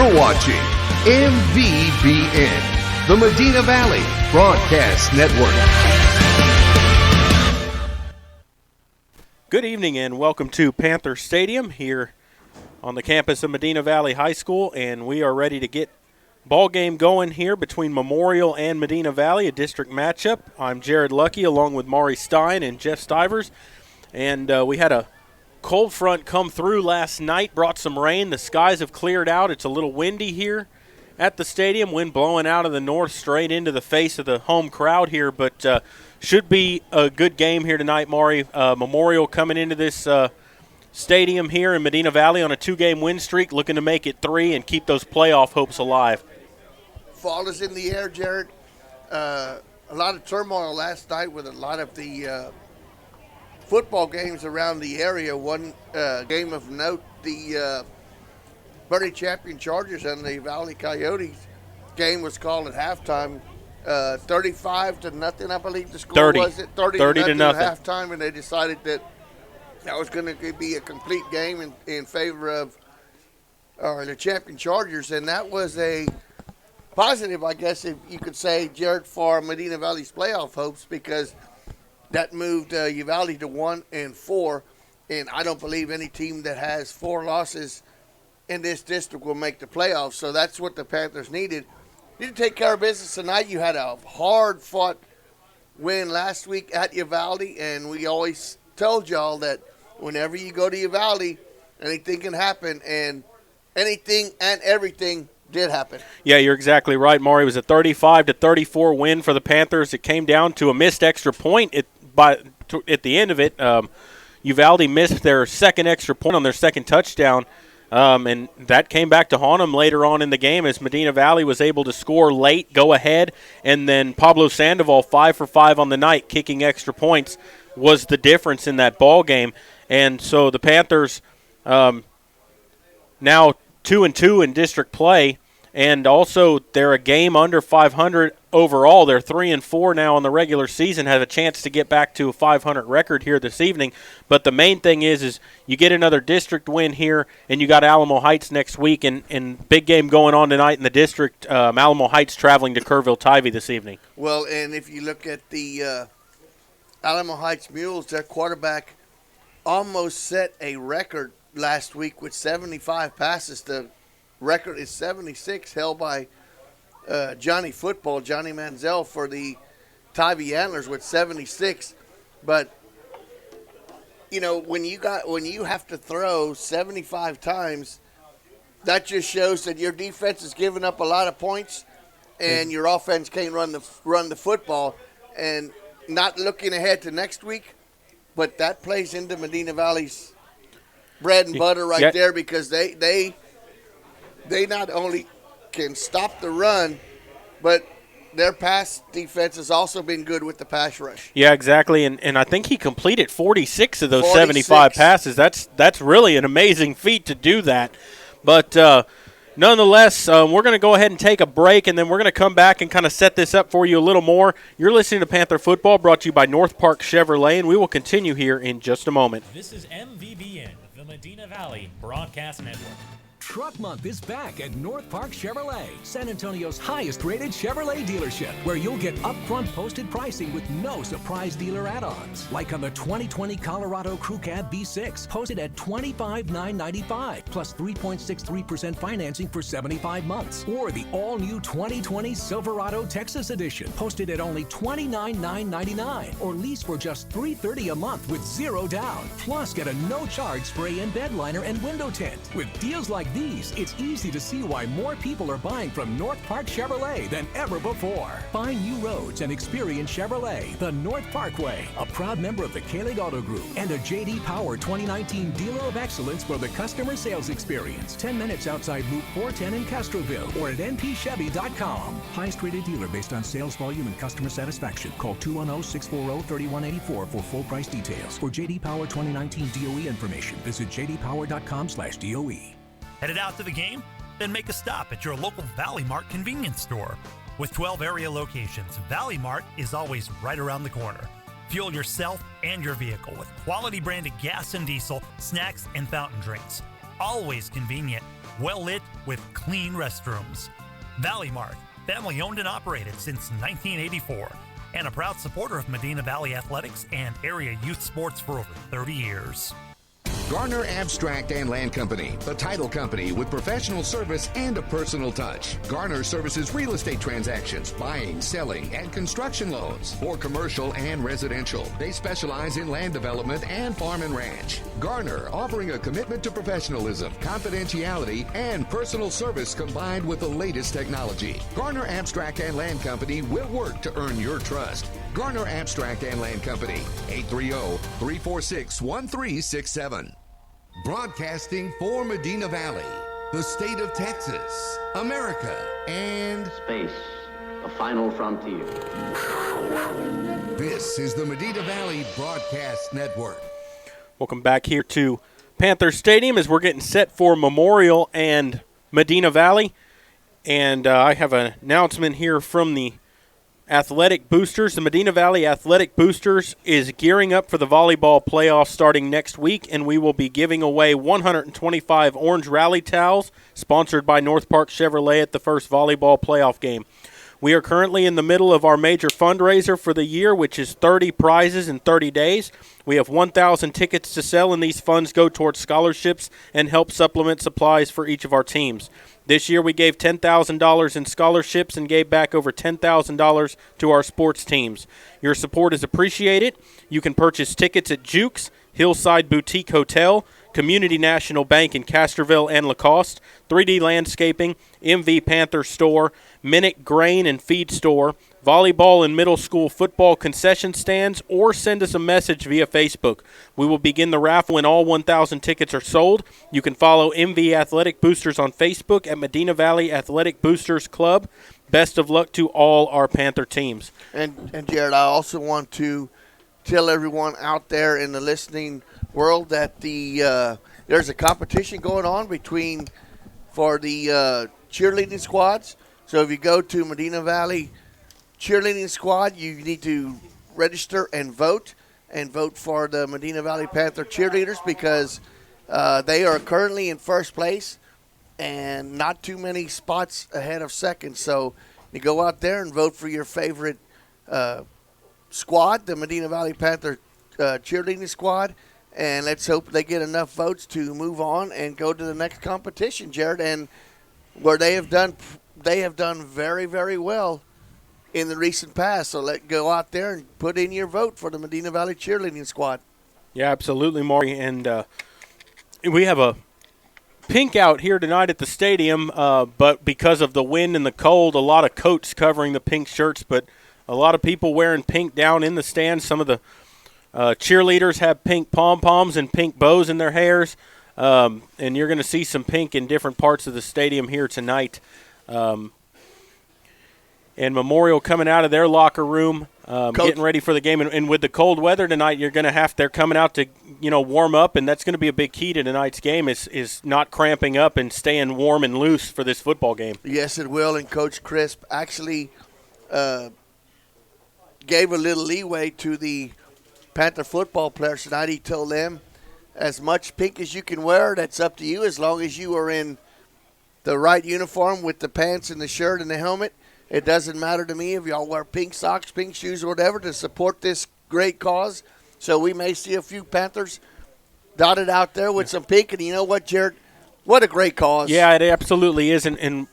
You're watching MVBN, the Medina Valley Broadcast Network. Good evening and welcome to Panther Stadium here on the campus of Medina Valley High School, and we are ready to get ball game going here between Memorial and Medina Valley, a district matchup. I'm Jared Lucky along with Maury Stein and Jeff Stivers, and we had a cold front come through last night, brought some rain. The skies have cleared out. It's a little windy here at the stadium, wind blowing out of the north straight into the face of the home crowd here, but should be a good game here tonight, Maury. Memorial coming into this stadium here in Medina Valley on a 2-game win streak, looking to make it 3 and keep those playoff hopes alive. Fall is in the air, Jared. A lot of turmoil last night with a lot of the football games around the area. One game of note, the Berry Champion Chargers and the Valley Coyotes game was called at halftime. 35-0, I believe the score 30. was. 30 to nothing at halftime, and they decided that was going to be a complete game in favor of the Champion Chargers, and that was a positive, I guess, if you could say, Jared, for Medina Valley's playoff hopes, because that moved Uvalde to 1-4, and I don't believe any team that has 4 losses in this district will make the playoffs. So that's what the Panthers needed. Need to take care of business tonight. You had a hard-fought win last week at Uvalde, and we always told y'all that whenever you go to Uvalde, anything can happen, and anything and everything did happen. Yeah, you're exactly right, Maury. It was a 35-34 win for the Panthers. It came down to a missed extra point at the end of it. Uvalde missed their second extra point on their second touchdown, and that came back to haunt them later on in the game as Medina Valley was able to score late, go ahead, and then Pablo Sandoval, 5 for 5 on the night, kicking extra points, was the difference in that ball game. And so the Panthers now 2-2 in district play, and also they're a game under 500 overall. They're 3-4 now in the regular season, have a chance to get back to a 500 record here this evening. But the main thing is you get another district win here, and you got Alamo Heights next week, and big game going on tonight in the district. Alamo Heights traveling to Kerrville-Tivy this evening. Well, and if you look at the Alamo Heights Mules, their quarterback almost set a record last week with 75 passes. The record is 76, held by Johnny Manziel for the Tivy Antlers with 76. But you know, when you have to throw 75 times, that just shows that your defense is giving up a lot of points, and your offense can't run the football. And not looking ahead to next week, but that plays into Medina Valley's bread and butter there, because they not only can stop the run, but their pass defense has also been good with the pass rush. Yeah, exactly, and I think he completed 46 of those 75 passes. That's really an amazing feat to do that. But nonetheless, we're going to go ahead and take a break, and then we're going to come back and kind of set this up for you a little more. You're listening to Panther Football, brought to you by North Park Chevrolet, and we will continue here in just a moment. This is MVBN, the Medina Valley Broadcast Network. Truck Month is back at North Park Chevrolet, San Antonio's highest-rated Chevrolet dealership, where you'll get upfront posted pricing with no surprise dealer add-ons. Like on the 2020 Colorado Crew Cab V6, posted at $25,995, plus 3.63% financing for 75 months. Or the all-new 2020 Silverado Texas Edition, posted at only $29,999, or lease for just $330 a month with 0 down. Plus, get a no-charge spray and bed liner and window tint. With deals like these, it's easy to see why more people are buying from North Park Chevrolet than ever before. Find new roads and experience Chevrolet, the North Parkway, a proud member of the Kalig Auto Group, and a J.D. Power 2019 Dealer of Excellence for the customer sales experience. 10 minutes outside Loop 410 in Castroville, or at npchevy.com. Highest rated dealer based on sales volume and customer satisfaction. Call 210-640-3184 for full price details. For J.D. Power 2019 DOE information, visit jdpower.com/DOE. Headed out to the game? Then make a stop at your local Valley Mart convenience store. With 12 area locations, Valley Mart is always right around the corner. Fuel yourself and your vehicle with quality branded gas and diesel, snacks, and fountain drinks. Always convenient, well lit, with clean restrooms. Valley Mart, family owned and operated since 1984, and a proud supporter of Medina Valley athletics and area youth sports for over 30 years. Garner Abstract and Land Company, the title company with professional service and a personal touch. Garner services real estate transactions, buying, selling, and construction loans for commercial and residential. They specialize in land development and farm and ranch. Garner, offering a commitment to professionalism, confidentiality, and personal service combined with the latest technology. Garner Abstract and Land Company will work to earn your trust. Garner Abstract and Land Company, 830-346-1367. Broadcasting for Medina Valley, the state of Texas, America, and space, the final frontier. This is the Medina Valley Broadcast Network. Welcome back here to Panther Stadium as we're getting set for Memorial and Medina Valley. And I have an announcement here from the Athletic Boosters. The Medina Valley Athletic Boosters is gearing up for the volleyball playoffs starting next week, and we will be giving away 125 orange rally towels sponsored by North Park Chevrolet at the first volleyball playoff game. We are currently in the middle of our major fundraiser for the year, which is 30 prizes in 30 days. We have 1,000 tickets to sell, and these funds go towards scholarships and help supplement supplies for each of our teams. This year we gave $10,000 in scholarships and gave back over $10,000 to our sports teams. Your support is appreciated. You can purchase tickets at Jukes, Hillside Boutique Hotel, Community National Bank in Castroville and Lacoste, 3D Landscaping, MV Panther Store, Minute Grain and Feed Store, volleyball and middle school football concession stands, or send us a message via Facebook. We will begin the raffle when all 1,000 tickets are sold. You can follow MV Athletic Boosters on Facebook at Medina Valley Athletic Boosters Club. Best of luck to all our Panther teams. And Jared, I also want to tell everyone out there in the listening world that there's a competition going on for the cheerleading squads. So if you go to Medina Valley Cheerleading Squad, you need to register and vote for the Medina Valley Panther cheerleaders because they are currently in first place and not too many spots ahead of second. So you go out there and vote for your favorite squad, the Medina Valley Panther cheerleading squad, and let's hope they get enough votes to move on and go to the next competition, Jared, and where they have done very, very well in the recent past. So let's go out there and put in your vote for the Medina Valley cheerleading squad. Yeah, absolutely, Maury. And we have a pink out here tonight at the stadium, but because of the wind and the cold, a lot of coats covering the pink shirts, but a lot of people wearing pink down in the stands. Some of the cheerleaders have pink pom-poms and pink bows in their hairs, and you're going to see some pink in different parts of the stadium here tonight. And Memorial coming out of their locker room, getting ready for the game. And with the cold weather tonight, they're coming out to, warm up, and that's going to be a big key to tonight's game is not cramping up and staying warm and loose for this football game. Yes, it will, and Coach Crisp actually gave a little leeway to the Panther football players tonight. He told them, as much pink as you can wear, that's up to you, as long as you are in the right uniform with the pants and the shirt and the helmet. It doesn't matter to me if y'all wear pink socks, pink shoes, or whatever to support this great cause. So we may see a few Panthers dotted out there with some pink. And you know what, Jared? What a great cause. Yeah, it absolutely is. And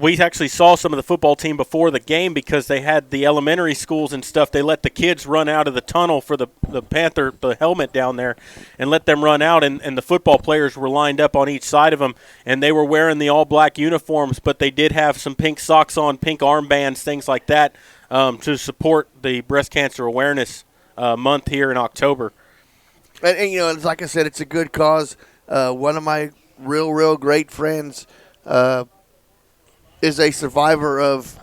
we actually saw some of the football team before the game because they had the elementary schools and stuff. They let the kids run out of the tunnel for the Panther, the helmet down there, and let them run out. And the football players were lined up on each side of them, and they were wearing the all-black uniforms, but they did have some pink socks on, pink armbands, things like that, to support the breast cancer awareness month here in October. And like I said, it's a good cause. One of my real great friends is a survivor of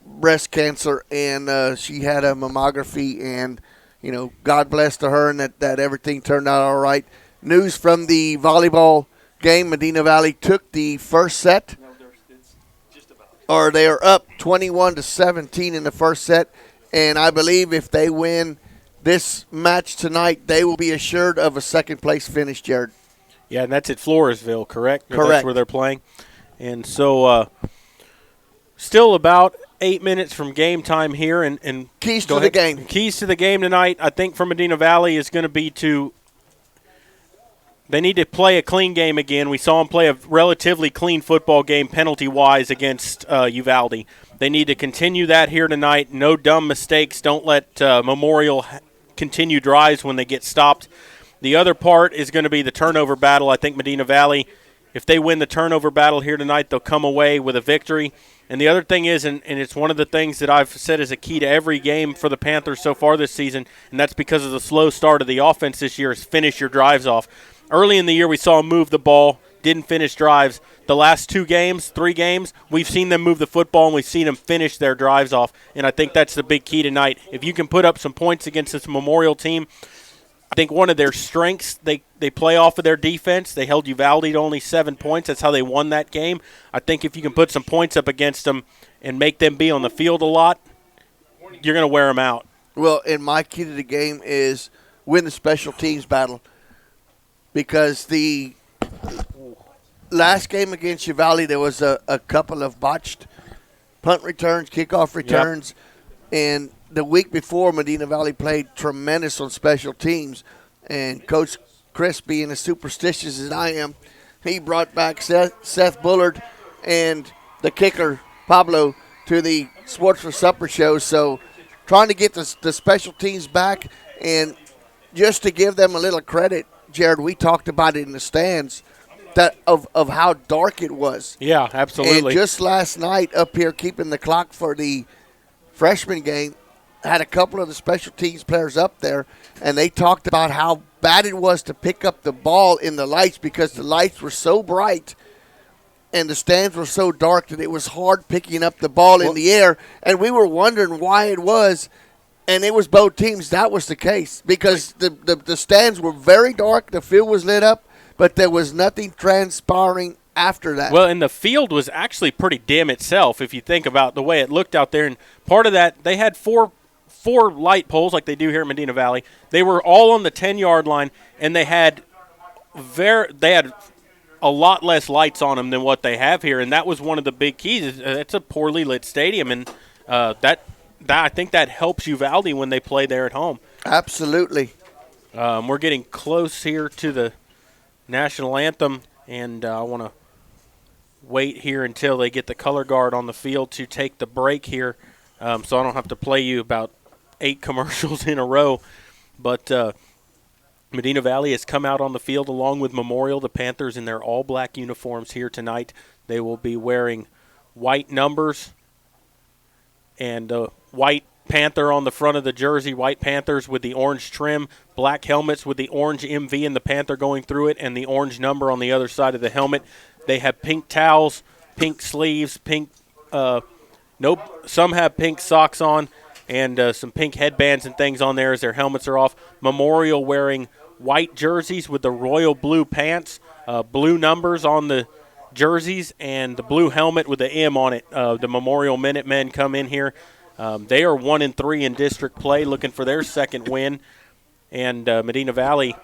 breast cancer, and she had a mammography, and God bless to her, and that everything turned out all right. News from the volleyball game: Medina Valley took the first set, or they are up 21-17 in the first set, and I believe if they win this match tonight, they will be assured of a second place finish, Jared. Yeah, and that's at Floresville, correct? Correct. That's where they're playing. And so still about 8 minutes from game time here. And Keys to the game. Keys to the game tonight, I think, for Medina Valley is going to be they need to play a clean game again. We saw them play a relatively clean football game penalty-wise against Uvalde. They need to continue that here tonight. No dumb mistakes. Don't let Memorial continue drives when they get stopped. The other part is going to be the turnover battle. I think Medina Valley, if they win the turnover battle here tonight, they'll come away with a victory. And the other thing is, and it's one of the things that I've said is a key to every game for the Panthers so far this season, and that's because of the slow start of the offense this year, is finish your drives off. Early in the year, we saw them move the ball, didn't finish drives. The last 3 games, we've seen them move the football, and we've seen them finish their drives off. And I think that's the big key tonight. If you can put up some points against this Memorial team, I think one of their strengths, they play off of their defense. They held Uvalde to only 7 points. That's how they won that game. I think if you can put some points up against them and make them be on the field a lot, you're going to wear them out. Well, and my key to the game is win the special teams battle. Because the last game against Uvalde, there was a couple of botched punt returns, kickoff returns, and the week before, Medina Valley played tremendous on special teams. And Coach Chris, being as superstitious as I am, he brought back Seth Bullard and the kicker, Pablo, to the Sports for Supper show. So trying to get the special teams back, and just to give them a little credit, Jared, we talked about it in the stands, that of how dark it was. Yeah, absolutely. And just last night up here, keeping the clock for the freshman game, had a couple of the special teams players up there, and they talked about how bad it was to pick up the ball in the lights because the lights were so bright and the stands were so dark that it was hard picking up the ball in the air. And we were wondering why it was. And it was both teams. That was the case because the stands were very dark. The field was lit up, but there was nothing transpiring after that. Well, and the field was actually pretty dim itself if you think about the way it looked out there. And part of that, they had four light poles like they do here in Medina Valley. They were all on the 10-yard line, and they had a lot less lights on them than what they have here. And that was one of the big keys. It's a poorly lit stadium, and I think that helps Uvalde when they play there at home. Absolutely. We're getting close here to the national anthem, and I want to wait here until they get the color guard on the field to take the break here, so I don't have to play you about 8 commercials in a row. But Medina Valley has come out on the field along with Memorial. The Panthers in their all-black uniforms here tonight. They will be wearing white numbers and white Panther on the front of the jersey, white Panthers with the orange trim, black helmets with the orange MV and the Panther going through it, and the orange number on the other side of the helmet. They have pink towels, pink sleeves, pink some have pink socks on, and some pink headbands and things on there as their helmets are off. Memorial wearing white jerseys with the royal blue pants, blue numbers on the jerseys, and the blue helmet with the M on it. The Memorial Minutemen come in here. They are 1-3 in district play, looking for their second win, and Medina Valley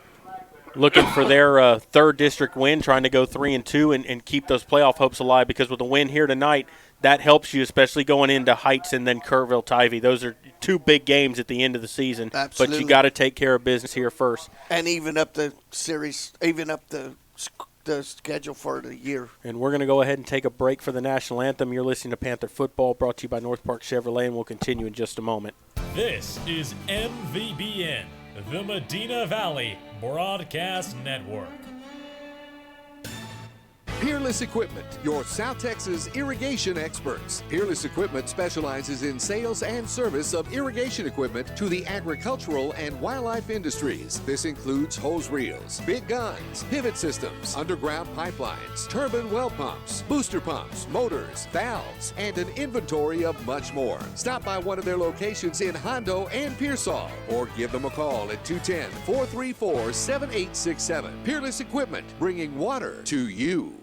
looking for their third district win, trying to go 3-2 and keep those playoff hopes alive. Because with a win here tonight, that helps you, especially going into Heights and then Kerrville-Tivy. Those are 2 big games at the end of the season. Absolutely. But you got to take care of business here first. And even up the series, even up the schedule for the year. And we're going to go ahead and take a break for the national anthem. You're listening to Panther Football, brought to you by North Park Chevrolet, and we'll continue in just a moment. This is MVBN, the Medina Valley Broadcast Network. Peerless Equipment, your South Texas irrigation experts. Peerless Equipment specializes in sales and service of irrigation equipment to the agricultural and wildlife industries. This includes hose reels, big guns, pivot systems, underground pipelines, turbine well pumps, booster pumps, motors, valves, and an inventory of much more. Stop by one of their locations in Hondo and Pearsall, or give them a call at 210-434-7867. Peerless Equipment, bringing water to you.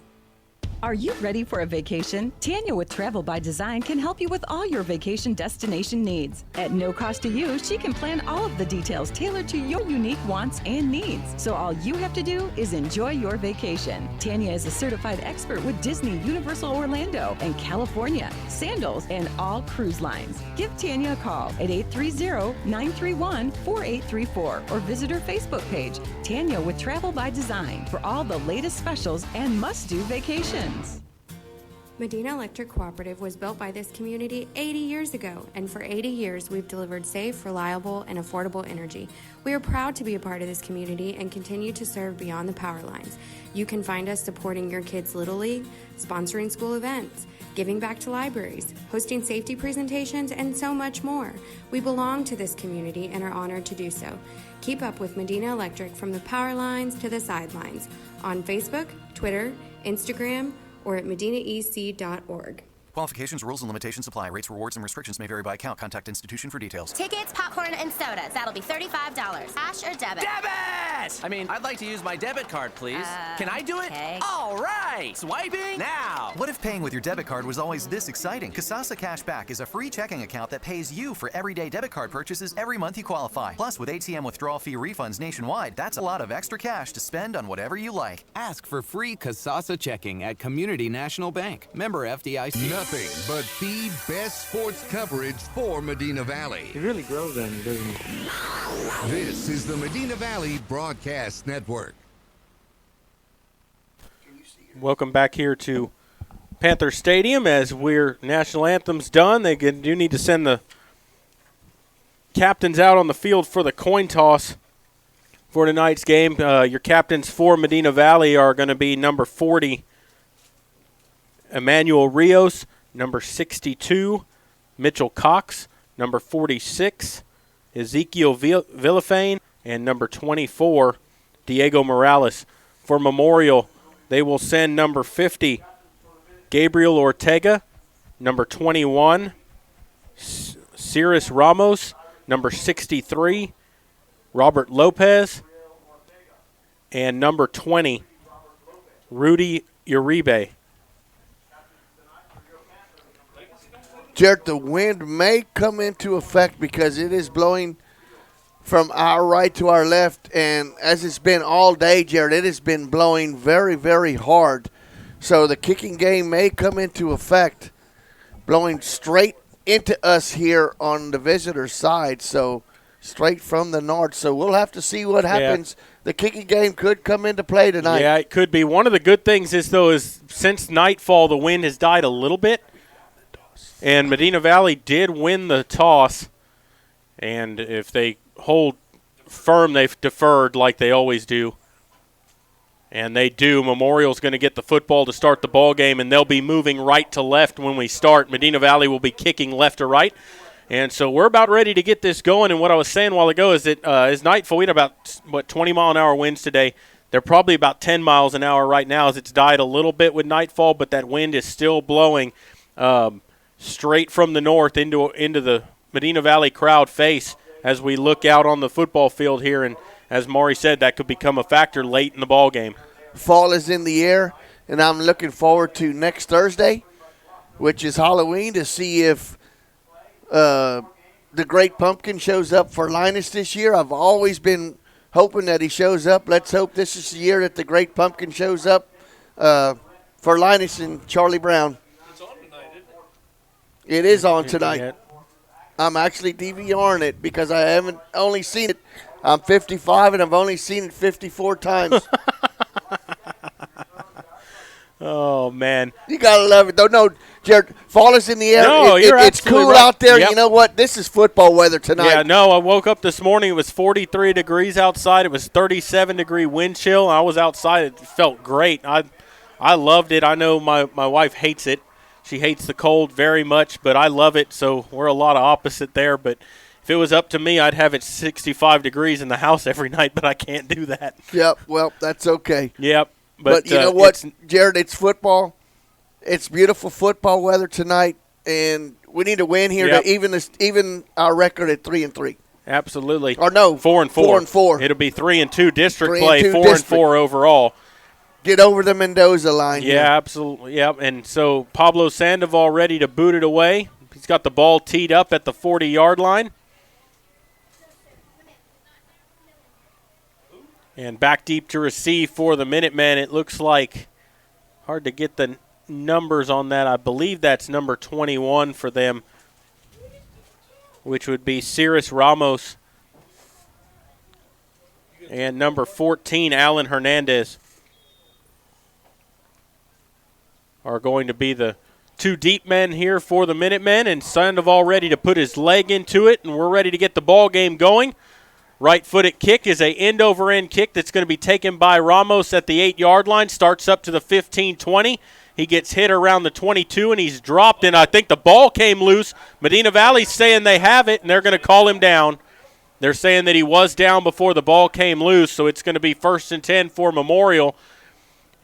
Are you ready for a vacation? Tanya with Travel by Design can help you with all your vacation destination needs. At no cost to you, she can plan all of the details tailored to your unique wants and needs. So all you have to do is enjoy your vacation. Tanya is a certified expert with Disney, Universal Orlando, and California, Sandals, and all cruise lines. Give Tanya a call at 830-931-4834 or visit her Facebook page, Tanya with Travel by Design, for all the latest specials and must-do vacations. Medina Electric Cooperative was built by this community 80 years ago, and for 80 years we've delivered safe, reliable, and affordable energy. We are proud to be a part of this community and continue to serve beyond the power lines. You can find us supporting your kids' Little League, sponsoring school events, giving back to libraries, hosting safety presentations, and so much more. We belong to this community and are honored to do so. Keep up with Medina Electric from the power lines to the sidelines on Facebook, Twitter, Instagram, or at medinaec.org. Qualifications, rules, and limitations apply. Rates, rewards, and restrictions may vary by account. Contact institution for details. Tickets, popcorn, and sodas. That'll be $35. Cash or debit? Debit! I mean, I'd like to use my debit card, please. Can I do it? Okay. All right! Swiping now! What if paying with your debit card was always this exciting? Kasasa Cashback is a free checking account that pays you for everyday debit card purchases every month you qualify. Plus, with ATM withdrawal fee refunds nationwide, that's a lot of extra cash to spend on whatever you like. Ask for free Kasasa checking at Community National Bank. Member FDIC. Nothing but the best sports coverage for Medina Valley. It really grows on you, doesn't it? This is the Medina Valley Broadcast Network. Welcome back here to Panther Stadium as we're national anthem's done. They do need to send the captains out on the field for the coin toss for tonight's game. Your captains for Medina Valley are going to be number 40, Emmanuel Rios, number 62, Mitchell Cox, number 46, Ezekiel Villafane, and number 24, Diego Morales. For Memorial, they will send number 50, Gabriel Ortega, number 21, Cirrus Ramos, number 63, Robert Lopez, and number 20, Rudy Uribe. Jared, the wind may come into effect because it is blowing from our right to our left, and as it's been all day, Jared, it has been blowing very, very hard. So the kicking game may come into effect, blowing straight into us here on the visitor side, so straight from the north. So we'll have to see what happens. Yeah. The kicking game could come into play tonight. Yeah, it could be. One of the good things is, though, is since nightfall, the wind has died a little bit. And Medina Valley did win the toss, and if they hold firm, they've deferred like they always do. And they do. Memorial's going to get the football to start the ball game, and they'll be moving right to left when we start. Medina Valley will be kicking left to right. And so we're about ready to get this going. And what I was saying a while ago is that as nightfall, we had about, 20-mile-an-hour winds today. They're probably about 10 miles an hour right now as it's died a little bit with nightfall, but that wind is still blowing straight from the north into the Medina Valley crowd face as we look out on the football field here. And as Maury said, that could become a factor late in the ball game. Fall is in the air, and I'm looking forward to next Thursday, which is Halloween, to see if the Great Pumpkin shows up for Linus this year. I've always been hoping that he shows up. Let's hope this is the year that the Great Pumpkin shows up for Linus and Charlie Brown. It is on tonight. I'm actually DVRing it because I haven't only seen it. I'm 55 and I've only seen it 54 times. Oh, man. You got to love it, though. No, Jared, fall is in the air. No, it's cool right out there. Yep. You know what? This is football weather tonight. Yeah, no, I woke up this morning. It was 43 degrees outside. It was 37-degree wind chill. I was outside. It felt great. I loved it. I know my wife hates it. She hates the cold very much, but I love it, so we're a lot of opposite there. But if it was up to me, I'd have it 65 degrees in the house every night, but I can't do that. Yep, well, that's okay. Yep. But you know what, Jared, it's football. It's beautiful football weather tonight, and we need to win here to even our record at 3-3. Absolutely. Or no, 4-4. 4-4. It'll be 3-2 district 3-2 play, 4-4 overall. get over the Mendoza line. Yeah, absolutely. Yep. And so Pablo Sandoval ready to boot it away. He's got the ball teed up at the 40-yard line. And back deep to receive for the Minutemen. It looks like hard to get the numbers on that. I believe that's number 21 for them, which would be Cirrus Ramos. And number 14, Alan Hernandez, are going to be the two deep men here for the Minutemen. And Sandoval ready to put his leg into it, and we're ready to get the ball game going. Right-footed kick is a end-over-end kick that's going to be taken by Ramos at the 8-yard line. Starts up to the 15-20. He gets hit around the 22, and he's dropped, and I think the ball came loose. Medina Valley's saying they have it, and they're going to call him down. They're saying that he was down before the ball came loose, so it's going to be 1st and 10 for Memorial.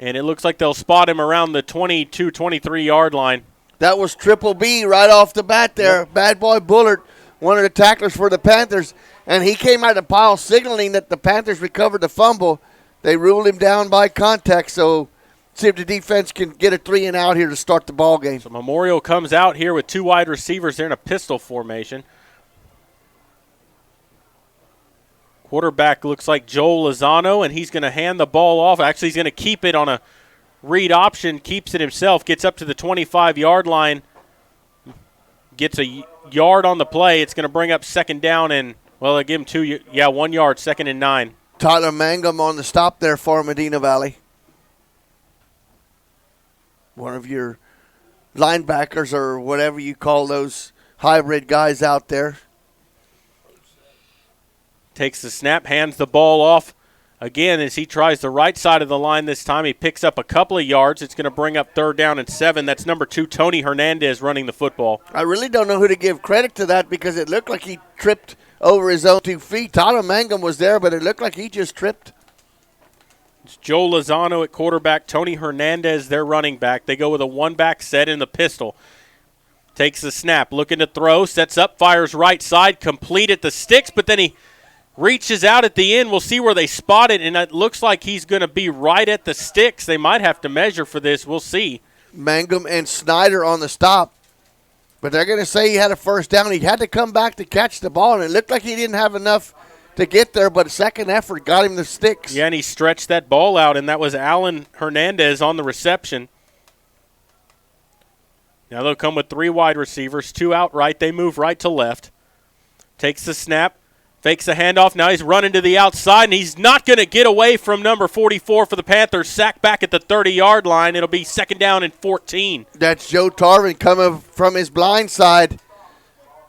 And it looks like they'll spot him around the 22, 23-yard line. That was Triple B right off the bat there. Yep. Bad Boy Bullard, one of the tacklers for the Panthers. And he came out of the pile signaling that the Panthers recovered the fumble. They ruled him down by contact, so see if the defense can get a 3-and-out here to start the ball game. So Memorial comes out here with two wide receivers. They're in a pistol formation. Quarterback looks like Joel Lozano, and he's going to hand the ball off. Actually, he's going to keep it on a read option, keeps it himself, gets up to the 25-yard line, gets a yard on the play. It's going to bring up second down, and, well, they give him 1 yard, 2nd and 9. Tyler Mangum on the stop there for Medina Valley. One of your linebackers or whatever you call those hybrid guys out there. Takes the snap, hands the ball off again as he tries the right side of the line this time. He picks up a couple of yards. It's going to bring up 3rd down and 7. That's number 2, Tony Hernandez, running the football. I really don't know who to give credit to that because it looked like he tripped over his own 2 feet. Tyler Mangum was there, but it looked like he just tripped. It's Joe Lozano at quarterback, Tony Hernandez, their running back. They go with a one-back set in the pistol. Takes the snap, looking to throw, sets up, fires right side, complete at the sticks, but then he reaches out at the end. We'll see where they spot it, and it looks like he's going to be right at the sticks. They might have to measure for this. We'll see. Mangum and Snyder on the stop, but they're going to say he had a 1st down. He had to come back to catch the ball, and it looked like he didn't have enough to get there, but a second effort got him the sticks. Yeah, and he stretched that ball out, and that was Alan Hernandez on the reception. Now they'll come with 3 wide receivers, 2 out right. They move right to left. Takes the snap. Fakes the handoff. Now he's running to the outside, and he's not going to get away from number 44 for the Panthers. Sacked back at the 30-yard line. It'll be 2nd down and 14. That's Joe Tarvin coming from his blind side.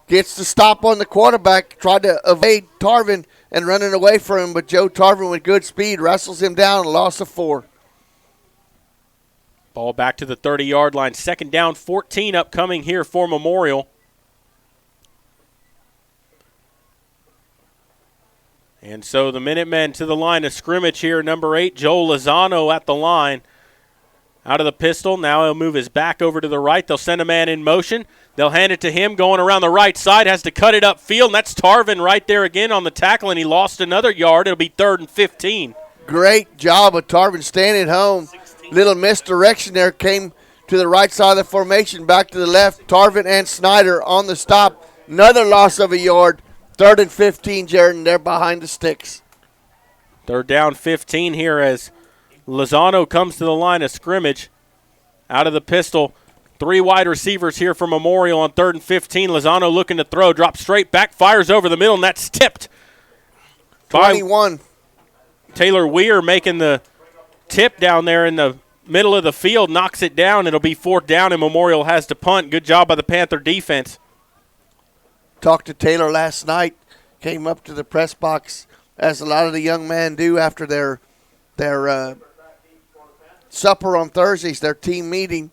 Gets the stop on the quarterback. Tried to evade Tarvin and running away from him, but Joe Tarvin with good speed wrestles him down, a loss of 4. Ball back to the 30-yard line. 2nd down, 14 upcoming here for Memorial. And so the Minutemen to the line of scrimmage here. Number 8, Joel Lozano at the line. Out of the pistol. Now he'll move his back over to the right. They'll send a man in motion. They'll hand it to him going around the right side. Has to cut it upfield, and that's Tarvin right there again on the tackle, and he lost another yard. It'll be 3rd and 15. Great job of Tarvin staying at home. Little misdirection there. Came to the right side of the formation, back to the left. Tarvin and Snyder on the stop. Another loss of a yard. 3rd and 15, Jared, they're behind the sticks. 3rd down, 15 here as Lozano comes to the line of scrimmage. Out of the pistol, 3 wide receivers here for Memorial on 3rd and 15. Lozano looking to throw, drops straight back, fires over the middle, and that's tipped. 21. Taylor Weir making the tip down there in the middle of the field, knocks it down. It'll be 4th down, and Memorial has to punt. Good job by the Panther defense. Talked to Taylor last night, came up to the press box, as a lot of the young men do after their supper on Thursdays, their team meeting,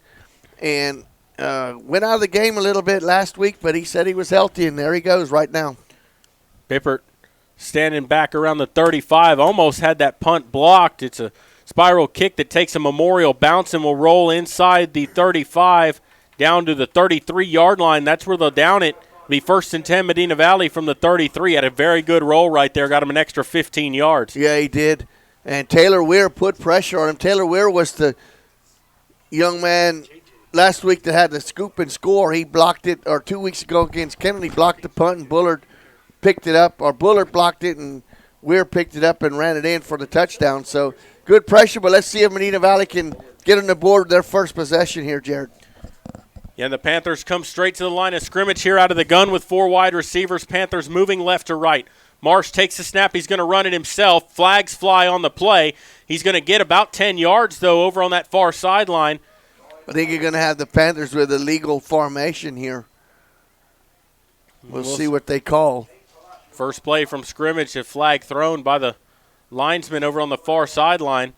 and went out of the game a little bit last week, but he said he was healthy, and there he goes right now. Bippert standing back around the 35, almost had that punt blocked. It's a spiral kick that takes a Memorial bounce and will roll inside the 35 down to the 33-yard line. That's where they'll down it. Be 1st and 10 Medina Valley from the 33. Had a very good roll right there. Got him an extra 15 yards. Yeah, he did. And Taylor Weir put pressure on him. Taylor Weir was the young man last week that had the scoop and score. He blocked it, or 2 weeks ago against Kennedy, blocked the punt, and Bullard picked it up. Or Bullard blocked it, and Weir picked it up and ran it in for the touchdown. So good pressure, but let's see if Medina Valley can get on the board their first possession here, Jared. Yeah, and the Panthers come straight to the line of scrimmage here out of the gun with 4 wide receivers. Panthers moving left to right. Marsh takes the snap. He's going to run it himself. Flags fly on the play. He's going to get about 10 yards, though, over on that far sideline. I think you're going to have the Panthers with a legal formation here. We'll see what they call. First play from scrimmage, a flag thrown by the linesman over on the far sideline.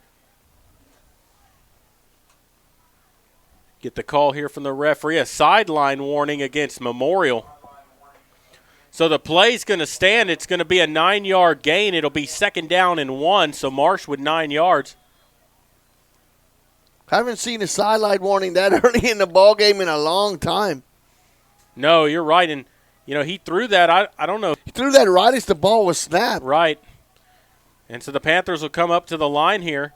Get the call here from the referee, a sideline warning against Memorial. So the play's going to stand. It's going to be a 9-yard gain. It'll be 2nd down and 1, so Marsh with 9 yards. Haven't seen a sideline warning that early in the ball game in a long time. No, you're right. And, you know, he threw that. I don't know. He threw that right as the ball was snapped. Right. And so the Panthers will come up to the line here.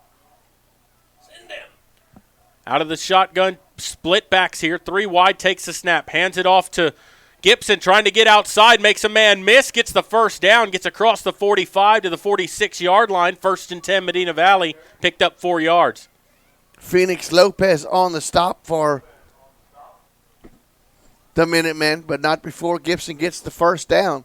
Out of the shotgun, split backs here. 3 wide, takes the snap, hands it off to Gibson, trying to get outside, makes a man miss, gets the first down, gets across the 45 to the 46-yard line. 1st and 10, Medina Valley, picked up 4 yards. Phoenix Lopez on the stop for the Minutemen, but not before Gibson gets the first down.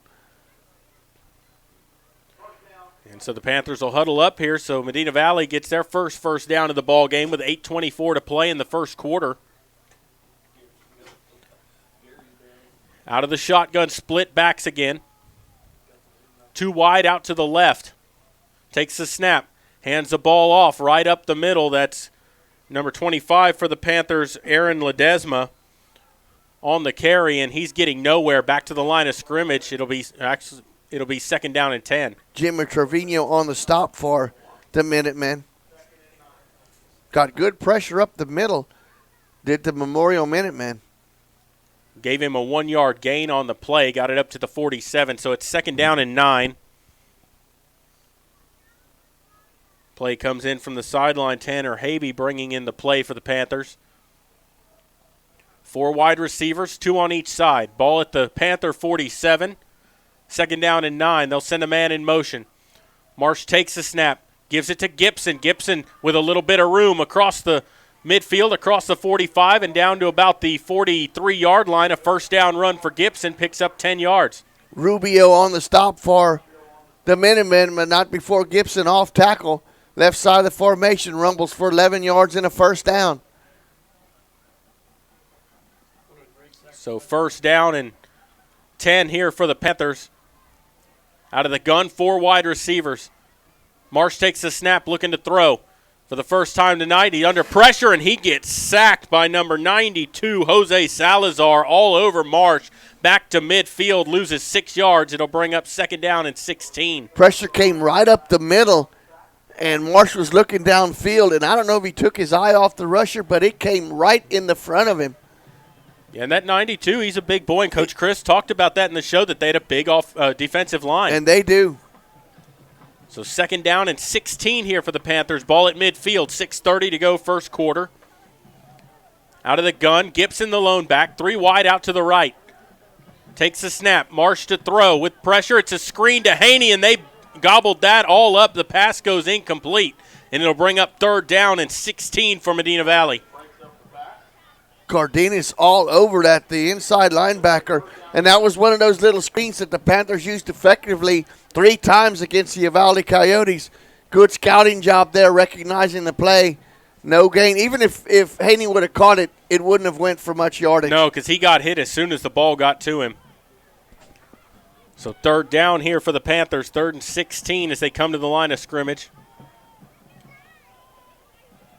And so the Panthers will huddle up here, so Medina Valley gets their first down of the ball game with 8:24 to play in the first quarter. Out of the shotgun, split backs again. 2 wide out to the left. Takes the snap, hands the ball off right up the middle. That's number 25 for the Panthers, Aaron Ledesma, on the carry, and he's getting nowhere. Back to the line of scrimmage. It'll be 2nd down and 10. Jimmy Trevino on the stop for the Minutemen. Got good pressure up the middle, did the Memorial Minutemen. Gave him a 1-yard gain on the play, got it up to the 47, so it's 2nd down and 9. Play comes in from the sideline. Tanner Habe bringing in the play for the Panthers. 4 wide receivers, 2 on each side. Ball at the Panther 47. 2nd down and 9. They'll send a man in motion. Marsh takes the snap, gives it to Gibson. Gibson with a little bit of room across the midfield, across the 45, and down to about the 43-yard line. A 1st down run for Gibson, picks up 10 yards. Rubio on the stop for the Minutemen, but not before Gibson off tackle. Left side of the formation, rumbles for 11 yards and a 1st down. So 1st down and 10 here for the Panthers. Out of the gun, 4 wide receivers. Marsh takes the snap, looking to throw. For the first time tonight, he's under pressure, and he gets sacked by number 92, Jose Salazar, all over Marsh. Back to midfield, loses 6 yards. It'll bring up 2nd down and 16. Pressure came right up the middle, and Marsh was looking downfield, and I don't know if he took his eye off the rusher, but it came right in the front of him. Yeah, and that 92, he's a big boy, and Coach Chris talked about that in the show, that they had a big defensive line. And they do. So 2nd down and 16 here for the Panthers. Ball at midfield, 6:30 to go first quarter. Out of the gun, Gibson the lone back, 3 wide out to the right. Takes the snap, Marsh to throw with pressure. It's a screen to Haney, and they gobbled that all up. The pass goes incomplete, and it'll bring up 3rd down and 16 for Medina Valley. Cardenas all over that, the inside linebacker, and that was one of those little screens that the Panthers used effectively 3 times against the Uvalde Coyotes. Good scouting job there, recognizing the play. No gain. Even if Haney would have caught it, it wouldn't have went for much yardage. No, because he got hit as soon as the ball got to him. So 3rd down here for the Panthers, 3rd and 16 as they come to the line of scrimmage.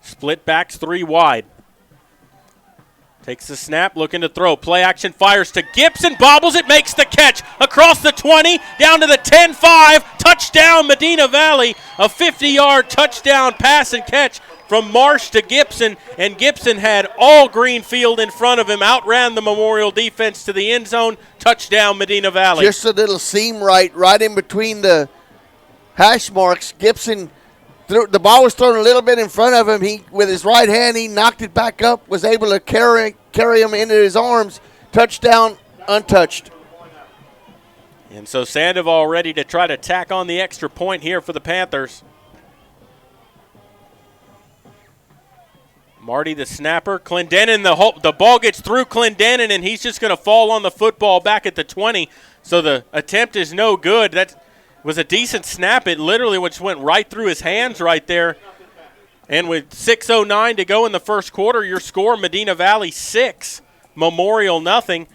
Split backs, 3 wide. Takes the snap, looking to throw. Play action, fires to Gibson, bobbles it, makes the catch. Across the 20, down to the 10-5. Touchdown, Medina Valley. A 50-yard touchdown pass and catch from Marsh to Gibson. And Gibson had all green field in front of him. Outran the Memorial defense to the end zone. Touchdown, Medina Valley. Just a little seam right in between the hash marks. Gibson The ball was thrown a little bit in front of him. He, with his right hand, he knocked it back up, was able to carry him into his arms. Touchdown, untouched. And so Sandoval ready to try to tack on the extra point here for the Panthers. Marty the snapper. Clendenin, the ball gets through Clendenin, and he's just going to fall on the football back at the 20. So the attempt is no good. That was a decent snap. It literally just went right through his hands right there. And with 6:09 to go in the first quarter, your score, Medina Valley 6, Memorial nothing.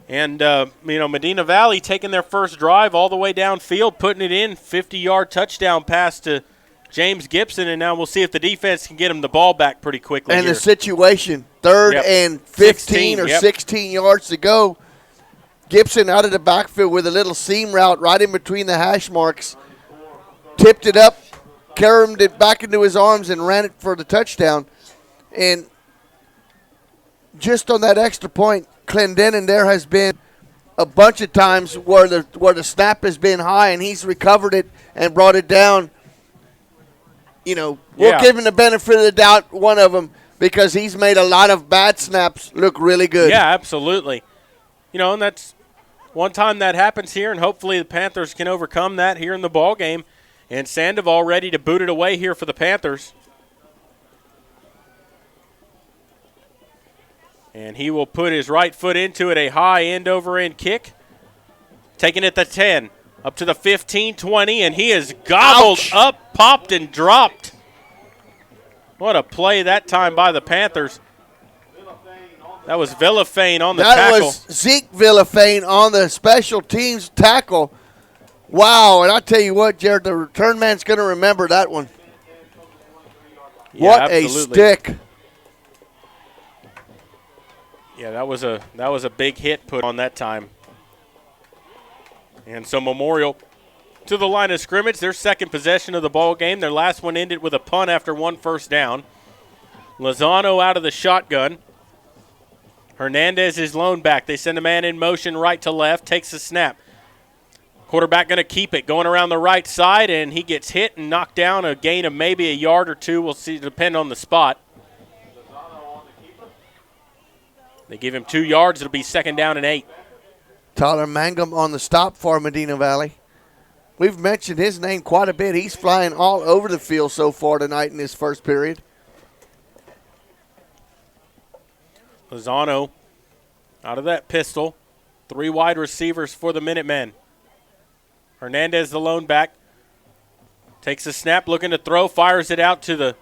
And, Medina Valley taking their first drive all the way downfield, putting it in, 50-yard touchdown pass to James Gibson, and now we'll see if the defense can get him the ball back pretty quickly. And here. the situation, third and 15 or 16 yards to go. Gibson out of the backfield with a little seam route right in between the hash marks. Tipped it up, carried it back into his arms, and ran it for the touchdown. And just on that extra point, Clendenin, there has been a bunch of times where the snap has been high and he's recovered it and brought it down. We'll give him the benefit of the doubt, one of them, because he's made a lot of bad snaps look really good. Yeah, absolutely. And that's one time that happens here, and hopefully the Panthers can overcome that here in the ball game. And Sandoval ready to boot it away here for the Panthers. And he will put his right foot into it, a high end-over-end kick. Taking it to 10, up to the 15, 20, and he is gobbled up, popped, and dropped. What a play that time by the Panthers. That was Villafane on the tackle. That was Zeke Villafane on the special teams tackle. Wow, and I tell you what, Jared, the return man's going to remember that one. Yeah, what absolutely. A stick. Yeah, that was a big hit put on that time. And so Memorial to the line of scrimmage, their second possession of the ball game. Their last one ended with a punt after one first down. Lozano out of the shotgun. Hernandez is lone back. They send a man in motion right to left, takes the snap. Quarterback going to keep it, going around the right side, and he gets hit and knocked down, a gain of maybe a yard or two. We'll see, depend on the spot. They give him 2 yards. It'll be 2nd down and 8. Tyler Mangum on the stop for Medina Valley. We've mentioned his name quite a bit. He's flying all over the field so far tonight in this first period. Lozano out of that pistol. 3 wide receivers for the Minutemen. Hernandez, the lone back, takes a snap, looking to throw, fires it out to the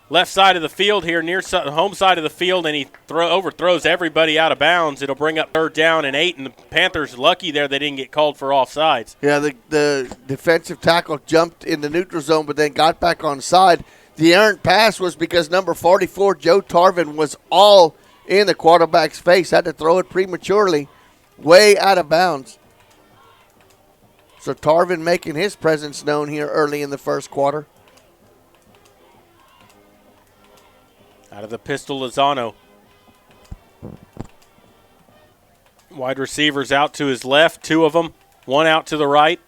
left side of the field here, near home side of the field, and he overthrows everybody out of bounds. It'll bring up 3rd down and 8, and the Panthers lucky there they didn't get called for offsides. Yeah, the defensive tackle jumped in the neutral zone but then got back on side. The errant pass was because number 44, Joe Tarvin, was all in the quarterback's face, had to throw it prematurely, way out of bounds. So Tarvin making his presence known here early in the first quarter. Out of the pistol, Lozano. Wide receivers out to his left, 2 of them, 1 out to the right.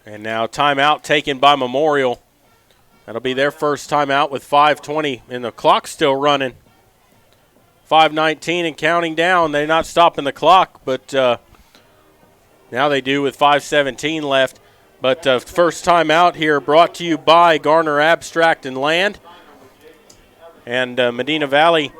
And now timeout taken by Memorial. That'll be their first timeout with 5:20, and the clock's still running. 5:19 and counting down. They're not stopping the clock, but now they do with 5:17 left. But first timeout here brought to you by Garner Abstract and Land. And Medina Valley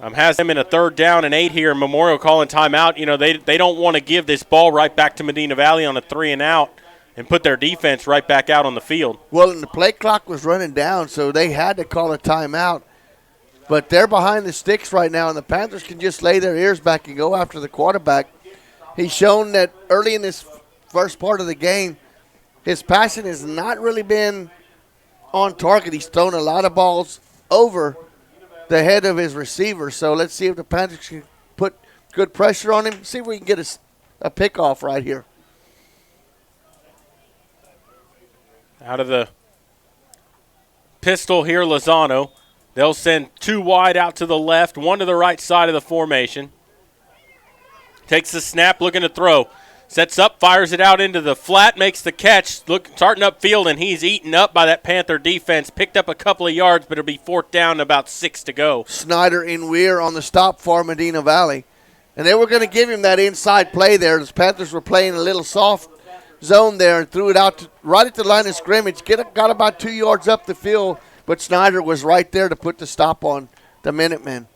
has them in a 3rd down and 8 here. Memorial calling timeout. They don't want to give this ball right back to Medina Valley on a 3 and out and put their defense right back out on the field. Well, and the play clock was running down, so they had to call a timeout. But they're behind the sticks right now, and the Panthers can just lay their ears back and go after the quarterback. He's shown that early in this first part of the game, his passing has not really been on target. He's thrown a lot of balls over the head of his receiver. So let's see if the Panthers can put good pressure on him. See if we can get a pickoff right here. Out of the pistol here, Lozano. They'll send 2 wide out to the left, 1 to the right side of the formation. Takes the snap, looking to throw. Sets up, fires it out into the flat, makes the catch, starting upfield, and he's eaten up by that Panther defense. Picked up a couple of yards, but it'll be fourth down, about 6 to go. Snyder and Weir on the stop for Medina Valley. And they were going to give him that inside play there. The Panthers were playing a little soft zone there and threw it out right at the line of scrimmage. Got about 2 yards up the field, but Snyder was right there to put the stop on the Minutemen.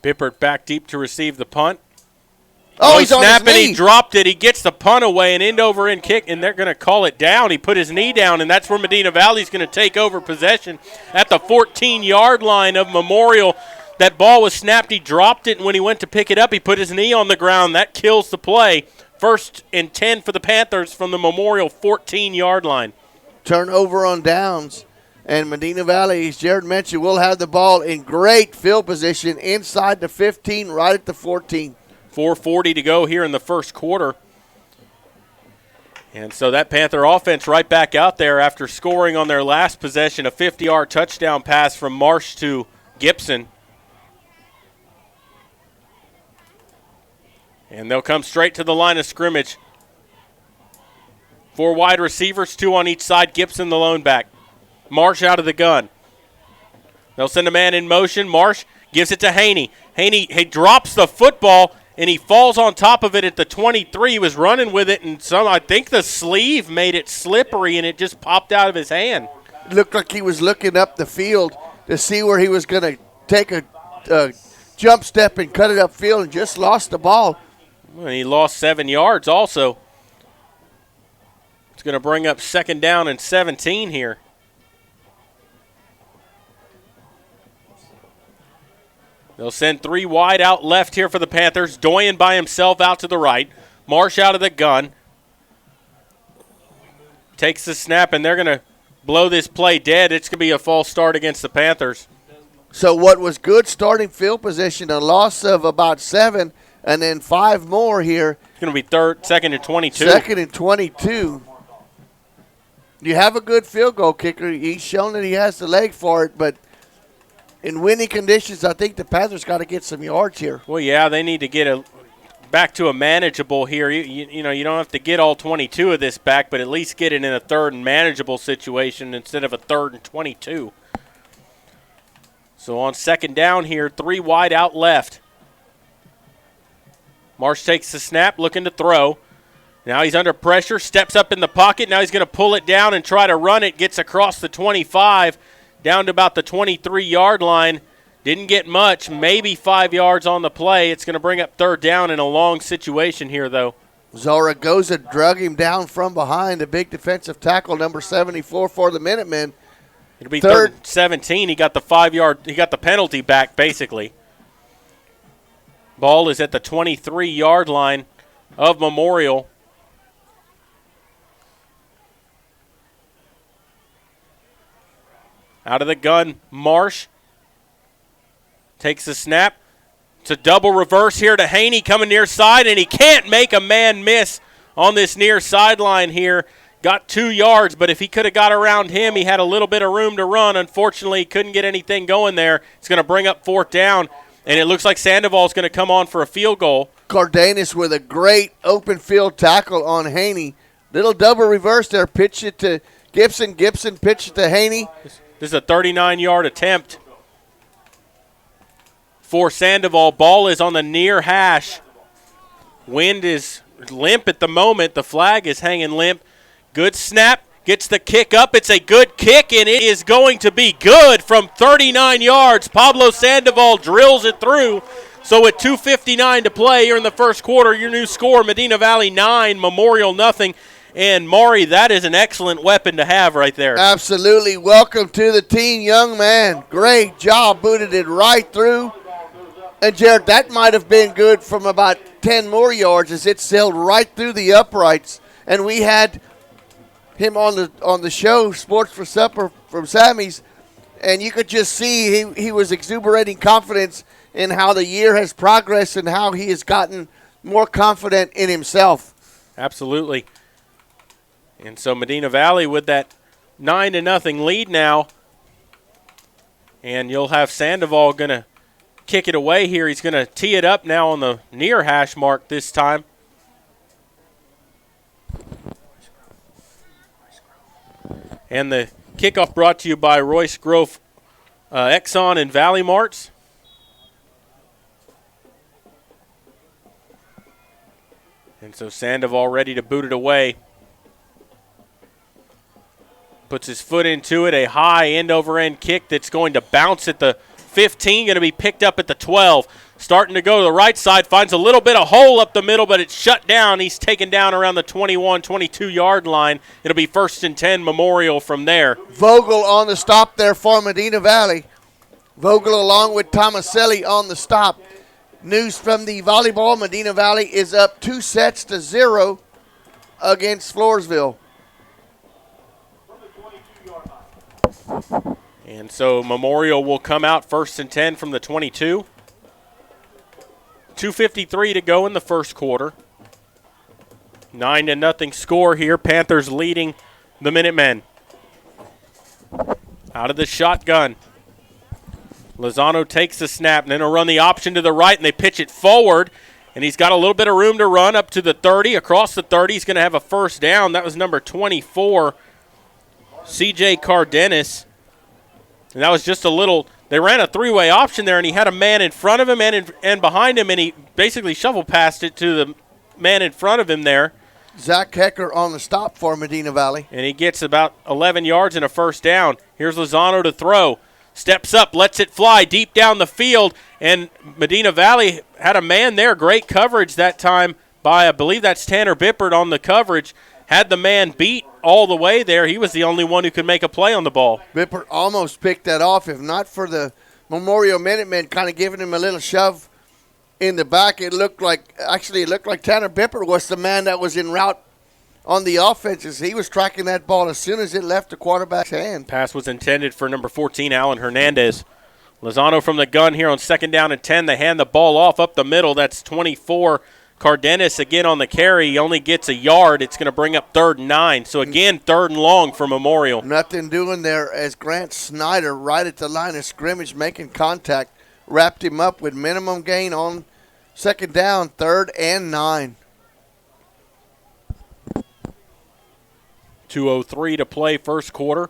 Bippert back deep to receive the punt. Oh, he's on snap his and knee. he dropped it. He gets the punt away, an end-over-end kick, and they're going to call it down. He put his knee down, and that's where Medina Valley's going to take over possession at the 14-yard line of Memorial. That ball was snapped. He dropped it, and when he went to pick it up, he put his knee on the ground. That kills the play. 1st and 10 for the Panthers from the Memorial 14-yard line. Turnover on downs. And Medina Valley, as Jared mentioned, will have the ball in great field position inside the 15, right at the 14. 4:40 to go here in the first quarter. And so that Panther offense right back out there after scoring on their last possession, a 50-yard touchdown pass from Marsh to Gibson. And they'll come straight to the line of scrimmage. 4 wide receivers, 2 on each side. Gibson the lone back. Marsh out of the gun. They'll send a man in motion. Marsh gives it to Haney. Haney he drops the football, and he falls on top of it at the 23. He was running with it, and I think the sleeve made it slippery, and it just popped out of his hand. It looked like he was looking up the field to see where he was going to take a jump step and cut it upfield and just lost the ball. Well, he lost 7 yards also. It's going to bring up 2nd down and 17 here. They'll send 3 wide out left here for the Panthers. Doyen by himself out to the right. Marsh out of the gun. Takes the snap, and they're going to blow this play dead. It's going to be a false start against the Panthers. So what was good starting field position, a loss of about 7, and then 5 more here. It's going to be 2nd and 22. 2nd and 22. You have a good field goal kicker. He's shown that he has the leg for it, but in winning conditions, I think the Panthers got to get some yards here. Well, yeah, they need to get back to a manageable here. You know, you don't have to get all 22 of this back, but at least get it in a 3rd and manageable situation instead of a 3rd and 22. So on 2nd down here, 3 wide out left. Marsh takes the snap, looking to throw. Now he's under pressure, steps up in the pocket. Now he's going to pull it down and try to run it. Gets across the 25. Down to about the 23-yard line. Didn't get much, maybe 5 yards on the play. It's going to bring up 3rd down in a long situation here, though. Zaragoza drug him down from behind, a big defensive tackle, number 74 for the Minutemen. It'll be 3rd and 17. He got the 5-yard, he got the penalty back, basically. Ball is at the 23-yard line of Memorial. Out of the gun, Marsh takes the snap. It's a double reverse here to Haney coming near side, and he can't make a man miss on this near sideline here. Got 2 yards, but if he could have got around him, he had a little bit of room to run. Unfortunately, he couldn't get anything going there. It's going to bring up 4th down, and it looks like Sandoval's going to come on for a field goal. Cardenas with a great open field tackle on Haney. Little double reverse there. Pitch it to Gibson. Gibson pitch it to Haney. This is a 39-yard attempt for Sandoval. Ball is on the near hash. Wind is limp at the moment. The flag is hanging limp. Good snap. Gets the kick up. It's a good kick, and it is going to be good from 39 yards. Pablo Sandoval drills it through. So with 2:59 to play here in the first quarter, your new score, Medina Valley 9, Memorial nothing. And, Maury, that is an excellent weapon to have right there. Absolutely. Welcome to the team, young man. Great job. Booted it right through. And, Jared, that might have been good from about 10 more yards as it sailed right through the uprights. And we had him on the show, Sports for Supper from Sammy's, and you could just see he was exuberating confidence in how the year has progressed and how he has gotten more confident in himself. Absolutely. And so Medina Valley with that 9-0 lead now. And you'll have Sandoval going to kick it away here. He's going to tee it up now on the near hash mark this time. And the kickoff brought to you by Royce Grove Exxon and Valley Marts. And so Sandoval ready to boot it away. Puts his foot into it, a high end-over-end kick that's going to bounce at the 15, going to be picked up at the 12. Starting to go to the right side, finds a little bit of hole up the middle, but it's shut down. He's taken down around the 21, 22-yard line. It'll be 1st and 10 Memorial from there. Vogel on the stop there for Medina Valley. Vogel along with Tomaselli on the stop. News from the volleyball, Medina Valley is up 2-0 against Floresville. And so Memorial will come out 1st and 10 from the 22. 2:53 to go in the first quarter. 9-0 score here. Panthers leading the Minutemen. Out of the shotgun. Lozano takes the snap, and then he'll run the option to the right, and they pitch it forward. And he's got a little bit of room to run up to the 30. Across the 30, he's going to have a first down. That was number 24, C.J. Cardenas. And that was just a little – they ran a three-way option there, and he had a man in front of him and behind him, and he basically shovel passed it to the man in front of him there. Zach Hecker on the stop for Medina Valley. And he gets about 11 yards and a first down. Here's Lozano to throw. Steps up, lets it fly deep down the field, and Medina Valley had a man there. Great coverage that time by, I believe that's Tanner Bippert on the coverage. Had the man beat all the way there. He was the only one who could make a play on the ball. Bippert almost picked that off, if not for the Memorial Minutemen kind of giving him a little shove in the back. It looked like Tanner Bippert was the man that was en route on the offenses. He was tracking that ball as soon as it left the quarterback's hand. Pass was intended for number 14, Alan Hernandez. Lozano from the gun here on 2nd down and 10. They hand the ball off up the middle. That's 24. Cardenas again on the carry. He only gets a yard. It's going to bring up 3rd and 9. So, again, 3rd and long for Memorial. Nothing doing there as Grant Snyder right at the line of scrimmage making contact. Wrapped him up with minimum gain on 2nd down, 3rd and 9. 2:03 to play first quarter.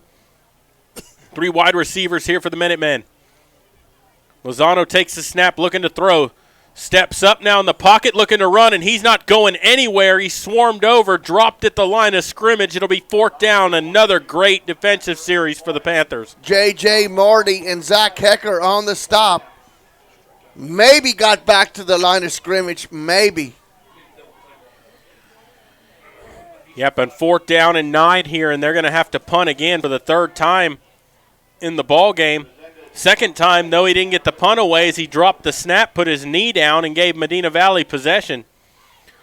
3 wide receivers here for the Minutemen. Lozano takes the snap, looking to throw. Steps up now in the pocket, looking to run, and he's not going anywhere. He's swarmed over, dropped at the line of scrimmage. It'll be 4th down. Another great defensive series for the Panthers. J.J. Marty and Zach Hecker on the stop. Maybe got back to the line of scrimmage, maybe. Yep, and 4th down and 9 here, and they're going to have to punt again for the 3rd time in the ball game. 2nd time, though, he didn't get the punt away as he dropped the snap, put his knee down, and gave Medina Valley possession.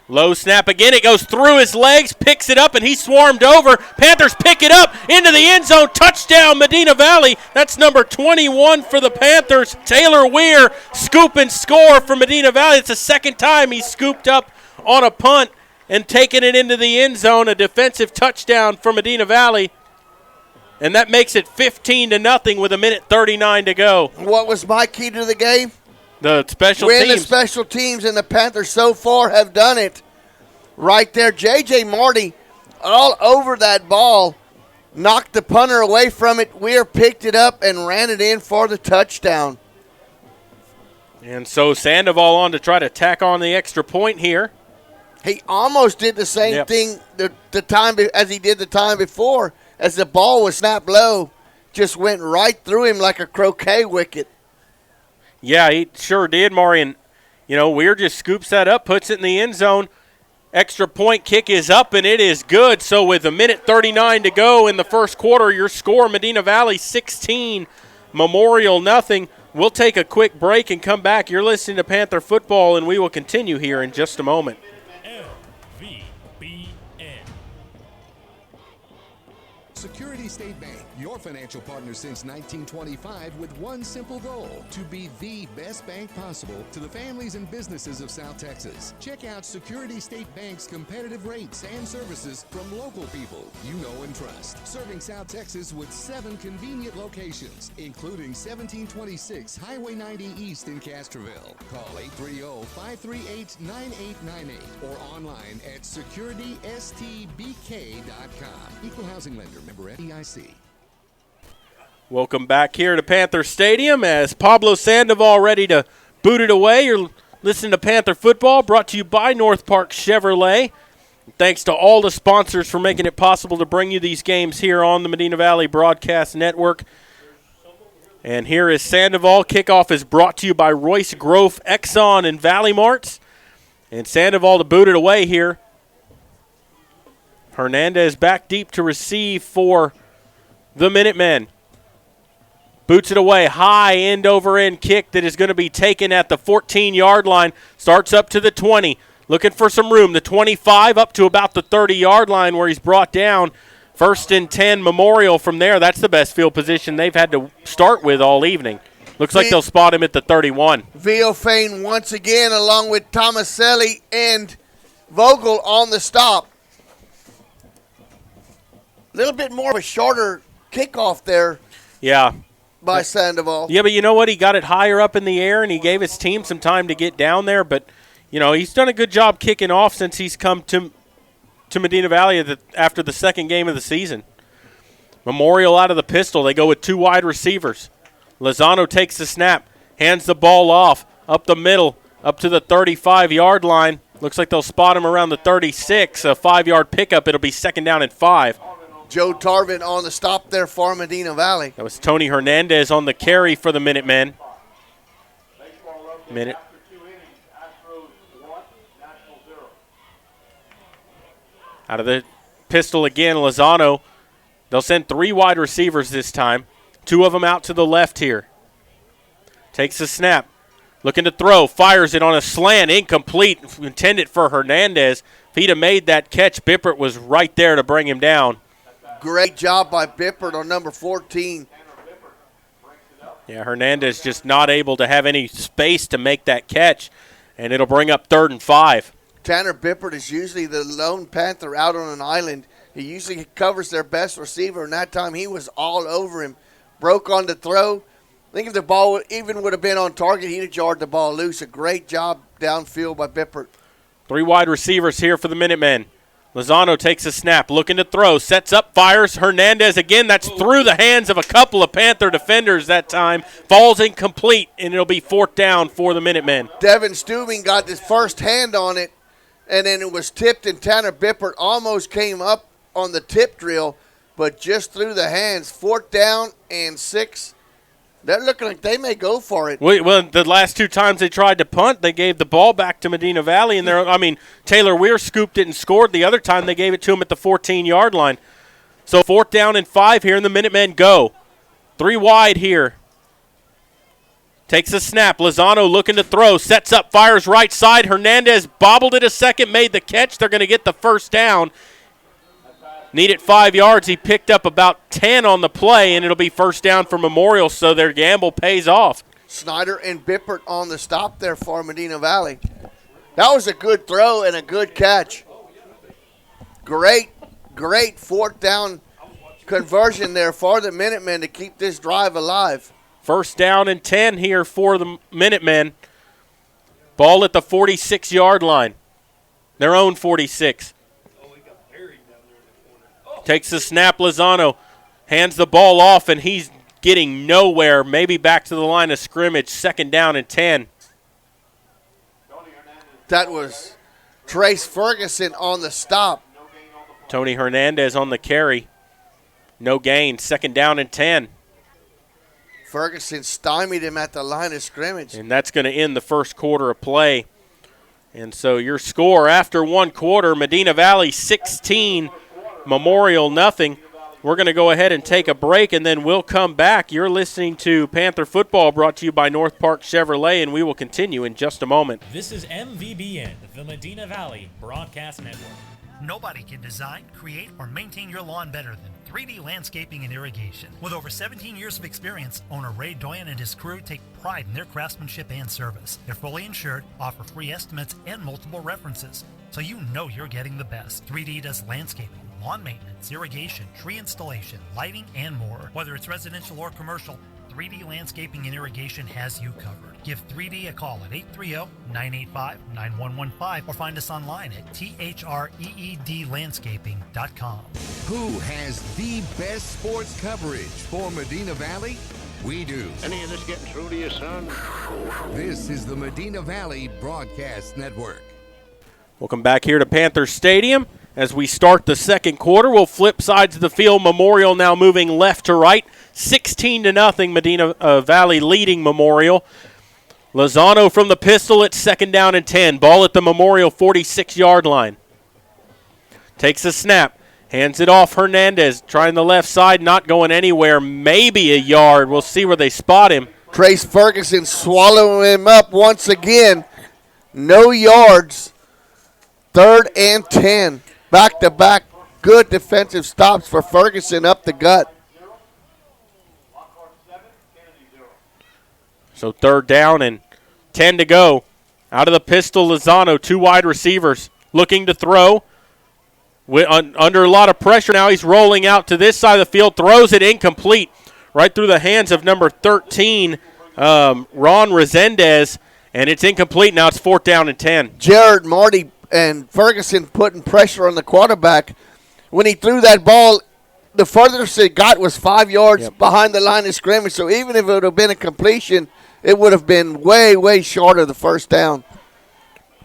Low snap again. It goes through his legs, picks it up, and he's swarmed over. Panthers pick it up into the end zone. Touchdown, Medina Valley. That's number 21 for the Panthers. Taylor Weir, scoop and score for Medina Valley. It's the 2nd time he's scooped up on a punt and taken it into the end zone. A defensive touchdown for Medina Valley. And that makes it 15-0 with 1:39 to go. What was my key to the game? The special Win teams. the special teams, and the Panthers so far have done it. Right there, J.J. Marty all over that ball. Knocked the punter away from it. Weir picked it up and ran it in for the touchdown. And so Sandoval on to try to tack on the extra point here. He almost did the same thing the time as he did the time before. As the ball was snapped low, just went right through him like a croquet wicket. Yeah, he sure did, Maury. And, Weir just scoops that up, puts it in the end zone. Extra point kick is up, and it is good. So with 1:39 to go in the first quarter, your score, Medina Valley 16, Memorial nothing. We'll take a quick break and come back. You're listening to Panther Football, and we will continue here in just a moment. Security State Bank, Your financial partner since 1925 with one simple goal, to be the best bank possible to the families and businesses of South Texas. Check out Security State Bank's competitive rates and services from local people you know and trust. Serving South Texas with 7 convenient locations, including 1726 Highway 90 East in Castroville. Call 830-538-9898 or online at securitystbk.com. Equal housing lender, member FDIC. Welcome back here to Panther Stadium as Pablo Sandoval ready to boot it away. You're listening to Panther Football, brought to you by North Park Chevrolet. Thanks to all the sponsors for making it possible to bring you these games here on the Medina Valley Broadcast Network. And here is Sandoval. Kickoff is brought to you by Royce Grove, Exxon, and Valley Marts. And Sandoval to boot it away here. Hernandez back deep to receive for the Minutemen. Boots it away, high end-over-end kick that is going to be taken at the 14-yard line. Starts up to the 20, looking for some room. The 25 up to about the 30-yard line where he's brought down. 1st and 10 Memorial from there. That's the best field position they've had to start with all evening. Looks like they'll spot him at the 31. Viofane once again along with Tomaselli and Vogel on the stop. A little bit more of a shorter kickoff there. Yeah. By Sandoval. Yeah, but you know what? He got it higher up in the air, and he gave his team some time to get down there. But, you know, he's done a good job kicking off since he's come to Medina Valley after the second game of the season. Memorial out of the pistol. They go with 2 wide receivers. Lozano takes the snap, hands the ball off, up the middle, up to the 35-yard line. Looks like they'll spot him around the 36, a 5-yard pickup. It'll be 2nd down and 5. Joe Tarvin on the stop there for Medina Valley. That was Tony Hernandez on the carry for the Minutemen. Out of the pistol again, Lozano. They'll send 3 wide receivers this time. 2 of them out to the left here. Takes the snap. Looking to throw. Fires it on a slant. Incomplete. Intended for Hernandez. If he'd have made that catch, Bippert was right there to bring him down. Great job by Bippert on number 14. Yeah, Hernandez just not able to have any space to make that catch, and it'll bring up 3rd and 5. Tanner Bippert is usually the lone Panther out on an island. He usually covers their best receiver, and that time he was all over him. Broke on the throw. I think if the ball even would have been on target, he'd have jarred the ball loose. A great job downfield by Bippert. 3 wide receivers here for the Minutemen. Lozano takes a snap, looking to throw, sets up, fires. Hernandez again. That's through the hands of a couple of Panther defenders that time. Falls incomplete, and it'll be 4th down for the Minutemen. Devin Stubing got his first hand on it, and then it was tipped, and Tanner Bippert almost came up on the tip drill, but just through the hands. 4th down and 6. They're looking like they may go for it. Well, the last 2 times they tried to punt, they gave the ball back to Medina Valley. And Taylor Weir scooped it and scored. The other time they gave it to him at the 14-yard line. So 4th down and 5 here, and the Minutemen go. 3 wide here. Takes a snap. Lozano looking to throw. Sets up, fires right side. Hernandez bobbled it a second, made the catch. They're going to get the 1st down. Needed 5 yards. He picked up about 10 on the play, and it'll be 1st down for Memorial, so their gamble pays off. Snyder and Bippert on the stop there for Medina Valley. That was a good throw and a good catch. Great 4th down conversion there for the Minutemen to keep this drive alive. 1st down and 10 here for the Minutemen. Ball at the 46-yard line. Their own 46. Takes the snap, Lozano. Hands the ball off, and he's getting nowhere. Maybe back to the line of scrimmage. 2nd down and 10. That was Trace Ferguson on the stop. Tony Hernandez on the carry. No gain. 2nd down and 10. Ferguson stymied him at the line of scrimmage. And that's going to end the first quarter of play. And so your score after 1 quarter, Medina Valley 16, Memorial nothing. We're going to go ahead and take a break, and then we'll come back. You're listening to Panther Football, brought to you by North Park Chevrolet, and we will continue in just a moment. This is MVBN, the Medina Valley Broadcast Network. Nobody can design, create, or maintain your lawn better than 3D Landscaping and Irrigation. With over 17 years of experience, owner Ray Doyen and his crew take pride in their craftsmanship and service. They're fully insured, offer free estimates and multiple references, so you know you're getting the best. 3D does landscaping, lawn maintenance, irrigation, tree installation, lighting, and more. Whether it's residential or commercial, 3D Landscaping and Irrigation has you covered. Give 3D a call at 830-985-9115 or find us online at threedlandscaping.com. Who has the best sports coverage for Medina Valley? We do. Any of this getting through to you, son? This is the Medina Valley Broadcast Network. Welcome back here to Panther Stadium. As we start the second quarter, we'll flip sides of the field. Memorial now moving left to right. 16-0, Medina Valley leading Memorial. Lozano from the pistol at 2nd down and 10. Ball at the Memorial 46-yard line. Takes a snap. Hands it off. Hernandez trying the left side, not going anywhere. Maybe a yard. We'll see where they spot him. Trace Ferguson swallowing him up once again. No yards. 3rd and 10. Back-to-back good defensive stops for Ferguson up the gut. So 3rd down and 10 to go. Out of the pistol, Lozano, 2 wide receivers looking to throw. Under a lot of pressure now, he's rolling out to this side of the field, throws it incomplete right through the hands of number 13, Ron Resendez, and it's incomplete. Now it's 4th down and 10. Jared Marty and Ferguson putting pressure on the quarterback. When he threw that ball, the furthest it got was 5 yards behind the line of scrimmage. So even if it would have been a completion, it would have been way, way short of the 1st down.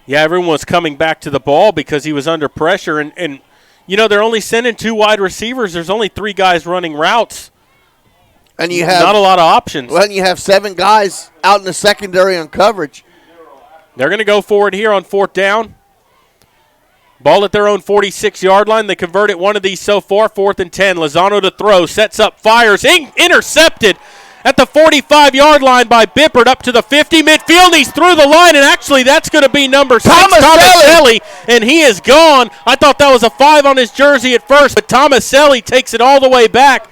Yeah, everyone was coming back to the ball because he was under pressure. And you know, they're only sending 2 wide receivers. There's only 3 guys running routes. And you have not a lot of options. Well, you have 7 guys out in the secondary on coverage. They're going to go forward here on 4th down. Ball at their own 46-yard line. They converted one of these so far, 4th and 10. Lozano to throw, sets up, fires, intercepted at the 45-yard line by Bippert up to the 50 midfield. He's through the line, and actually that's going to be number 6, Tomaselli, and he is gone. I thought that was a 5 on his jersey at first, but Tomaselli takes it all the way back.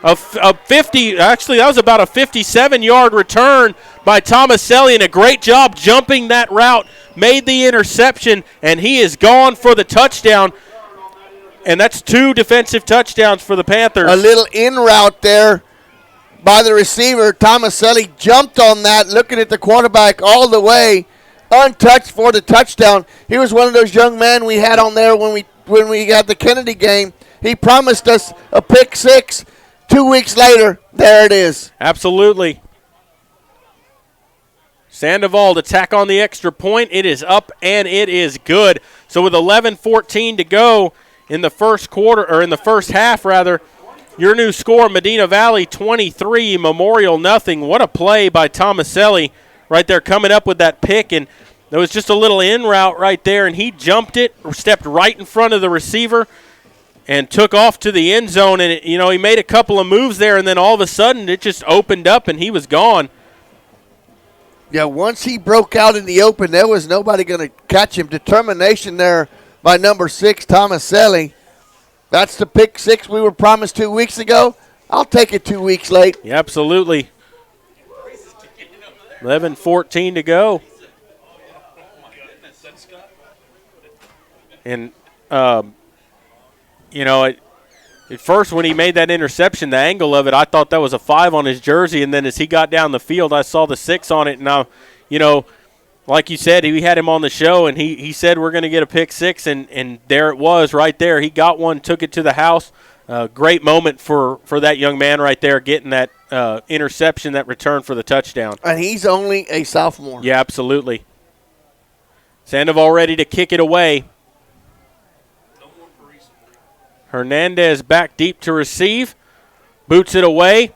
A 50, actually that was about a 57-yard return by Tomaselli, and a great job jumping that route. Made the interception, and he is gone for the touchdown. And that's 2 defensive touchdowns for the Panthers. A little in route there by the receiver. Tomaselli jumped on that, looking at the quarterback all the way, untouched for the touchdown. He was one of those young men we had on there when we got the Kennedy game. He promised us a pick 6. 2 weeks later, there it is. Absolutely. Sandoval to tack on the extra point. It is up, and it is good. So with 11:14 to go in the first quarter, or in the first half, rather, your new score, Medina Valley 23, Memorial nothing. What a play by Tomaselli right there, coming up with that pick. And there was just a little in route right there, and he jumped it, stepped right in front of the receiver, and took off to the end zone. And, he made a couple of moves there, and then all of a sudden it just opened up, and he was gone. Yeah, once he broke out in the open, there was nobody going to catch him. Determination there by number 6, Tomaselli. That's the pick 6 we were promised 2 weeks ago. I'll take it 2 weeks late. Yeah, absolutely. 11:14 to go. And, at first when he made that interception, the angle of it, I thought that was a 5 on his jersey. And then as he got down the field, I saw the 6 on it. And now, like you said, we had him on the show, and he said we're going to get a pick 6, and there it was right there. He got one, took it to the house. Great moment for that young man right there, getting that interception, that return for the touchdown. And he's only a sophomore. Yeah, absolutely. Sandoval ready to kick it away. Hernandez back deep to receive. Boots it away.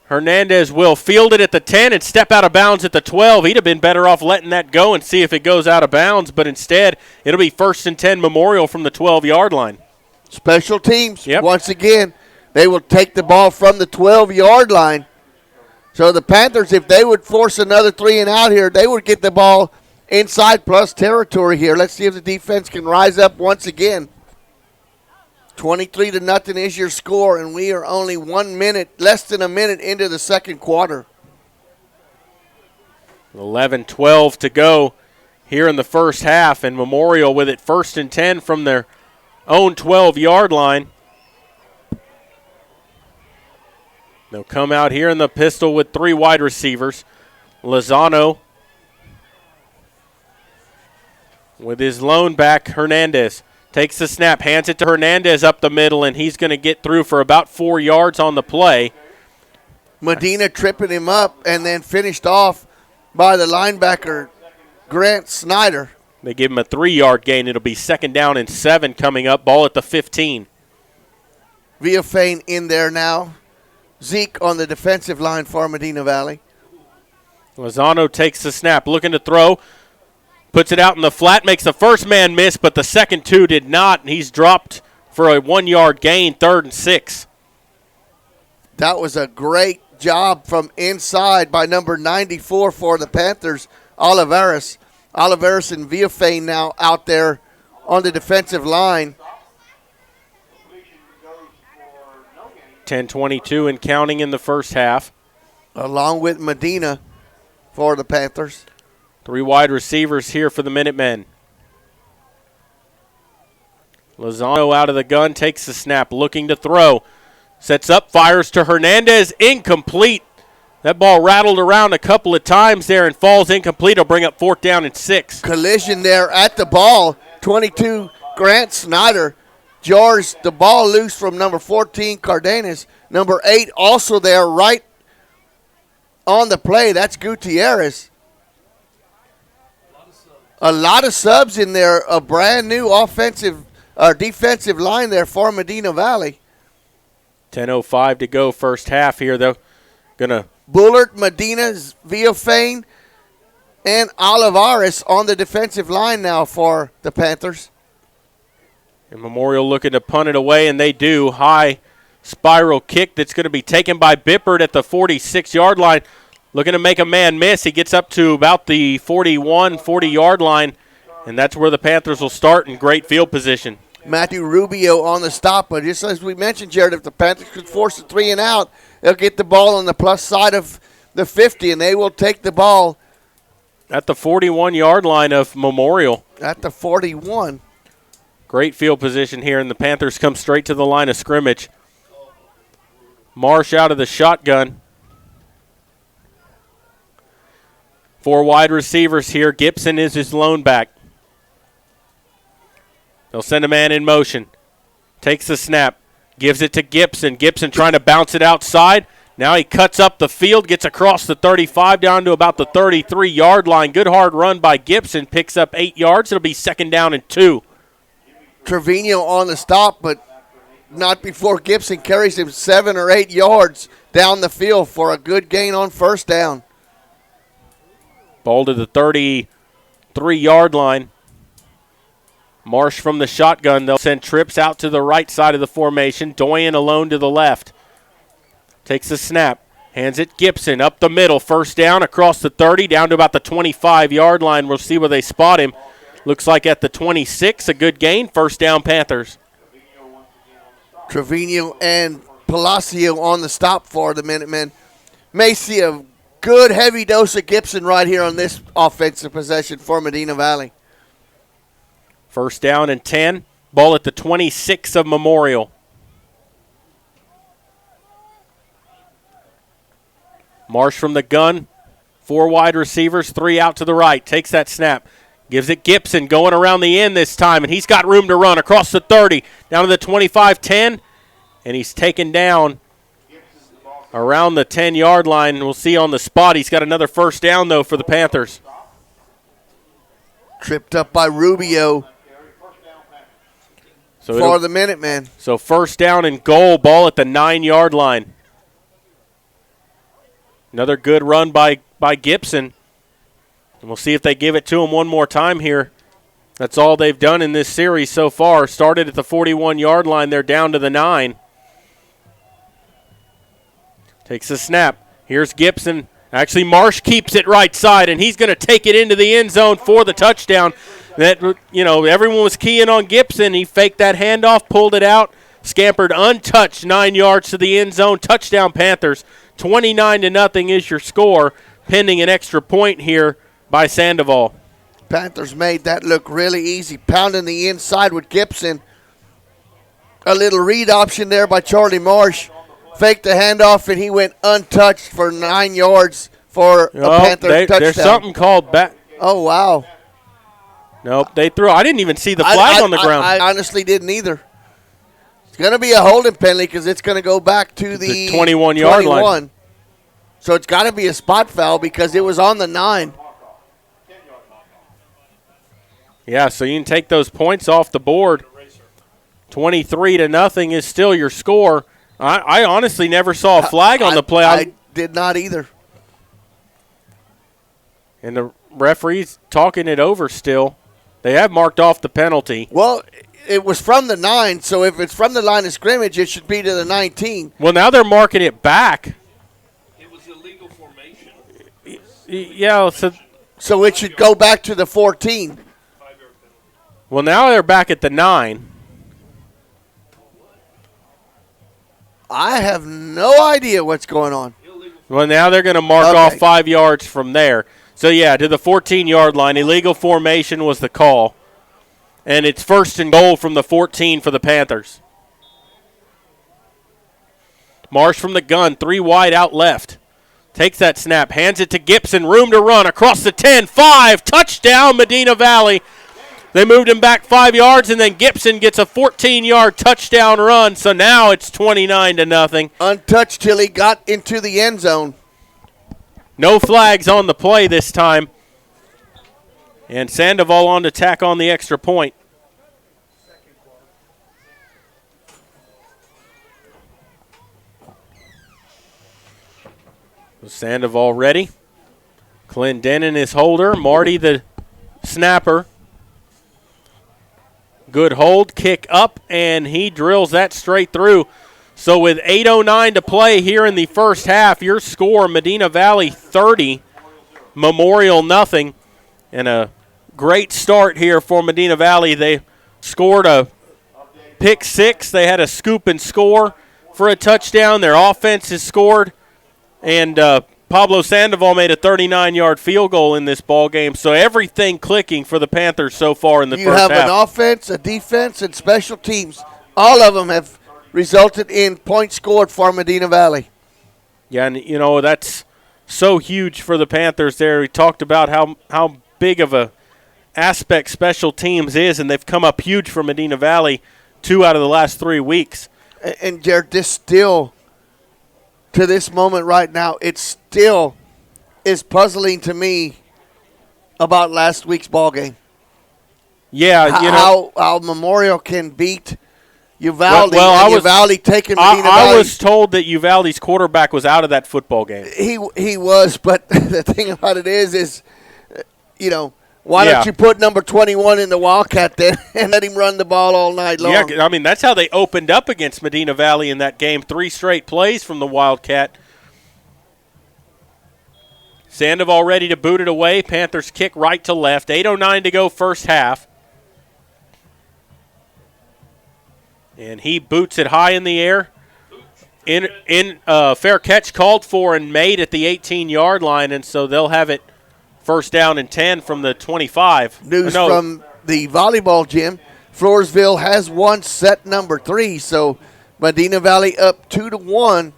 Hernandez will field it at the 10 and step out of bounds at the 12. He'd have been better off letting that go and see if it goes out of bounds, but instead it'll be 1st and 10 Memorial from the 12-yard line. Special teams. Yep. Once again, they will take the ball from the 12-yard line. So the Panthers, if they would force another 3 and out here, they would get the ball inside plus territory here. Let's see if the defense can rise up once again. 23-0 is your score, and we are only less than a minute into the second quarter. 11-12 to go here in the first half, and Memorial with it 1st and 10 from their own 12-yard line. They'll come out here in the pistol with 3 wide receivers. Lozano with his lone back, Hernandez. Takes the snap, hands it to Hernandez up the middle, and he's going to get through for about 4 yards on the play. Medina tripping him up and then finished off by the linebacker, Grant Snyder. They give him a 3-yard gain. It'll be 2nd down and 7 coming up. Ball at the 15. Villafain in there now. Zeke on the defensive line for Medina Valley. Lozano takes the snap, looking to throw. Puts it out in the flat, makes the first man miss, but the second 2 did not. And he's dropped for a 1-yard gain, 3rd and 6. That was a great job from inside by number 94 for the Panthers, Oliveras. Oliveras and Villafain now out there on the defensive line. 10-22 and counting in the first half. Along with Medina for the Panthers. 3 wide receivers here for the Minutemen. Lozano out of the gun, takes the snap, looking to throw. Sets up, fires to Hernandez, incomplete. That ball rattled around a couple of times there and falls incomplete. It'll bring up 4th down and 6. Collision there at the ball. 22, Grant Snyder. Jars the ball loose from number 14, Cardenas. Number 8 also there right on the play. That's Gutierrez. A lot of subs in there. A brand new defensive line there for Medina Valley. 10:05 to go first half here, though. Bullard, Medina, Villafain, and Olivares on the defensive line now for the Panthers. And Memorial looking to punt it away, and they do. High spiral kick that's going to be taken by Bippert at the 46-yard line. Looking to make a man miss. He gets up to about the 40-yard line, and that's where the Panthers will start in great field position. Matthew Rubio on the stop, but just as we mentioned, Jared, if the Panthers could force a 3 and out, they'll get the ball on the plus side of the 50, and they will take the ball at the 41-yard line of Memorial. At the 41. Great field position here, and the Panthers come straight to the line of scrimmage. Marsh out of the shotgun. 4 wide receivers here. Gibson is his lone back. They'll send a man in motion. Takes the snap. Gives it to Gibson. Gibson trying to bounce it outside. Now he cuts up the field, gets across the 35 down to about the 33-yard line. Good hard run by Gibson. Picks up 8 yards. It'll be 2nd down and 2. Trevino on the stop, but not before Gibson carries him 7 or 8 yards down the field for a good gain on 1st down. Ball to the 33-yard line. Marsh from the shotgun. They'll send trips out to the right side of the formation. Doyen alone to the left. Takes the snap. Hands it Gibson up the middle. 1st down across the 30 down to about the 25-yard line. We'll see where they spot him. Looks like at the 26. A good gain. 1st down Panthers. Trevino and Palacio on the stop for the Minutemen. May see a good heavy dose of Gibson right here on this offensive possession for Medina Valley. 1st down and 10. Ball at the 26 of Memorial. Marsh from the gun. 4 wide receivers, 3 out to the right. Takes that snap. Gives it Gibson going around the end this time, and he's got room to run across the 30, down to the 25-10, and he's taken down around the 10-yard line. We'll see on the spot. He's got another 1st down, though, for the Panthers. Tripped up by Rubio for the Minutemen. So 1st down and goal, ball at the 9-yard line. Another good run by Gibson. And we'll see if they give it to him one more time here. That's all they've done in this series so far. Started at the 41-yard line. They're down to the 9. Takes a snap. Here's Gibson Actually, Marsh keeps it right side, and he's going to take it into the end zone for the touchdown. That, everyone was keying on Gibson. He faked that handoff, pulled it out, scampered untouched 9 yards to the end zone. Touchdown Panthers. 29-0 is your score, pending an extra point here by Sandoval. Panthers made that look really easy, pounding the inside with Gibson. A little read option there by Charlie Marsh. Faked the handoff, and he went untouched for 9 yards for a Panther touchdown. There's something called back. Oh, wow. Nope, they threw. I didn't even see the flag on the ground. I honestly didn't either. It's going to be a holding penalty because it's going to go back to the 21-yard line. So it's got to be a spot foul because it was on the 9. Yeah, so you can take those points off the board. 23-0 is still your score. I honestly never saw a flag on the play. I did not either. And the referee's talking it over still. They have marked off the penalty. Well, it was from the 9, so if it's from the line of scrimmage, it should be to the 19. Well, now they're marking it back. It was illegal formation. Yeah, so it should go back to the 14. Well, now they're back at the 9. I have no idea what's going on. Well, now they're going to mark off 5 yards from there. So, yeah, to the 14-yard line. Illegal formation was the call. And it's 1st and goal from the 14 for the Panthers. Marsh from the gun, 3 wide out left. Takes that snap, hands it to Gibson. Room to run across the 10, 5. Touchdown, Medina Valley. They moved him back 5 yards, and then Gibson gets a 14-yard touchdown run. So now it's 29-0. Untouched till he got into the end zone. No flags on the play this time. And Sandoval on to tack on the extra point. Sandoval ready. Clendenin is holder. Marty the snapper. Good hold, kick up, and he drills that straight through. So with 8:09 to play here in the first half, your score, Medina Valley 30, Memorial nothing. And a great start here for Medina Valley. They scored a pick 6. They had a scoop and score for a touchdown. Their offense has scored. And Pablo Sandoval made a 39-yard field goal in this ball game. So everything clicking for the Panthers so far in the first half. You have an offense, a defense, and special teams. All of them have resulted in points scored for Medina Valley. Yeah, and, that's so huge for the Panthers there. We talked about how big of a aspect special teams is, and they've come up huge for Medina Valley 2 out of the last 3 weeks. And Jared, this still, to this moment right now, it still is puzzling to me about last week's ball game. Yeah, how Memorial can beat Uvalde. Uvalde taking Medina Valley. I was told that Uvalde's quarterback was out of that football game. He was, but the thing about it is why don't you put number 21 in the Wildcat then and let him run the ball all night long? Yeah, I mean, that's how they opened up against Medina Valley in that game. 3 straight plays from the Wildcat. Sandoval ready to boot it away. Panthers kick right to left. 8:09 to go first half. And he boots it high in the air. Fair catch called for and made at the 18-yard line, and so they'll have it first down and 10 from the 25. News from the volleyball gym. Floresville has won set number 3, so Medina Valley up 2-1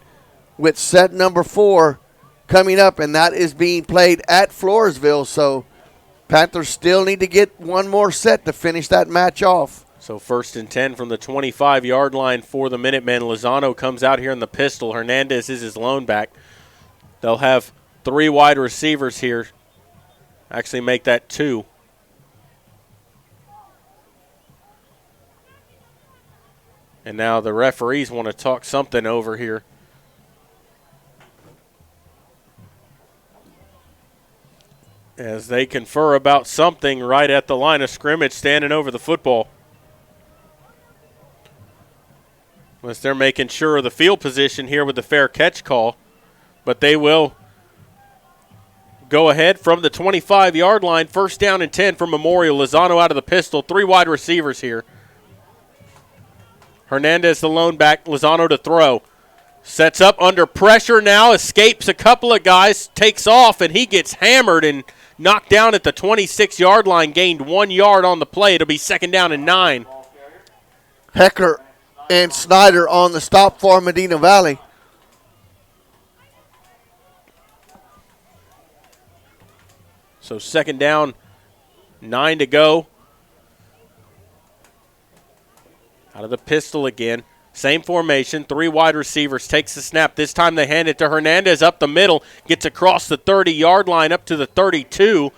with set number 4 coming up, and that is being played at Floresville. So Panthers still need to get one more set to finish that match off. So 1st and 10 from the 25-yard line for the Minutemen. Lozano comes out here in the pistol. Hernandez is his lone back. They'll have 3 wide receivers here. Actually make that 2. And now the referees want to talk something over here. As they confer about something right at the line of scrimmage, standing over the football. Unless they're making sure of the field position here with the fair catch call. But they will go ahead from the 25-yard line. First down and 10 for Memorial. Lozano out of the pistol. 3 wide receivers here. Hernandez the lone back. Lozano to throw. Sets up under pressure now. Escapes a couple of guys. Takes off, and he gets hammered and knocked down at the 26-yard line. Gained 1 yard on the play. It'll be second down and 9. Hecker and Snyder on the stop for Medina Valley. So second down, 9 to go. Out of the pistol again. Same formation, 3 wide receivers. Takes the snap. This time they hand it to Hernandez up the middle. Gets across the 30-yard line up to the 32.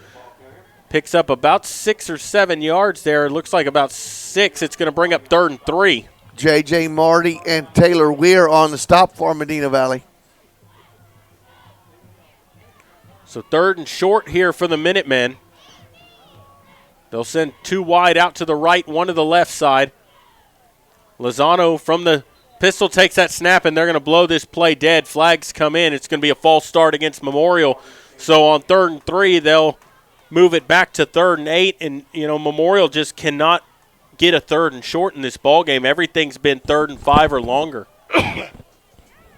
Picks up about 6 or 7 yards there. It looks like about 6. It's going to bring up 3rd and 3. J.J. Marty and Taylor Weir on the stop for Medina Valley. So 3rd and short here for the Minutemen. They'll send 2 wide out to the right, 1 to the left side. Lozano from the pistol takes that snap, and they're going to blow this play dead. Flags come in. It's going to be a false start against Memorial. So on 3rd and 3, they'll move it back to 3rd and 8. And, Memorial just cannot get a 3rd and short in this ball game. Everything's been 3rd and 5 or longer.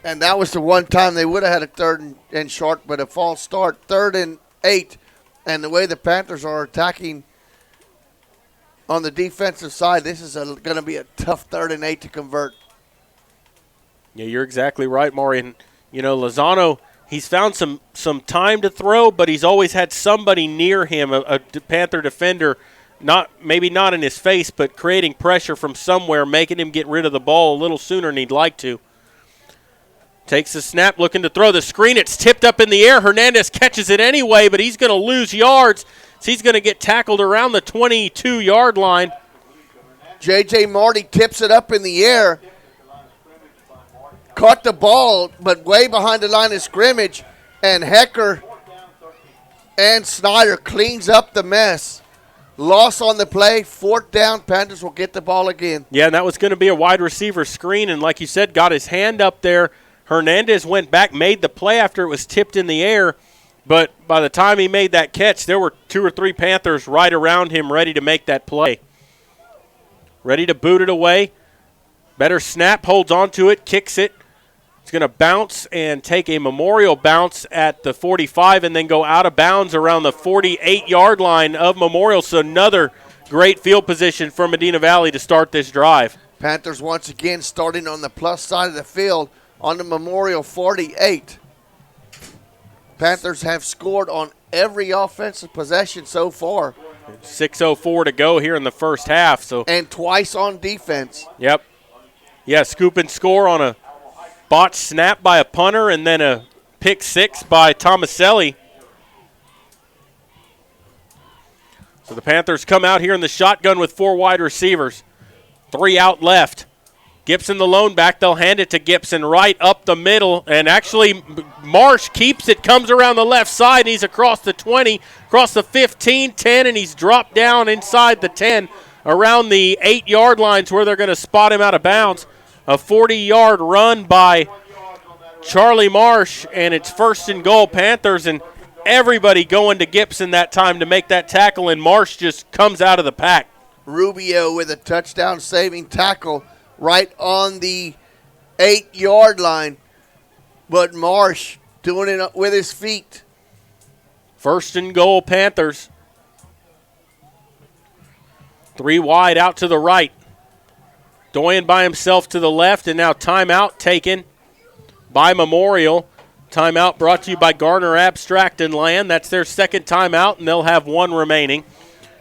And that was the one time they would have had a 3rd and short, but a false start. 3rd and 8. And the way the Panthers are attacking on the defensive side, this is going to be a tough 3rd and 8 to convert. Yeah, you're exactly right, Maury. And, Lozano, he's found some time to throw, but he's always had somebody near him, a Panther defender, maybe not in his face, but creating pressure from somewhere, making him get rid of the ball a little sooner than he'd like to. Takes the snap, looking to throw the screen. It's tipped up in the air. Hernandez catches it anyway, but he's going to lose yards. So he's going to get tackled around the 22-yard line. J.J. Marty tips it up in the air. Caught the ball, but way behind the line of scrimmage. And Hecker and Snyder cleans up the mess. Loss on the play. 4th down. Panthers will get the ball again. Yeah, and that was going to be a wide receiver screen. And like you said, got his hand up there. Hernandez went back, made the play after it was tipped in the air. But by the time he made that catch, there were 2 or 3 Panthers right around him ready to make that play. Ready to boot it away. Better snap, holds on to it, kicks it. It's going to bounce and take a Memorial bounce at the 45 and then go out of bounds around the 48-yard line of Memorial. So another great field position for Medina Valley to start this drive. Panthers once again starting on the plus side of the field on the Memorial 48. Panthers have scored on every offensive possession so far. 6:04 to go here in the first half. And twice on defense. Yep. Yeah, scoop and score on a botched snap by a punter and then a pick 6 by Tomaselli. So the Panthers come out here in the shotgun with 4 wide receivers. 3 out left. Gibson the lone back. They'll hand it to Gibson right up the middle. And actually Marsh keeps it, comes around the left side, and he's across the 20, across the 15, 10, and he's dropped down inside the 10 around the 8-yard lines where they're going to spot him out of bounds. A 40-yard run by Charlie Marsh, and it's 1st and goal Panthers, and everybody going to Gibson that time to make that tackle, and Marsh just comes out of the pack. Rubio with a touchdown-saving tackle right on the 8-yard line. But Marsh doing it with his feet. 1st and goal, Panthers. 3 wide out to the right. Doyen by himself to the left, and now timeout taken by Memorial. Timeout brought to you by Garner Abstract and Land. That's their second timeout, and they'll have 1 remaining.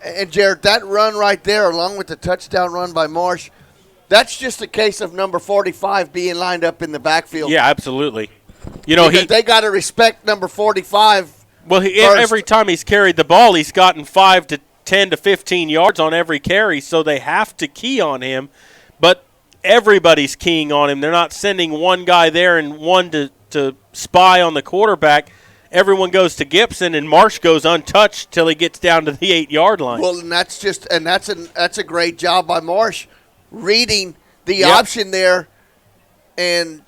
And, Jared, that run right there, along with the touchdown run by Marsh, that's just a case of number 45 being lined up in the backfield. Yeah, absolutely. They got to respect number 45. Well, every time he's carried the ball, he's gotten 5 to 10 to 15 yards on every carry, so they have to key on him. But everybody's keying on him. They're not sending one guy there and one to spy on the quarterback. Everyone goes to Gibson, and Marsh goes untouched till he gets down to the 8-yard line. Well, and that's a great job by Marsh, reading the option there. And,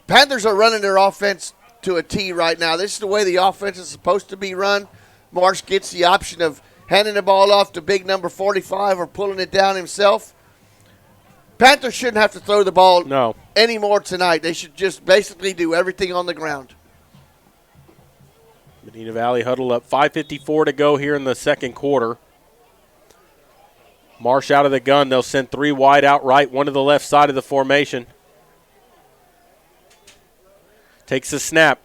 Panthers are running their offense to a T right now. This is the way the offense is supposed to be run. Marsh gets the option of handing the ball off to big number 45 or pulling it down himself. Panthers shouldn't have to throw the ball anymore tonight. They should just basically do everything on the ground. Medina Valley huddled up. 5:54 to go here in the second quarter. Marsh out of the gun. They'll send 3 wide out right, 1 to the left side of the formation. Takes the snap.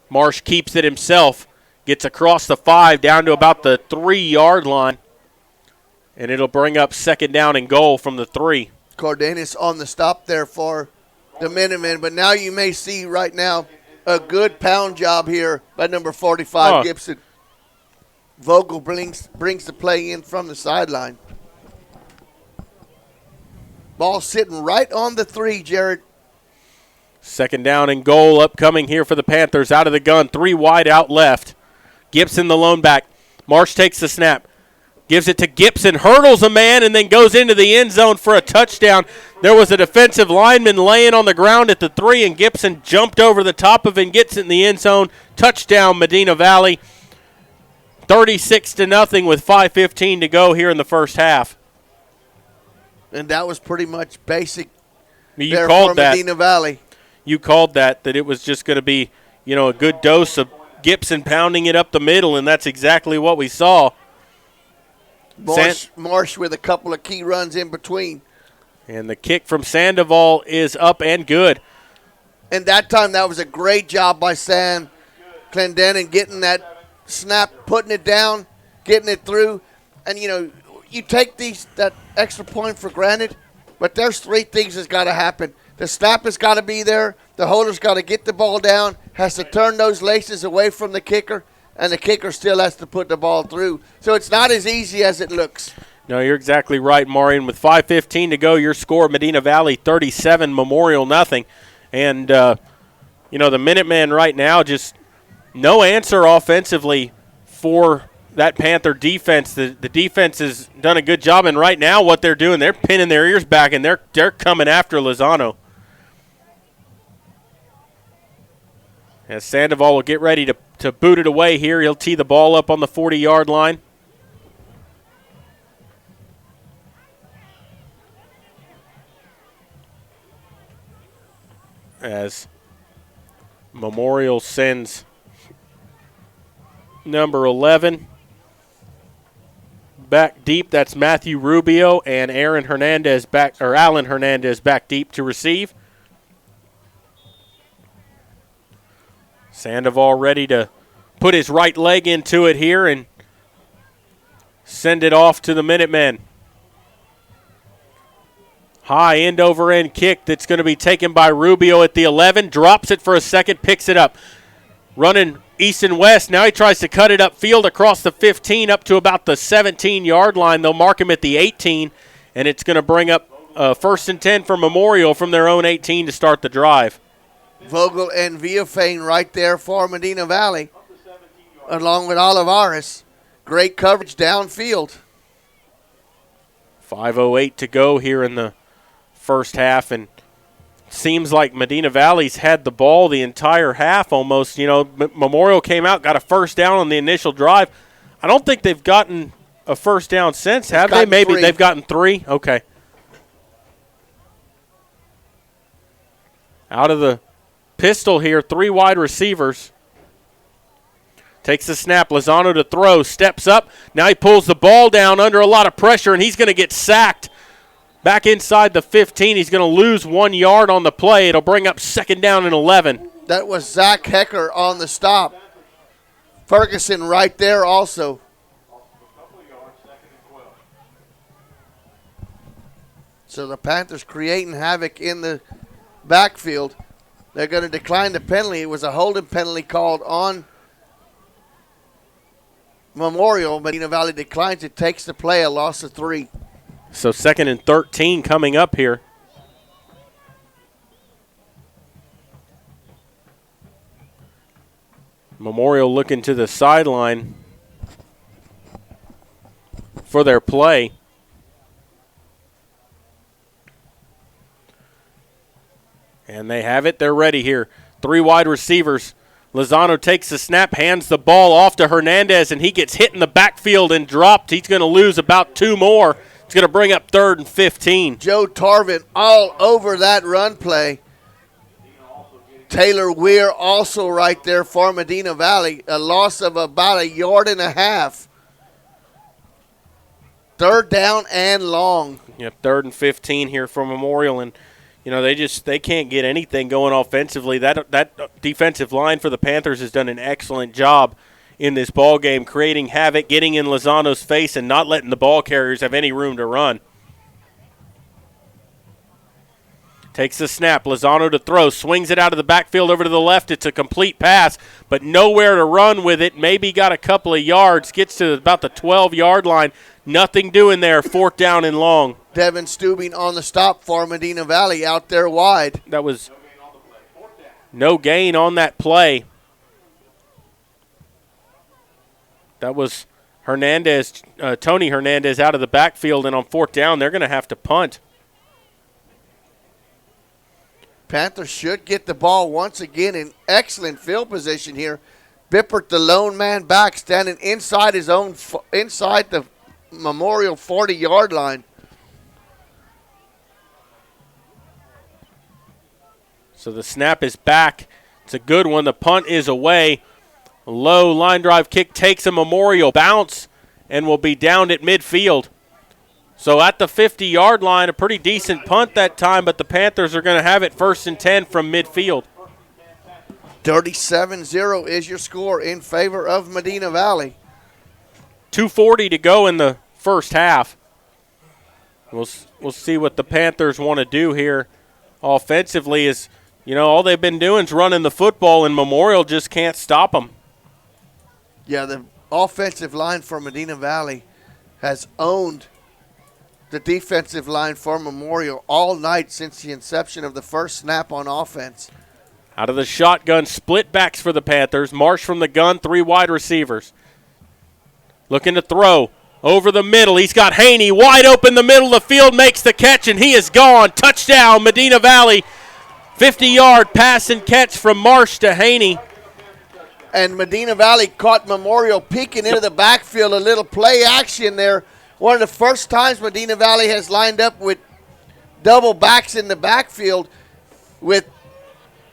Marsh keeps it himself. Gets across the 5 down to about the 3-yard line. And it'll bring up second down and goal from the 3. Cardenas on the stop there for the Minutemen. But now you may see right now a good pound job here by number 45, Gibson. Vogel brings the play in from the sideline. Ball sitting right on the 3, Jared. Second down and goal upcoming here for the Panthers. Out of the gun, 3 wide out left. Gibson the lone back. Marsh takes the snap. Gives it to Gibson, hurdles a man, and then goes into the end zone for a touchdown. There was a defensive lineman laying on the ground at the 3, and Gibson jumped over the top of it and gets it in the end zone. Touchdown, Medina Valley. 36-0 with 5:15 to go here in the first half. And that was pretty much basic You there called for that. Medina Valley. You called that it was just going to be, a good dose of Gibson pounding it up the middle, and that's exactly what we saw. Marsh with a couple of key runs in between. And the kick from Sandoval is up and good. And that time, that was a great job by Sam Clendenin getting that snap, putting it down, getting it through. And, you take that extra point for granted, but there's 3 things that's got to happen. The snap has got to be there. The holder's got to get the ball down, has to turn those laces away from the kicker, and the kicker still has to put the ball through. So it's not as easy as it looks. No, you're exactly right, Marion. With 5:15 to go, your score, Medina Valley 37, Memorial nothing. And, the Minutemen right now, just no answer offensively for that Panther defense. The defense has done a good job, and right now what they're doing, they're pinning their ears back, and they're coming after Lozano. As Sandoval will get ready to boot it away here. He'll tee the ball up on the 40-yard line. As Memorial sends number 11 back deep. That's Matthew Rubio and Alan Hernandez back deep to receive. Sandoval ready to put his right leg into it here and send it off to the Minutemen. High end-over-end kick that's going to be taken by Rubio at the 11. Drops it for a second, picks it up. Running east and west. Now he tries to cut it upfield across the 15 up to about the 17-yard line. They'll mark him at the 18, and it's going to bring up 1st and 10 for Memorial from their own 18 to start the drive. Vogel and Villafane right there for Medina Valley, along with Olivares. Great coverage downfield. 5:08 to go here in the first half, and seems like Medina Valley's had the ball the entire half almost. Memorial came out, got a first down on the initial drive. I don't think they've gotten a first down since, have they? Maybe 3. They've gotten 3? Okay. Out of the pistol here, 3 wide receivers. Takes the snap, Lozano to throw, steps up. Now he pulls the ball down under a lot of pressure, and he's going to get sacked. Back inside the 15, he's going to lose 1 yard on the play. It'll bring up second down and 11. That was Zach Hecker on the stop. Ferguson right there also. So the Panthers creating havoc in the backfield. They're going to decline the penalty. It was a holding penalty called on Memorial. Medina Valley declines it, takes the play, a loss of 3. So 2nd and 13 coming up here. Memorial looking to the sideline for their play. And they have it. They're ready here. Three wide receivers. Lozano takes the snap, hands the ball off to Hernandez, and he gets hit in the backfield and dropped. He's going to lose about 2 more. It's going to bring up 3rd and 15. Joe Tarvin all over that run play. Taylor Weir also right there for Medina Valley. A loss of about 1.5 yards. 3rd down and long. Yep, 3rd and 15 here for Memorial, and they can't get anything going offensively. That defensive line for the Panthers has done an excellent job in this ball game, creating havoc, getting in Lozano's face, and not letting the ball carriers have any room to run. Takes the snap, Lozano to throw, swings it out of the backfield over to the left. It's a complete pass, but nowhere to run with it. Maybe got a couple of yards, gets to about the 12-yard line. Nothing doing there, 4th down and long. Devin Stubing on the stop for Medina Valley out there wide. That was no gain on that play. That was Hernandez, Tony Hernandez out of the backfield, and on 4th down, they're going to have to punt. Panthers should get the ball once again in excellent field position here. Bippert, the lone man back, standing inside inside the Memorial 40-yard line. So the snap is back. It's a good one. The punt is away. Low line drive kick takes a Memorial bounce and will be downed at midfield. So at the 50-yard line, a pretty decent punt that time, but the Panthers are going to have it 1st and 10 from midfield. 37-0 is your score in favor of Medina Valley. 2:40 to go in the first half. We'll see what the Panthers want to do here offensively. Is all they've been doing is running the football, and Memorial just can't stop them. Yeah, the offensive line for Medina Valley has owned the defensive line for Memorial all night since the inception of the first snap on offense. Out of the shotgun, split backs for the Panthers. Marsh from the gun, 3 wide receivers. Looking to throw over the middle. He's got Haney wide open the middle of the field, makes the catch, and he is gone. Touchdown, Medina Valley. 50-yard pass and catch from Marsh to Haney. And Medina Valley caught Memorial peeking into the backfield, a little play action there. One of the first times Medina Valley has lined up with double backs in the backfield, with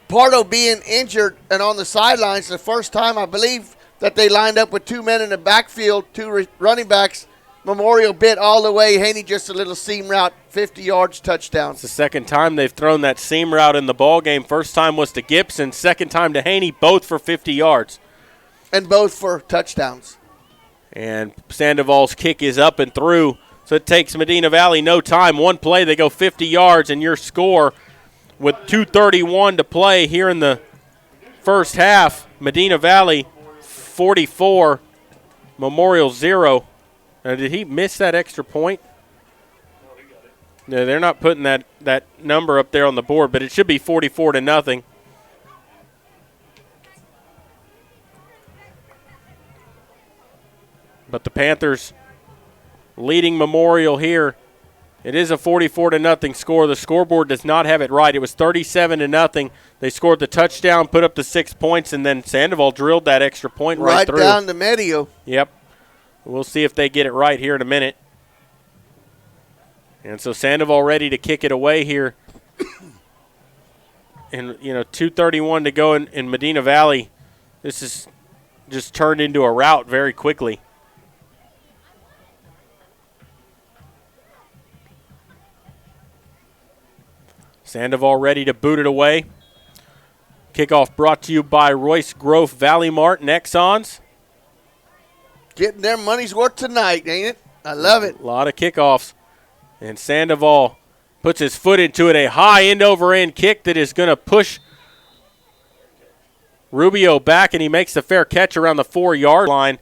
Pardo being injured and on the sidelines. The first time, I believe, that they lined up with 2 men in the backfield, 2 running backs. Memorial bit all the way. Haney just a little seam route, 50 yards, touchdown. It's the second time they've thrown that seam route in the ball game. First time was to Gibson, second time to Haney, both for 50 yards. And both for touchdowns. And Sandoval's kick is up and through, so it takes Medina Valley no time. One play, they go 50 yards, and your score with 2:31 to play here in the first half. Medina Valley 44, Memorial 0. Now, did he miss that extra point? No, they're not putting that number up there on the board, but it should be 44-0. But the Panthers leading Memorial here. It is a 44-0 score. The scoreboard does not have it right. It was 37-0. They scored the touchdown, put up the 6 points, and then Sandoval drilled that extra point right through. Right down the medio. Yep. We'll see if they get it right here in a minute. And so Sandoval ready to kick it away here. And, 2:31 to go in Medina Valley. This is just turned into a rout very quickly. Sandoval ready to boot it away. Kickoff brought to you by Royce Grove Valley Mart and Exxons. Getting their money's worth tonight, ain't it? I love it. A lot of kickoffs. And Sandoval puts his foot into it, a high end-over-end kick that is going to push Rubio back, and he makes the fair catch around the 4-yard line.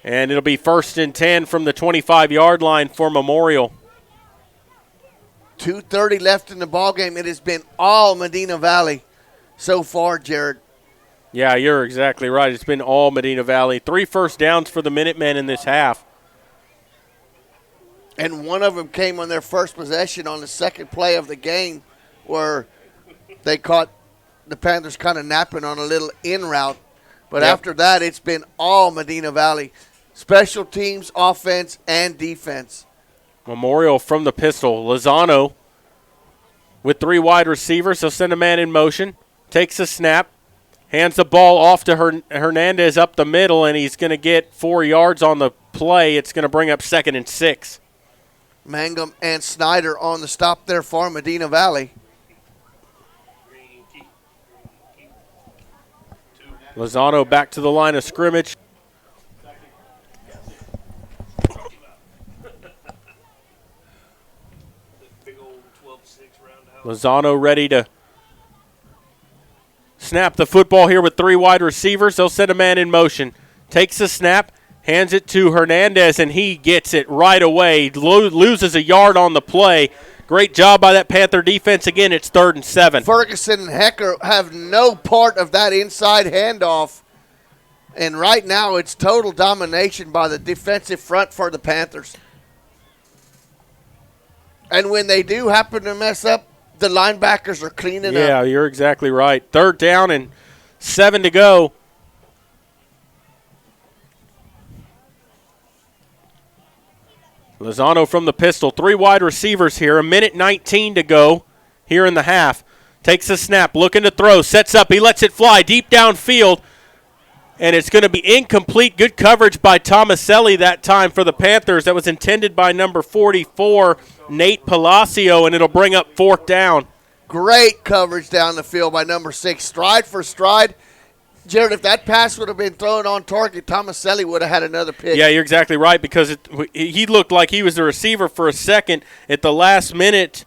And it'll be 1st and 10 from the 25-yard line for Memorial. 2:30 left in the ballgame. It has been all Medina Valley so far, Jared. Yeah, you're exactly right. It's been all Medina Valley. 3 first downs for the Minutemen in this half. And one of them came on their first possession on the second play of the game, where they caught the Panthers kind of napping on a little in route. But Yep. after that, it's been all Medina Valley. Special teams, offense, and defense. Memorial from the pistol. Lozano with 3 wide receivers. He'll send a man in motion. Takes a snap. Hands the ball off to Hernandez up the middle, and he's going to get 4 yards on the play. It's going to bring up 2nd and 6. Mangum and Snyder on the stop there for Medina Valley. Lozano back to the line of scrimmage. Lozano ready to snap the football here with 3 wide receivers. They'll send a man in motion. Takes the snap, hands it to Hernandez, and he gets it right away. Loses a yard on the play. Great job by that Panther defense. Again, it's 3rd and 7. Ferguson and Hecker have no part of that inside handoff. And right now it's total domination by the defensive front for the Panthers. And when they do happen to mess up, the linebackers are cleaning up. Yeah, you're exactly right. 3rd down and 7 to go. Lozano from the pistol. 3 wide receivers here. 1:19 to go here in the half. Takes a snap, looking to throw, sets up. He lets it fly deep downfield, and it's going to be incomplete. Good coverage by Tomaselli that time for the Panthers. That was intended by number 44, Nate Palacio, and it'll bring up 4th down. Great coverage down the field by number 6. Stride for stride. Jared, if that pass would have been thrown on target, Tomaselli would have had another pick. Yeah, you're exactly right, because he looked like he was the receiver for a second at the last minute.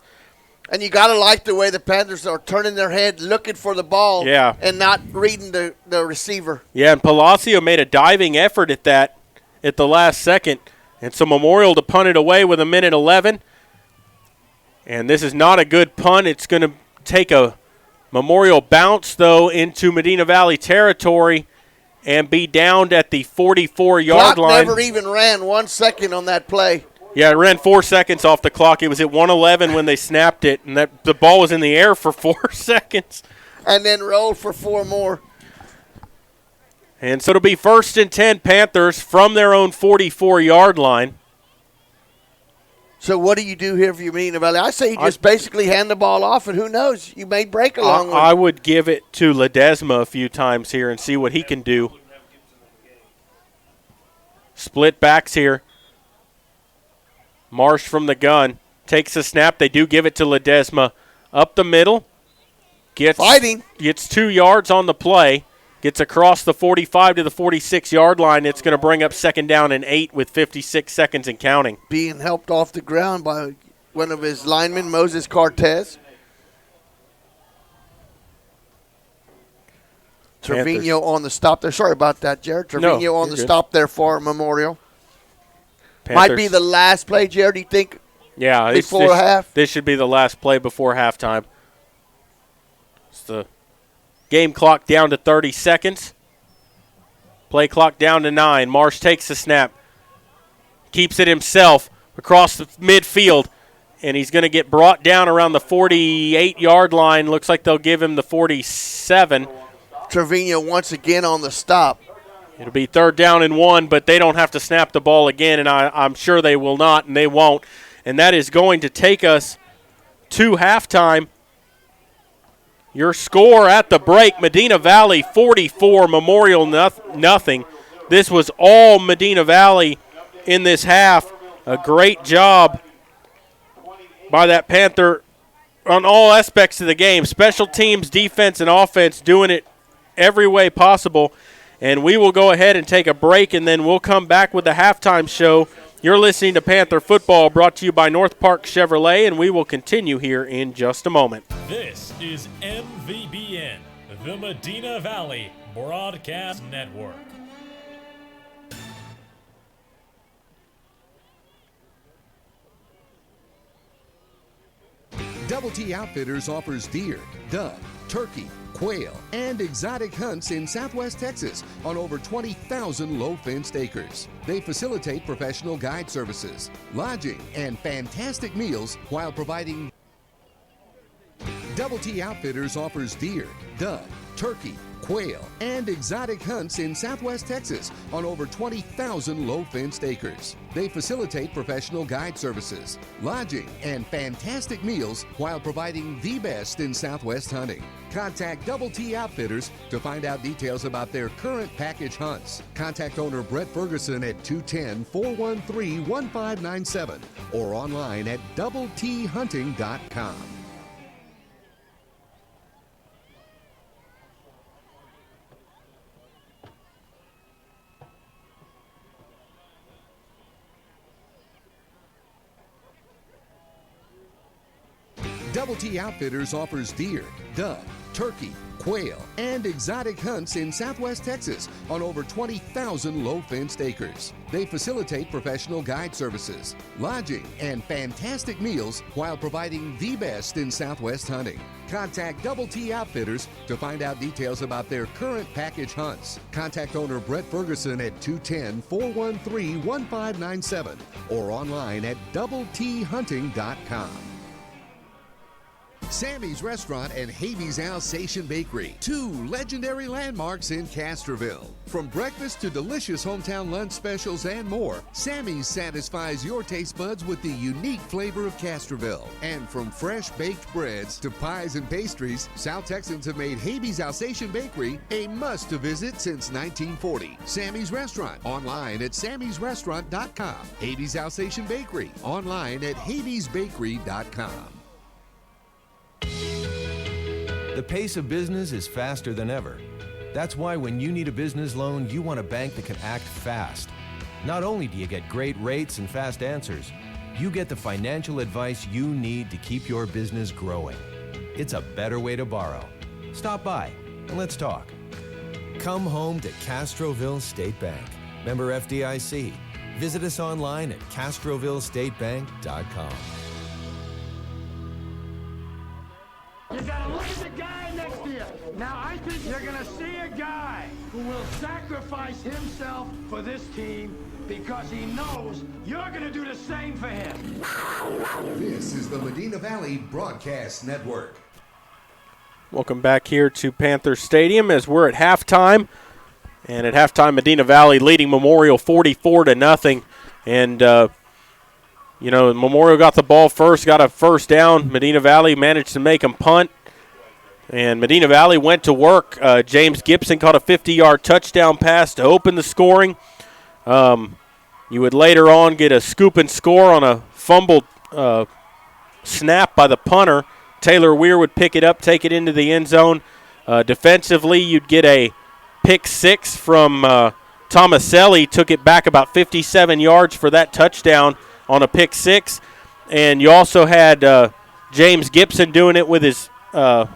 And you got to like the way the Panthers are turning their head, looking for the ball, and not reading the receiver. Yeah, and Palacio made a diving effort at that at the last second. And so Memorial to punt it away with 1:11. And this is not a good punt. It's going to take a Memorial bounce, though, into Medina Valley territory and be downed at the 44-yard line. Clock never even ran 1 second on that play. Yeah, it ran 4 seconds off the clock. It was at 1:11 when they snapped it, and the ball was in the air for 4 seconds. And then rolled for 4 more. And so it'll be 1st and 10 Panthers from their own 44-yard line. So what do you do here for your Medina Valley? I say you just basically hand the ball off, and who knows? You may break along with it. I would give it to Ledesma a few times here and see what he can do. Split backs here. Marsh from the gun. Takes a snap. They do give it to Ledesma. Up the middle. Gets 2 yards on the play. Gets across the 45 to the 46-yard line. It's going to bring up 2nd down and 8 with 56 seconds and counting. Being helped off the ground by one of his linemen, Moses Cortez. Trevino on the stop there. Sorry about that, Jared. Trevino on the stop there for Memorial. Panthers. Might be the last play, Jared, do you think? Yeah. Before half? This should be the last play before halftime. It's the game clock down to 30 seconds. Play clock down to 9. Marsh takes the snap. Keeps it himself across the midfield. And he's going to get brought down around the 48-yard line. Looks like they'll give him the 47. Trevino once again on the stop. It'll be 3rd down and 1, but they don't have to snap the ball again, and I'm sure they will not, and they won't. And that is going to take us to halftime. Your score at the break, Medina Valley 44, Memorial nothing. This was all Medina Valley in this half. A great job by that Panther on all aspects of the game. Special teams, defense, and offense doing it every way possible. And we will go ahead and take a break, and then we'll come back with the halftime show. You're listening to Panther Football, brought to you by North Park Chevrolet, and we will continue here in just a moment. This is MVBN, the Medina Valley Broadcast Network. Double T Outfitters offers deer, dove, turkey, quail, and exotic hunts in Southwest Texas on over 20,000 low-fenced acres. They facilitate professional guide services, lodging, and fantastic meals while providing Double T Outfitters offers deer, dove, turkey, quail, and exotic hunts in Southwest Texas on over 20,000 low-fenced acres. They facilitate professional guide services, lodging, and fantastic meals while providing the best in Southwest hunting. Contact Double T Outfitters to find out details about their current package hunts. Contact owner Brett Ferguson at 210-413-1597 or online at doubleThunting.com. Double T Outfitters offers deer, dove, turkey, quail, and exotic hunts in Southwest Texas on over 20,000 low-fenced acres. They facilitate professional guide services, lodging, and fantastic meals while providing the best in Southwest hunting. Contact Double T Outfitters to find out details about their current package hunts. Contact owner Brett Ferguson at 210-413-1597 or online at doubleThunting.com. Sammy's Restaurant and Havey's Alsatian Bakery, two legendary landmarks in Castroville. From breakfast to delicious hometown lunch specials and more, Sammy's satisfies your taste buds with the unique flavor of Castroville. And from fresh baked breads to pies and pastries, South Texans have made Havey's Alsatian Bakery a must-to-visit since 1940. Sammy's Restaurant, online at sammysrestaurant.com. Havey's Alsatian Bakery, online at haveysbakery.com. The pace of business is faster than ever. That's why when you need a business loan, you want a bank that can act fast. Not only do you get great rates and fast answers, you get the financial advice you need to keep your business growing. It's a better way to borrow. Stop by and let's talk. Come home to Castroville State Bank. Member FDIC. Visit us online at CastrovilleStateBank.com. You gotta look at the guy next to you. Now, I think you're gonna see a guy who will sacrifice himself for this team because he knows you're gonna do the same for him. This is the Medina Valley Broadcast Network. Welcome back here to Panther Stadium as we're at halftime. And at halftime, Medina Valley leading Memorial 44-0. And, Memorial got the ball first, got a first down. Medina Valley managed to make them punt. And Medina Valley went to work. James Gibson caught a 50-yard touchdown pass to open the scoring. You would later on get a scoop and score on a fumbled snap by the punter. Taylor Weir would pick it up, take it into the end zone. Defensively, you'd get a pick six from Tomaselli. Took it back about 57 yards for that touchdown on a pick six. And you also had James Gibson doing it with his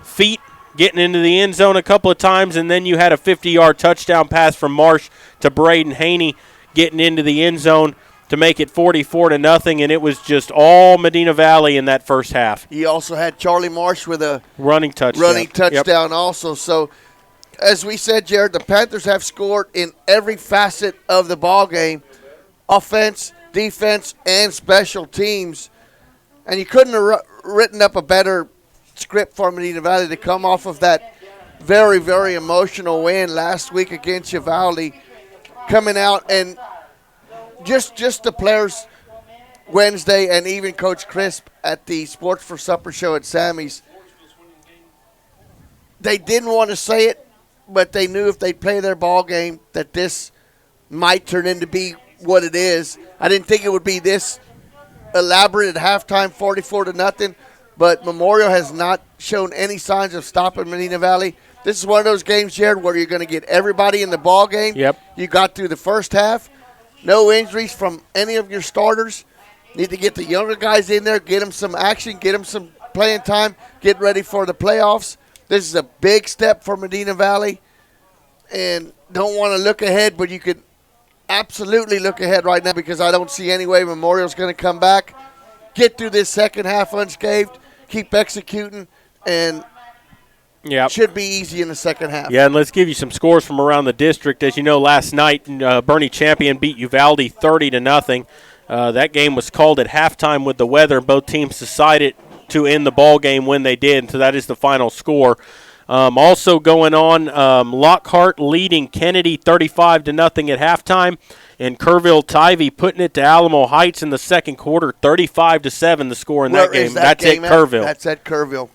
feet, getting into the end zone a couple of times. And then you had a 50-yard touchdown pass from Marsh to Braden Haney getting into the end zone to make it 44-0. And it was just all Medina Valley in that first half. He also had Charlie Marsh with a running touchdown yep. Also. So, as we said, Jared, the Panthers have scored in every facet of the ball game, offense, defense, and special teams. And you couldn't have written up a better script for Medina Valley to come off of that very, very emotional win last week against Uvalde, coming out and just the players Wednesday and even Coach Crisp at the Sports for Supper show at Sammy's, they didn't want to say it, but they knew if they play their ball game that this might turn into be what it is. I didn't think it would be this elaborate at halftime, 44-0, but Memorial has not shown any signs of stopping Medina Valley. This is one of those games, Jared, where you're going to get everybody in the ball game. Yep. You got through the first half. No injuries from any of your starters. Need to get the younger guys in there, get them some action, get them some playing time, get ready for the playoffs. This is a big step for Medina Valley, and don't want to look ahead, but you could absolutely look ahead right now because I don't see any way Memorial's going to come back, get through this second half unscathed, keep executing, and should be easy in the second half. Yeah, and let's give you some scores from around the district. As you know, last night, Bernie Champion beat Uvalde 30-0. That game was called at halftime with the weather. Both teams decided to end the ball game when they did. And so that is the final score. Also going on, Lockhart leading Kennedy 35-0 at halftime, and Kerrville-Tivy putting it to Alamo Heights in the second quarter, 35-7 the score in that game. That's at Kerrville. That's at Kerrville.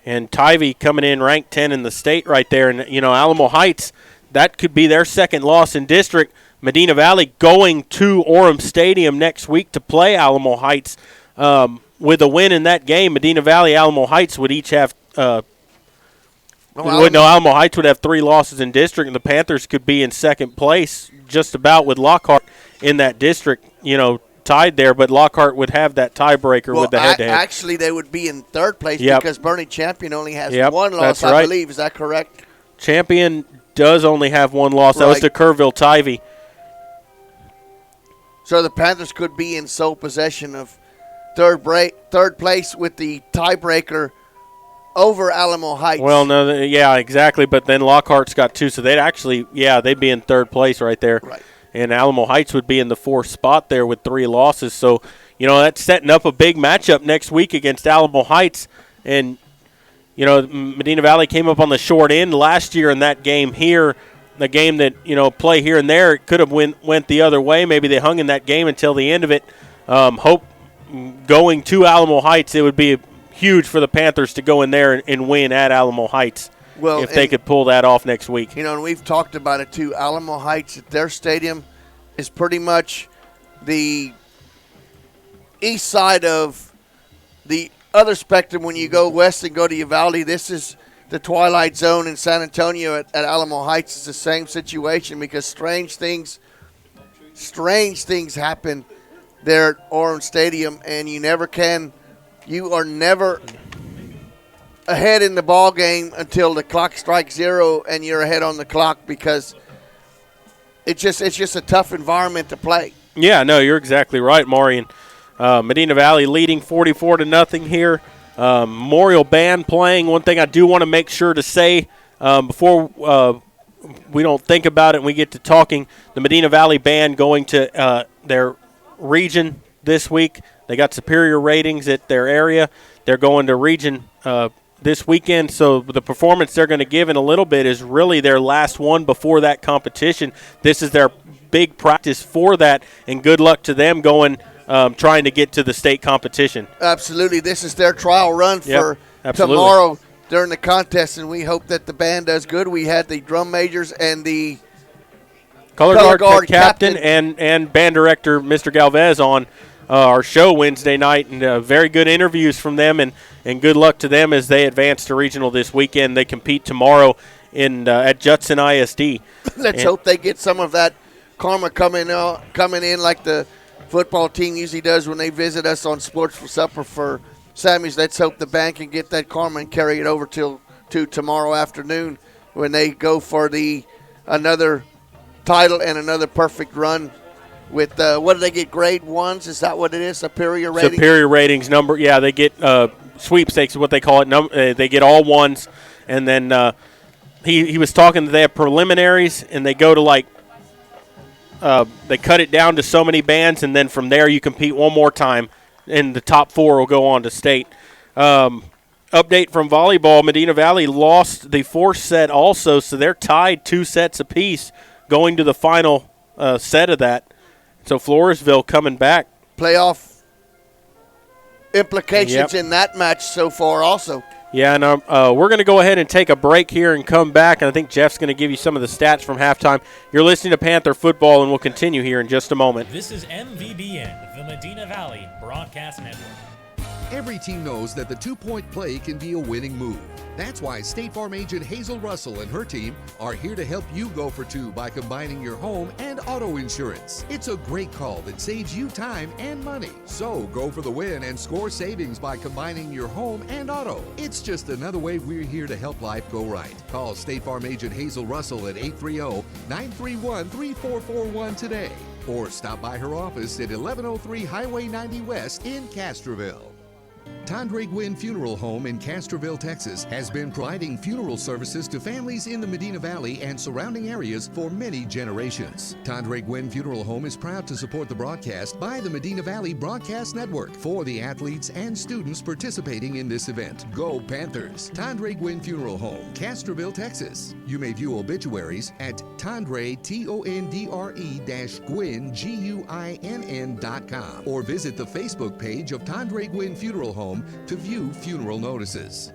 And Tivy coming in ranked 10 in the state right there. And, Alamo Heights, that could be their second loss in district. Medina Valley going to Orem Stadium next week to play Alamo Heights. With a win in that game, Medina Valley, Alamo Heights would each have Alamo Heights would have 3 losses in district, and the Panthers could be in second place just about with Lockhart in that district, tied there, but Lockhart would have that tiebreaker with the head-to-head. Actually, they would be in third place because Bernie Champion only has one loss, I believe. Is that correct? Champion does only have one loss. Right. That was to Kerrville-Tivy. So the Panthers could be in sole possession of third place with the tiebreaker over Alamo Heights. Well, no, exactly. But then Lockhart's got 2, so they'd be in third place right there. Right. And Alamo Heights would be in the 4th spot there with 3 losses. So, that's setting up a big matchup next week against Alamo Heights. And, Medina Valley came up on the short end last year in that game here. The game that, play here and there, it could have went the other way. Maybe they hung in that game until the end of it. Hope going to Alamo Heights, it would be huge for the Panthers to go in there and win at Alamo Heights if they could pull that off next week. And we've talked about it too. Alamo Heights, their stadium is pretty much the east side of the other spectrum. When you go west and go to Uvalde, this is the twilight zone in San Antonio. At Alamo Heights, it's the same situation because strange things happen there at Orem Stadium, and you are never ahead in the ball game until the clock strikes 0 and you're ahead on the clock because it's just a tough environment to play. Yeah, no, you're exactly right, Maury. And Medina Valley leading 44-0 here. Memorial Band playing. One thing I do want to make sure to say before we don't think about it and we get to talking, the Medina Valley Band going to their region this week. They got superior ratings at their area. They're going to region this weekend, so the performance they're going to give in a little bit is really their last one before that competition. This is their big practice for that, and good luck to them going trying to get to the state competition. Absolutely. This is their trial run for tomorrow during the contest, and we hope that the band does good. We had the drum majors and the color guard captain and band director, Mr. Galvez, on our show Wednesday night, and very good interviews from them, and good luck to them as they advance to regional this weekend. They compete tomorrow at Judson ISD. Let's hope they get some of that karma coming in like the football team usually does when they visit us on Sports for Supper for Sammy's. Let's hope the band can get that karma and carry it over to tomorrow afternoon when they go for another title and another perfect run. With what do they get? Grade 1s? Is that what it is? Superior ratings. Superior ratings number. Yeah, they get sweepstakes is what they call it. They get all 1s, and then he was talking that they have preliminaries, and they go to they cut it down to so many bands, and then from there you compete one more time, and the top 4 will go on to state. Update from volleyball: Medina Valley lost the 4th set also, so they're tied 2 sets apiece going to the final set of that. So Floresville coming back. Playoff implications in that match so far also. Yeah, and we're going to go ahead and take a break here and come back, and I think Jeff's going to give you some of the stats from halftime. You're listening to Panther Football, and we'll continue here in just a moment. This is MVBN, the Medina Valley Broadcast Network. Every team knows that the two-point play can be a winning move. That's why State Farm agent Hazel Russell and her team are here to help you go for 2 by combining your home and auto insurance. It's a great call that saves you time and money. So go for the win and score savings by combining your home and auto. It's just another way we're here to help life go right. Call State Farm agent Hazel Russell at 830-931-3441 today. Or stop by her office at 1103 Highway 90 West in Castroville. Tandre Gwynn Funeral Home in Castroville, Texas, has been providing funeral services to families in the Medina Valley and surrounding areas for many generations. Tandre Gwynn Funeral Home is proud to support the broadcast by the Medina Valley Broadcast Network for the athletes and students participating in this event. Go Panthers! Tandre Gwynn Funeral Home, Castroville, Texas. You may view obituaries at Tandre, Tondre-Gwynn, Guinn.com, or visit the Facebook page of Tandre Gwynn Funeral Home to view funeral notices.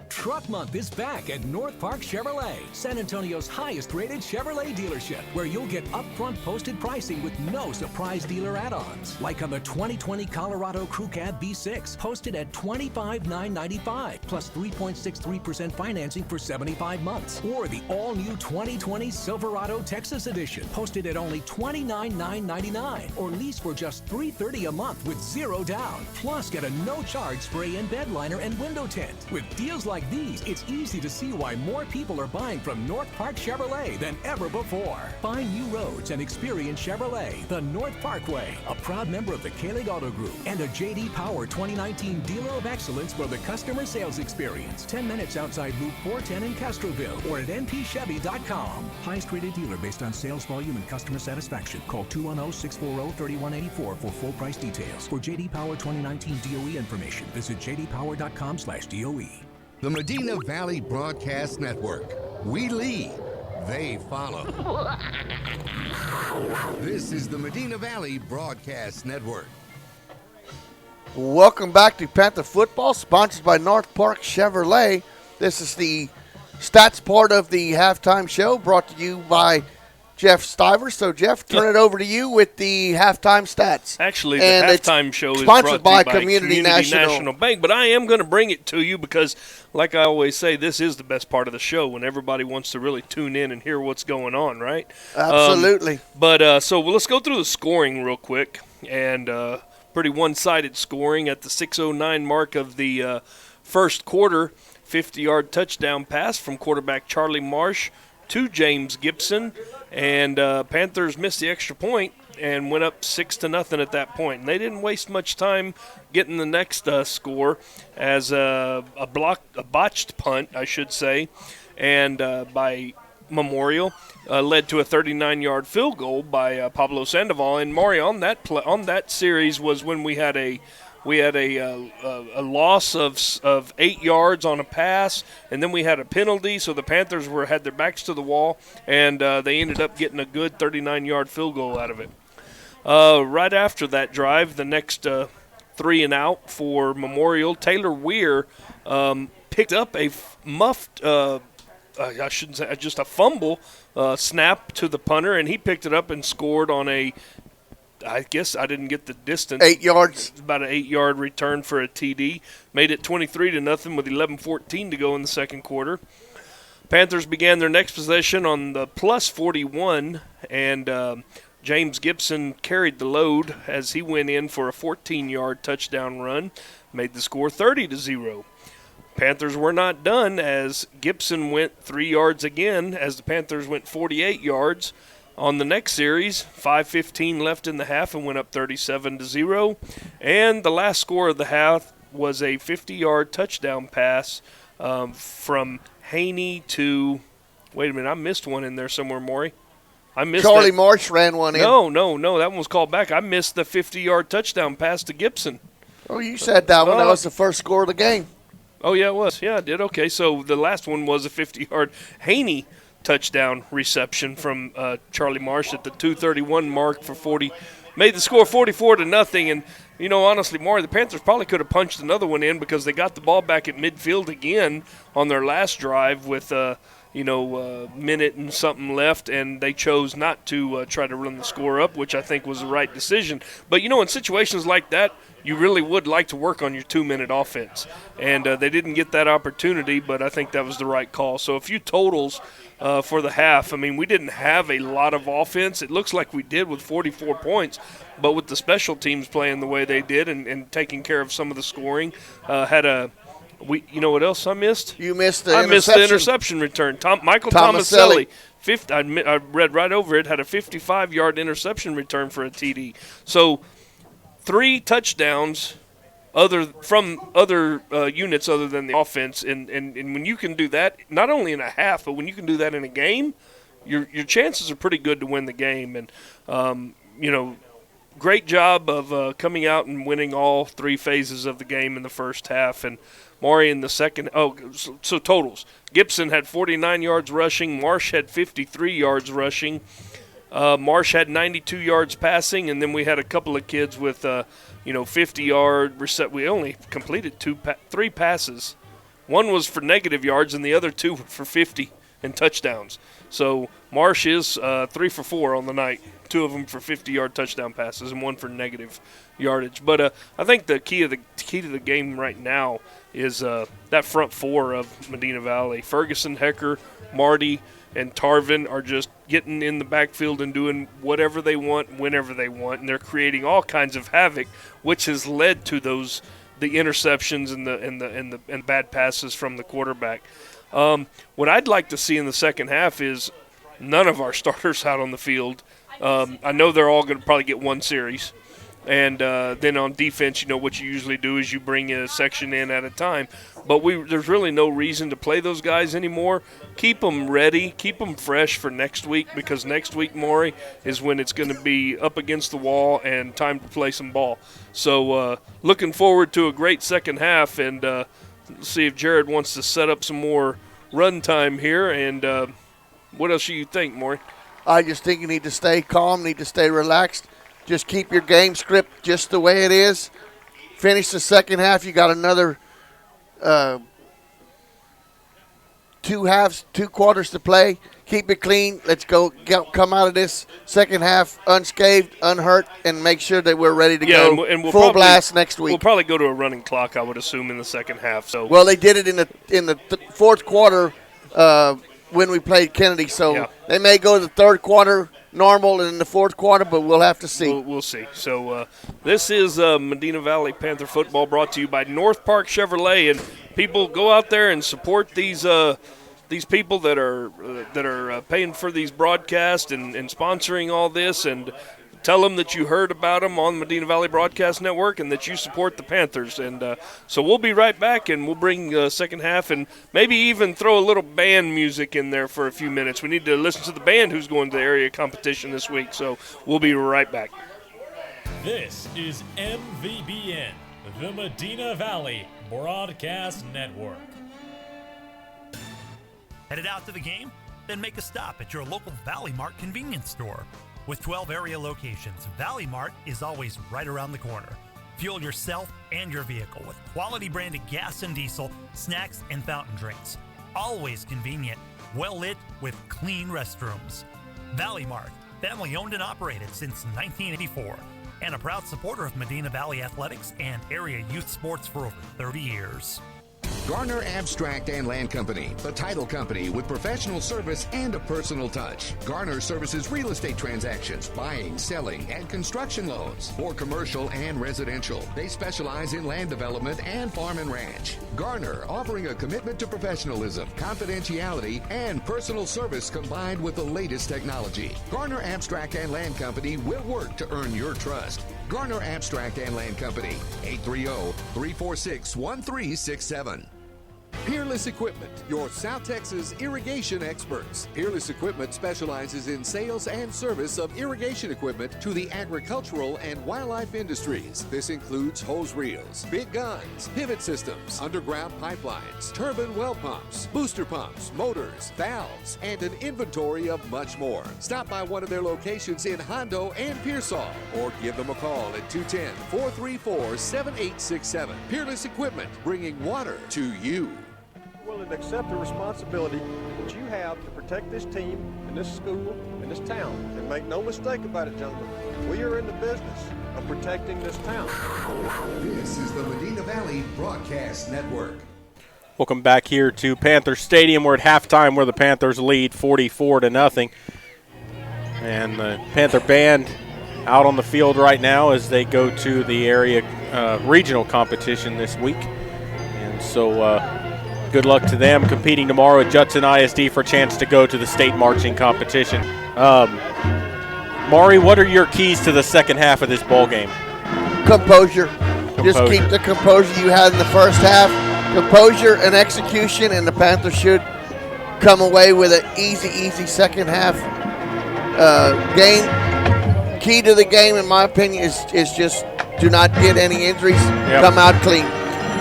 Truck Month is back at North Park Chevrolet, San Antonio's highest-rated Chevrolet dealership, where you'll get upfront posted pricing with no surprise dealer add-ons. Like on the 2020 Colorado Crew Cab B6, posted at $25,995, plus 3.63% financing for 75 months. Or the all-new 2020 Silverado Texas Edition, posted at only $29,999, or lease for just $330 a month with zero down. Plus, get a no-charge spray and bed liner and window tint. With deals like these, it's easy to see why more people are buying from North Park Chevrolet than ever before. Find new roads and experience Chevrolet, the North Parkway, a proud member of the Kalig Auto Group, and a J.D. Power 2019 Dealer of Excellence for the customer sales experience. 10 minutes outside Loop 410 in Castroville or at npchevy.com. Highest rated dealer based on sales volume and customer satisfaction. Call 210-640-3184 for full price details. For J.D. Power 2019 DOE information, visit jdpower.com/DOE. The Medina Valley Broadcast Network. We lead, they follow. This is the Medina Valley Broadcast Network. Welcome back to Panther Football, sponsored by North Park Chevrolet. This is the stats part of the halftime show, brought to you by Jeff Stiver. So, Jeff, turn it over to you with the halftime stats. Actually, the halftime show is brought by to you by Community National Bank, but I am going to bring it to you because, like I always say, this is the best part of the show when everybody wants to really tune in and hear what's going on, right? Absolutely. So let's go through the scoring real quick, and pretty one-sided scoring at the 6:09 mark of the first quarter. 50-yard touchdown pass from quarterback Charlie Marsh to James Gibson, and Panthers missed the extra point and went up 6-0 at that point. And they didn't waste much time getting the next score as a botched punt, I should say, and by Memorial led to a 39-yard field goal by Pablo Sandoval. And Mario, on that series was when we had a loss of 8 yards on a pass, and then we had a penalty, so the Panthers had their backs to the wall, and they ended up getting a good 39-yard field goal out of it. Right after that drive, the next 3 and out for Memorial, Taylor Weir picked up a muffed, I shouldn't say, just a fumble snap to the punter, and he picked it up and scored on I guess I didn't get the distance. 8 yards. About an 8-yard return for a TD. Made it 23-0 with 11:14 to go in the second quarter. Panthers began their next possession on the plus 41, and James Gibson carried the load as he went in for a 14-yard touchdown run. Made the score 30-0. Panthers were not done as Gibson went 3 yards again as the Panthers went 48 yards. On the next series, 5:15 left in the half and went up 37-0. And the last score of the half was a 50-yard touchdown pass from Haney to – wait a minute, I missed one in there somewhere, Maury. I missed Charlie Marsh ran one in. No, that one was called back. I missed the 50-yard touchdown pass to Gibson. Oh, you said that one. That was the first score of the game. Oh, yeah, it was. Yeah, I did. Okay, so the last one was a 50-yard Haney touchdown reception from Charlie Marsh at the 2:31 mark for 40. Made the score 44-0. And, you know, honestly, Maury, the Panthers probably could have punched another one in because they got the ball back at midfield again on their last drive with minute and something left, and they chose not to try to run the score up, which I think was the right decision. But, you know, in situations like that, you really would like to work on your 2-minute offense. And they didn't get that opportunity, but I think that was the right call. So a few totals for the half. I mean, we didn't have a lot of offense. It looks like we did with 44 points, but with the special teams playing the way they did and taking care of some of the scoring, you know what else I missed? You missed the interception. I missed the interception return. Michael Tomaselli, I read right over it, had a 55-yard interception return for a TD. So 3 touchdowns from other units other than the offense. And when you can do that, not only in a half, but when you can do that in a game, your chances are pretty good to win the game. And, great job of coming out and winning all three phases of the game in the first half. And Maury in the second. So totals. Gibson had 49 yards rushing. Marsh had 53 yards rushing. Marsh had 92 yards passing, and then we had a couple of kids with 50-yard reset. We only completed three passes. One was for negative yards, and the other two were for 50 and touchdowns. So Marsh is 3 for 4 on the night. 2 of them for 50-yard touchdown passes and 1 for negative yardage. But I think the key to the game right now is that front four of Medina Valley. Ferguson, Hecker, Marty, and Tarvin are just getting in the backfield and doing whatever they want, whenever they want, and they're creating all kinds of havoc, which has led to the interceptions and the bad passes from the quarterback. What I'd like to see in the second half is none of our starters out on the field. I know they're all going to probably get one series. And then on defense, what you usually do is you bring a section in at a time. But there's really no reason to play those guys anymore. Keep them ready. Keep them fresh for next week, because next week, Maury, is when it's going to be up against the wall and time to play some ball. So looking forward to a great second half, and see if Jared wants to set up some more run time here. And what else do you think, Maury? I just think you need to stay calm, need to stay relaxed. Just keep your game script just the way it is. Finish the second half. You got another 2 quarters to play. Keep it clean. Let's come out of this second half unscathed, unhurt, and make sure that we're ready to go and we'll full blast next week. We'll probably go to a running clock, I would assume, in the second half. So well, they did it in the fourth quarter when we played Kennedy, so they may go to the third quarter normal and in the fourth quarter, but we'll have to see. We'll see. So this is Medina Valley Panther football, brought to you by North Park Chevrolet, and people go out there and support these people that are paying for these broadcasts and sponsoring all this, and tell them that you heard about them on Medina Valley Broadcast Network and that you support the Panthers. And so we'll be right back, and we'll bring second half and maybe even throw a little band music in there for a few minutes. We need to listen to the band who's going to the area competition this week. So we'll be right back. This is MVBN, the Medina Valley Broadcast Network. Headed out to the game? Then make a stop at your local Valley Mart convenience store. With 12 area locations, Valley Mart is always right around the corner. Fuel yourself and your vehicle with quality branded gas and diesel, snacks, and fountain drinks. Always convenient, well lit with clean restrooms. Valley Mart, family owned and operated since 1984, and a proud supporter of Medina Valley athletics and area youth sports for over 30 years. Garner Abstract and Land Company, the title company with professional service and a personal touch. Garner services real estate transactions, buying, selling, and construction loans for commercial and residential. They specialize in land development and farm and ranch. Garner, offering a commitment to professionalism, confidentiality, and personal service combined with the latest technology. Garner Abstract and Land Company will work to earn your trust. Garner Abstract and Land Company, 830-346-1367. Peerless Equipment, your South Texas irrigation experts. Peerless Equipment specializes in sales and service of irrigation equipment to the agricultural and wildlife industries. This includes hose reels, big guns, pivot systems, underground pipelines, turbine well pumps, booster pumps, motors, valves, and an inventory of much more. Stop by one of their locations in Hondo and Pearsall, or give them a call at 210-434-7867. Peerless Equipment, bringing water to you. Willing to accept the responsibility that you have to protect this team and this school and this town. And make no mistake about it, gentlemen, we are in the business of protecting this town. This is the Medina Valley Broadcast Network. Welcome back here to Panther Stadium. We're at halftime where the Panthers lead 44-0. And the Panther band out on the field right now as they go to the area regional competition this week. And so good luck to them competing tomorrow at Judson ISD for a chance to go to the state marching competition. Maury, what are your keys to the second half of this ball game? Composure. Just keep the composure you had in the first half. Composure and execution, and the Panthers should come away with an easy second half game. Key to the game, in my opinion, is just do not get any injuries. Come out clean.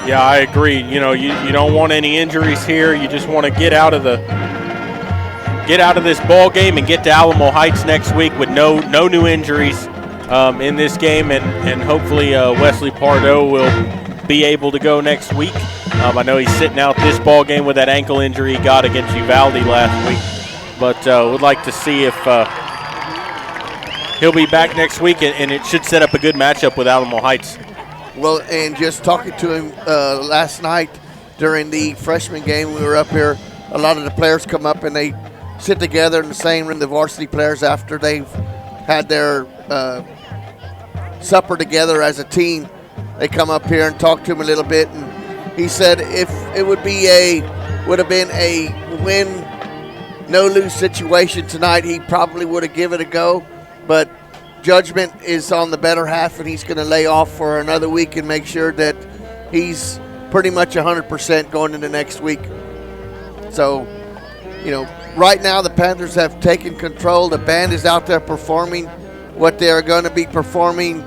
Yeah, I agree. You know, you don't want any injuries here. You just want to get out of this ball game and get to Alamo Heights next week with no new injuries in this game, and hopefully Wesley Pardo will be able to go next week. I know he's sitting out this ball game with that ankle injury he got against Uvalde last week, but would like to see if he'll be back next week, and it should set up a good matchup with Alamo Heights. Well, and just talking to him last night during the freshman game, we were up here. A lot of the players come up and they sit together in the same room, the varsity players, after they've had their supper together as a team. They come up here and talk to him a little bit, and he said if it would have been a win, no lose situation tonight, he probably would have given it a go, but judgment is on the better half, and he's going to lay off for another week and make sure that he's pretty much 100% going into next week. So, right now the Panthers have taken control. The band is out there performing what they're going to be performing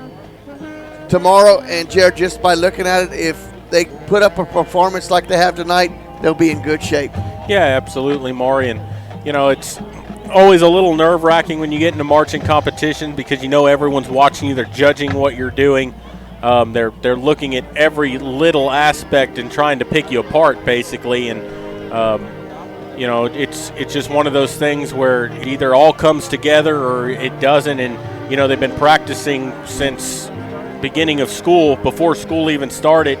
tomorrow. And, Jared, just by looking at it, if they put up a performance like they have tonight, they'll be in good shape. Yeah, absolutely, Maury. And, it's always a little nerve-wracking when you get into marching competition because everyone's watching you. They're judging what you're doing. They're looking at every little aspect and trying to pick you apart, basically. And it's just one of those things where it either all comes together or it doesn't. And they've been practicing since beginning of school, before school even started,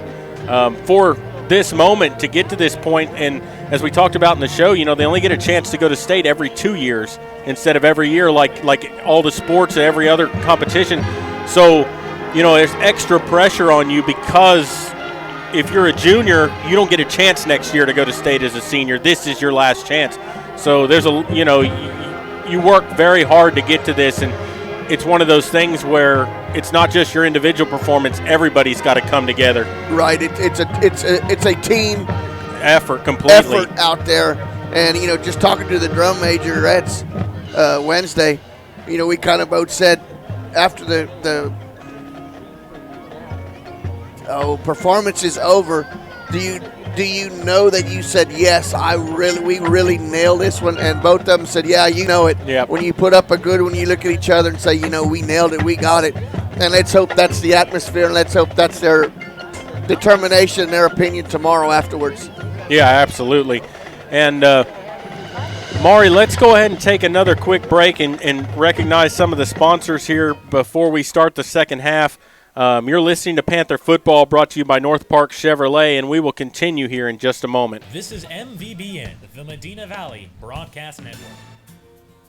for this moment to get to this point. And as we talked about in the show, they only get a chance to go to state every 2 years instead of every year, like all the sports and every other competition. So, there's extra pressure on you because if you're a junior, you don't get a chance next year to go to state as a senior. This is your last chance. So there's you work very hard to get to this, and it's one of those things where it's not just your individual performance. Everybody's got to come together. Right. It's a team effort completely. Effort out there. And, just talking to the drum majorettes Wednesday, we kind of both said after the performance is over, do you know that you said, yes, we really nailed this one? And both of them said, yeah, it. Yep. When you put up a good one, you look at each other and say, we nailed it, we got it. And let's hope that's the atmosphere, and let's hope that's their determination and their opinion tomorrow afterwards. Yeah, absolutely. And, Maury, let's go ahead and take another quick break and recognize some of the sponsors here before we start the second half. You're listening to Panther Football, brought to you by North Park Chevrolet, and we will continue here in just a moment. This is MVBN, the Medina Valley Broadcast Network.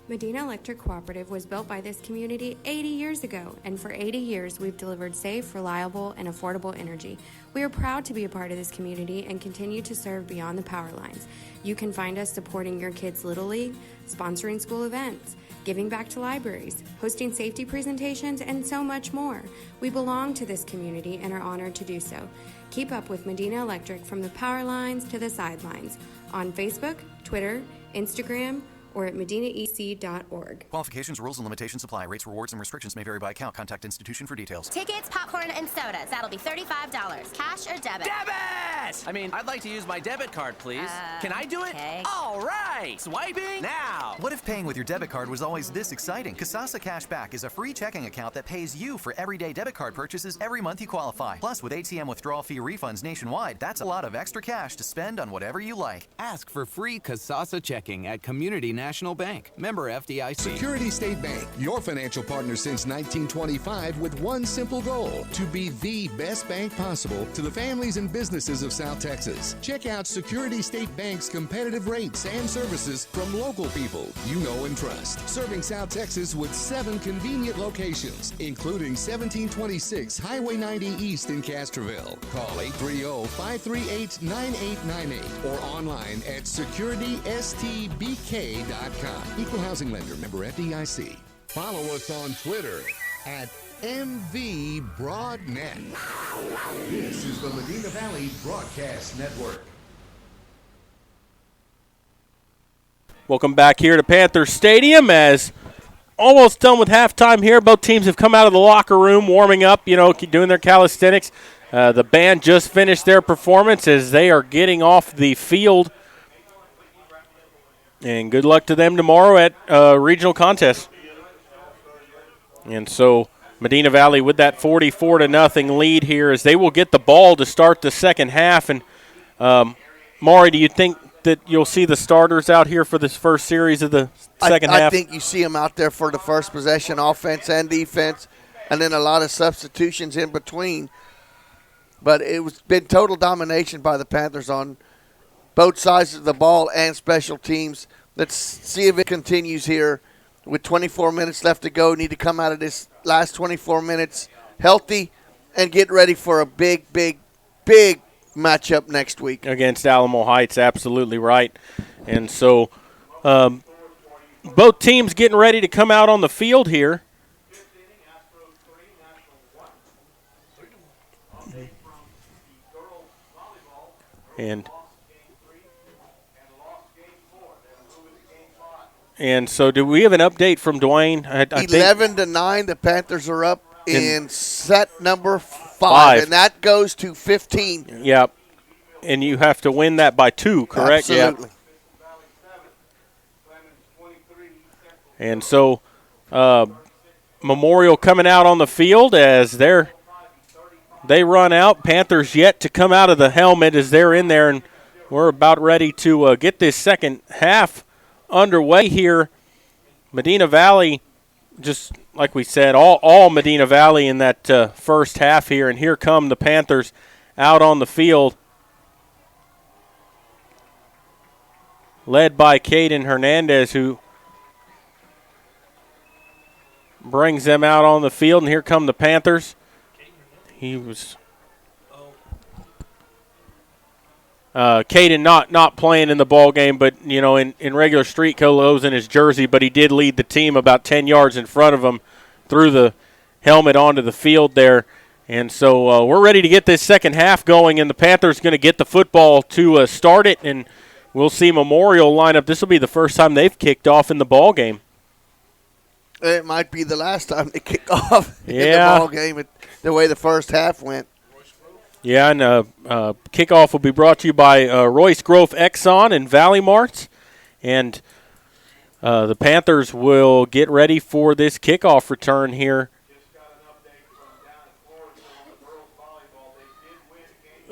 Medina Electric Cooperative was built by this community 80 years ago, and for 80 years we've delivered safe, reliable, and affordable energy. We are proud to be a part of this community and continue to serve beyond the power lines. You can find us supporting your kids' Little League, sponsoring school events, giving back to libraries, hosting safety presentations, and so much more. We belong to this community and are honored to do so. Keep up with Medina Electric from the power lines to the sidelines on Facebook, Twitter, Instagram, or at medinaec.org. Qualifications, rules, and limitations apply. Rates, rewards, and restrictions may vary by account. Contact institution for details. Tickets, popcorn, and sodas. That'll be $35. Cash or debit? Debit! I'd like to use my debit card, please. Can I do it? Okay. All right! Swiping now! What if paying with your debit card was always this exciting? Kasasa Cashback is a free checking account that pays you for everyday debit card purchases every month you qualify. Plus, with ATM withdrawal fee refunds nationwide, that's a lot of extra cash to spend on whatever you like. Ask for free Kasasa checking at Community National Bank. Member FDIC. Security State Bank, your financial partner since 1925, with one simple goal: to be the best bank possible to the families and businesses of South Texas. Check out Security State Bank's competitive rates and services from local people you know and trust. Serving South Texas with 7 convenient locations, including 1726 Highway 90 East in Castroville. Call 830-538-9898 or online at securitystbk.com. Equal housing lender, member FDIC. Follow us on Twitter at MV Broadnet. This is the Medina Valley Broadcast Network. Welcome back here to Panther Stadium as almost done with halftime here. Both teams have come out of the locker room warming up, doing their calisthenics. The band just finished their performance as they are getting off the field. And good luck to them tomorrow at regional contest. And so Medina Valley with that 44-0 lead here as they will get the ball to start the second half. And Maury, do you think that you'll see the starters out here for this first series of the second half? I think you see them out there for the first possession, offense and defense, and then a lot of substitutions in between. But it was been total domination by the Panthers on both sides of the ball and special teams. Let's see if it continues here. With 24 minutes left to go, need to come out of this last 24 minutes healthy and get ready for a big matchup next week. Against Alamo Heights, absolutely right. And so both teams getting ready to come out on the field here. And so do we have an update from Dwayne? 11-9, the Panthers are up in set number 5, and that goes to 15. Yep. And you have to win that by 2, correct? Absolutely. Yep. And so Memorial coming out on the field as they run out. Panthers yet to come out of the helmet as they're in there, and we're about ready to get this second half underway here. Medina Valley, just like we said, all Medina Valley in that first half here, and here come the Panthers out on the field, led by Caden Hernandez, who brings them out on the field, and here come the Panthers. He was Caden not playing in the ball game, but in regular street colos in his jersey, but he did lead the team about 10 yards in front of him through the helmet onto the field there. And so we're ready to get this second half going, and the Panthers going to get the football to start it, and we'll see Memorial line up. This will be the first time they've kicked off in the ball game. It might be the last time they kick off in the ball game, the way the first half went. Yeah, and kickoff will be brought to you by Royce Grove Exxon and Valley Marts. And the Panthers will get ready for this kickoff return here.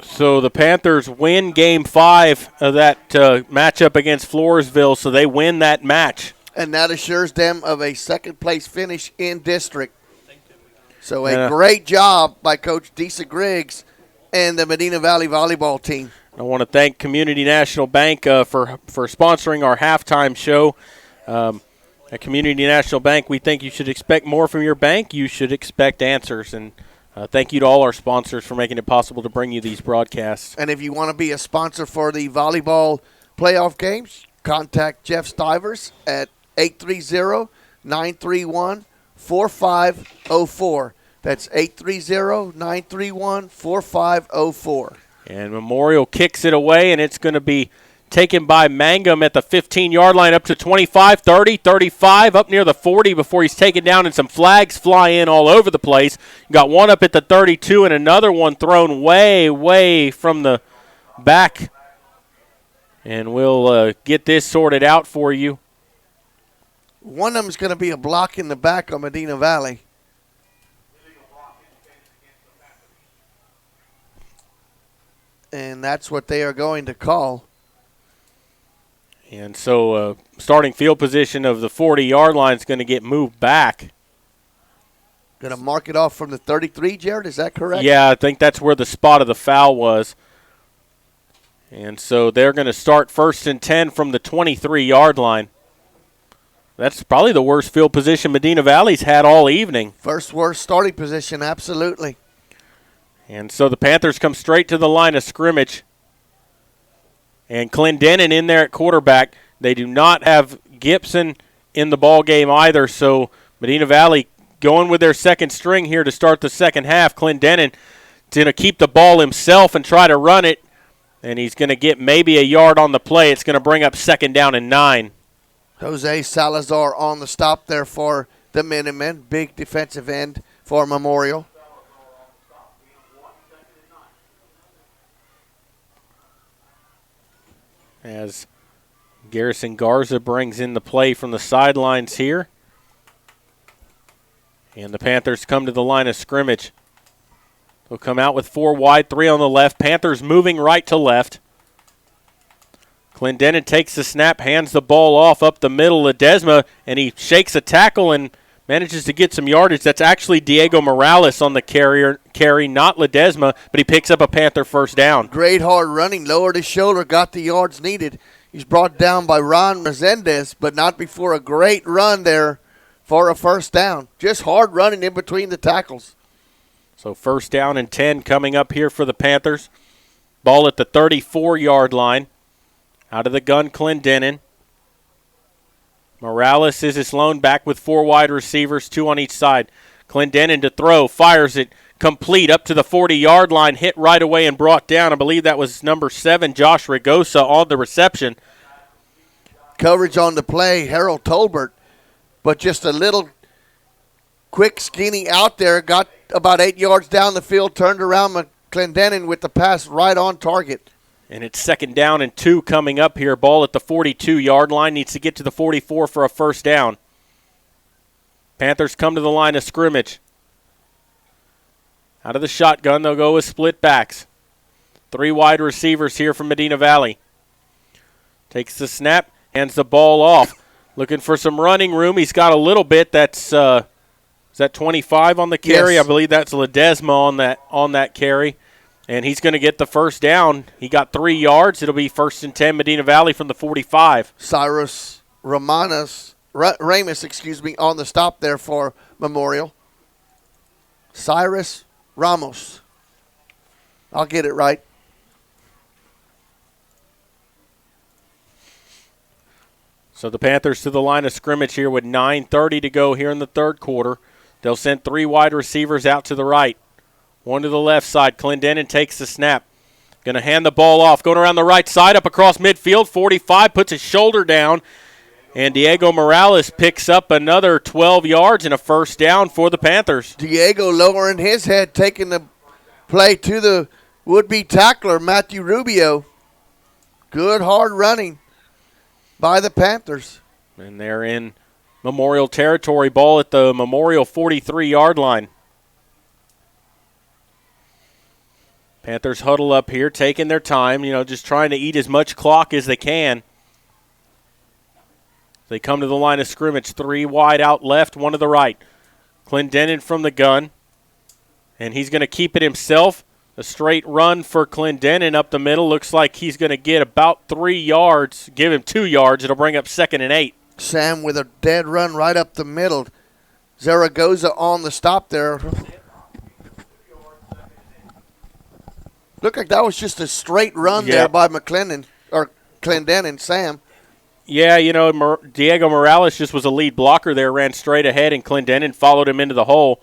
So the Panthers win Game 5 of that matchup against Floresville, so they win that match. And that assures them of a second-place finish in district. So a great job by Coach Disa Griggs and the Medina Valley volleyball team. I want to thank Community National Bank for sponsoring our halftime show. At Community National Bank, we think you should expect more from your bank. You should expect answers. And thank you to all our sponsors for making it possible to bring you these broadcasts. And if you want to be a sponsor for the volleyball playoff games, contact Jeff Stivers at 830-931-4504. That's 830-931-4504. And Memorial kicks it away, and it's going to be taken by Mangum at the 15-yard line up to 25, 30, 35, up near the 40 before he's taken down, and some flags fly in all over the place. You got one up at the 32 and another one thrown way from the back. And we'll get this sorted out for you. One of them is going to be a block in the back on Medina Valley. And that's what they are going to call. And so starting field position of the 40-yard line is going to get moved back. Going to mark it off from the 33, Jared? Is that correct? Yeah, I think that's where the spot of the foul was. And so they're going to start 1st and 10 from the 23-yard line. That's probably the worst field position Medina Valley's had all evening. First worst starting position, absolutely. And so the Panthers come straight to the line of scrimmage. And Clendenin in there at quarterback. They do not have Gibson in the ball game either, so Medina Valley going with their second string here to start the second half. Clendenin is going to keep the ball himself and try to run it, and he's going to get maybe a yard on the play. It's going to bring up 2nd down and 9. Jose Salazar on the stop there for the Minutemen. Big defensive end for Memorial. As Garrison Garza brings in the play from the sidelines here. And the Panthers come to the line of scrimmage. They'll come out with 4 wide, 3 on the left. Panthers moving right to left. Clendenin takes the snap, hands the ball off up the middle. Ledesma, and he shakes a tackle and manages to get some yardage. That's actually Diego Morales on the carry, not Ledesma, but he picks up a Panther first down. Great hard running, lowered his shoulder, got the yards needed. He's brought down by Ron Resendez, but not before a great run there for a first down. Just hard running in between the tackles. So 1st down and 10 coming up here for the Panthers. Ball at the 34-yard line. Out of the gun, Clendenin. Morales is his lone back with 4 wide receivers, 2 on each side. Clendenin to throw, fires it complete up to the 40-yard line, hit right away and brought down. I believe that was number 7, Josh Ragosa, on the reception. Coverage on the play, Harold Tolbert, but just a little quick skinny out there, got about 8 yards down the field, turned around Clendenin with the pass right on target. And it's 2nd down and 2 coming up here. Ball at the 42-yard line. Needs to get to the 44 for a first down. Panthers come to the line of scrimmage. Out of the shotgun, they'll go with split backs. 3 wide receivers here from Medina Valley. Takes the snap, hands the ball off. Looking for some running room. He's got a little bit. That's is that 25 on the carry? Yes. I believe that's Ledesma on that carry. And he's going to get the first down. He got 3 yards. It'll be 1st and 10 Medina Valley from the 45. Cyrus Ramus, on the stop there for Memorial. Cyrus Ramos. I'll get it right. So the Panthers to the line of scrimmage here with 9:30 to go here in the third quarter. They'll send 3 wide receivers out to the right. 1 to the left side. Clendenin takes the snap. Going to hand the ball off. Going around the right side, up across midfield. 45, puts his shoulder down. And Diego Morales picks up another 12 yards and a first down for the Panthers. Diego lowering his head, taking the play to the would-be tackler, Matthew Rubio. Good hard running by the Panthers. And they're in Memorial territory. Ball at the Memorial 43-yard line. Panthers huddle up here, taking their time, just trying to eat as much clock as they can. They come to the line of scrimmage, 3 wide out left, 1 to the right. Clendenin from the gun, and he's going to keep it himself. A straight run for Clendenin up the middle. Looks like he's going to get about 3 yards. Give him 2 yards. It'll bring up 2nd and 8. Sam with a dead run right up the middle. Zaragoza on the stop there. Looked like that was just a straight run there by Clendenin, Sam. Yeah, Diego Morales just was a lead blocker there, ran straight ahead, and Clendenin followed him into the hole.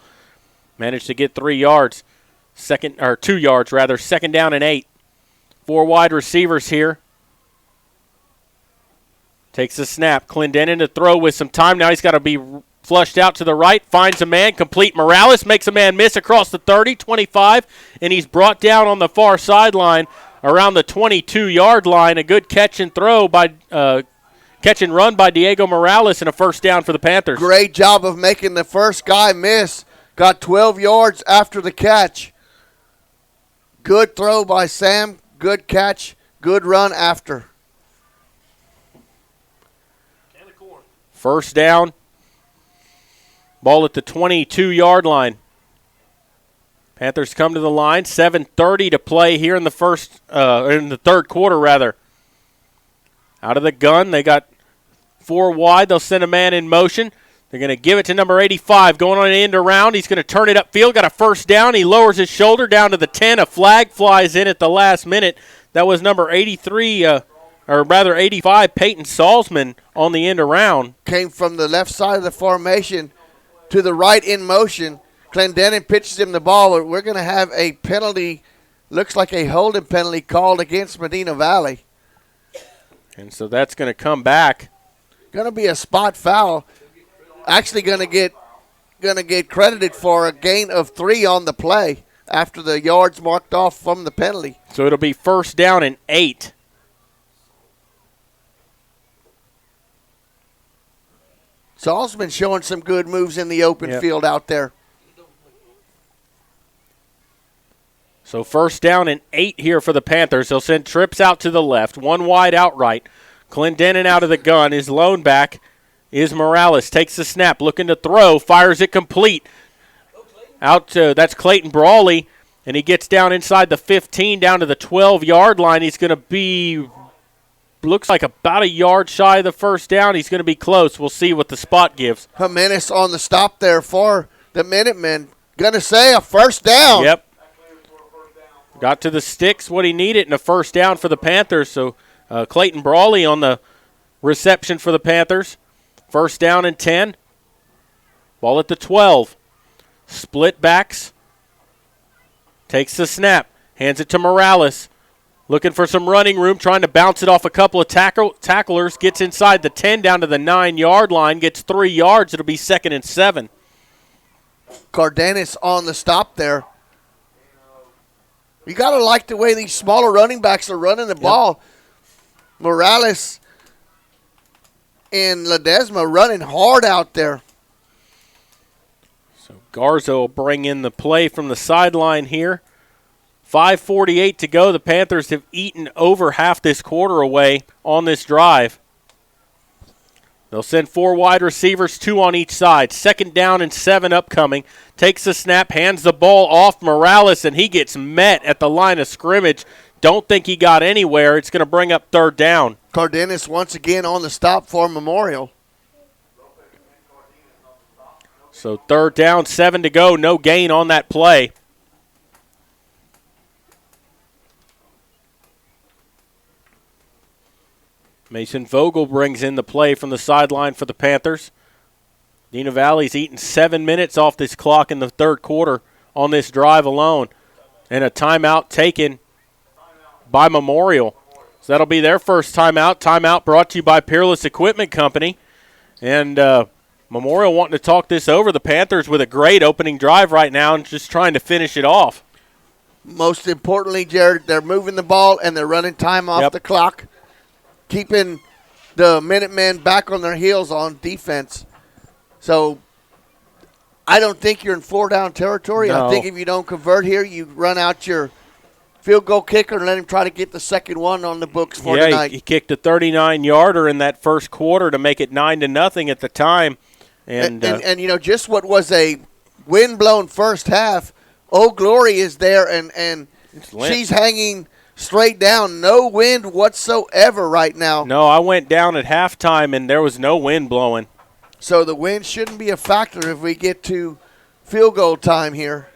Managed to get 3 yards. 2 yards rather. 2nd down and 8. 4 wide receivers here. Takes the snap. Clendenin to throw with some time. Now he's got to be flushed out to the right. Finds a man. Complete. Morales makes a man miss across the 30, 25, and he's brought down on the far sideline around the 22-yard line. A good catch and throw by catch and run by Diego Morales and a first down for the Panthers. Great job of making the first guy miss. Got 12 yards after the catch. Good throw by Sam. Good catch. Good run after. First down. Ball at the 22-yard line. Panthers come to the line. 7:30 to play here in the third quarter, rather. Out of the gun, they got 4 wide. They'll send a man in motion. They're going to give it to number 85. Going on an end around. He's going to turn it upfield. Got a first down. He lowers his shoulder down to the 10. A flag flies in at the last minute. That was number 85, Peyton Salzman on the end around. Came from the left side of the formation to the right in motion. Clendenin pitches him the ball. We're going to have a penalty, looks like a holding penalty called against Medina Valley. And so that's going to come back. Going to be a spot foul. Actually going to get credited for a gain of 3 on the play after the yards marked off from the penalty. So it'll be 1st down and 8. Saul's been showing some good moves in the open field out there. So 1st down and 8 here for the Panthers. They'll send trips out to the left, one wide outright. Clendenin out of the gun. His lone back is Morales. Takes the snap, looking to throw, fires it complete. Out to, that's Clayton Brawley, and he gets down inside the 15, down to the 12-yard line. He's going to be, looks like about a yard shy of the 1st down. He's going to be close. We'll see what the spot gives. Jimenez on the stop there for the Minutemen. Going to say a 1st down. Yep. Got to the sticks what he needed in a 1st down for the Panthers. So Clayton Brawley on the reception for the Panthers. 1st down and 10. Ball at the 12. Split backs. Takes the snap. Hands it to Morales. Looking for some running room. Trying to bounce it off a couple of tacklers. Gets inside the 10 down to the 9-yard line. Gets 3 yards. It'll be 2nd and 7. Cardenas on the stop there. You got to like the way these smaller running backs are running the ball. Morales and Ledesma running hard out there. So Garza will bring in the play from the sideline here. 5:48 to go. The Panthers have eaten over half this quarter away on this drive. They'll send 4 wide receivers, 2 on each side. 2nd down and 7 upcoming. Takes the snap, hands the ball off Morales, and he gets met at the line of scrimmage. Don't think he got anywhere. It's going to bring up 3rd down. Cardenas once again on the stop for Memorial. So 3rd down, 7 to go. No gain on that play. Mason Vogel brings in the play from the sideline for the Panthers. Medina Valley's eaten 7 minutes off this clock in the 3rd quarter on this drive alone. And a timeout taken by Memorial. So that'll be their first timeout. Timeout brought to you by Peerless Equipment Company. And Memorial wanting to talk this over. The Panthers with a great opening drive right now and just trying to finish it off. Most importantly, Jared, they're moving the ball and they're running time off the clock, keeping the Minutemen back on their heels on defense. So I don't think you're in 4-down territory. No. I think if you don't convert here, you run out your field goal kicker and let him try to get the second one on the books for tonight. He kicked a 39-yarder in that first quarter to make it 9-0 at the time. And you know, just what was a wind-blown first half, Old Glory is there, and she's hanging straight down. No wind whatsoever right now. No, I went down at halftime, and there was no wind blowing. So the wind shouldn't be a factor if we get to field goal time here.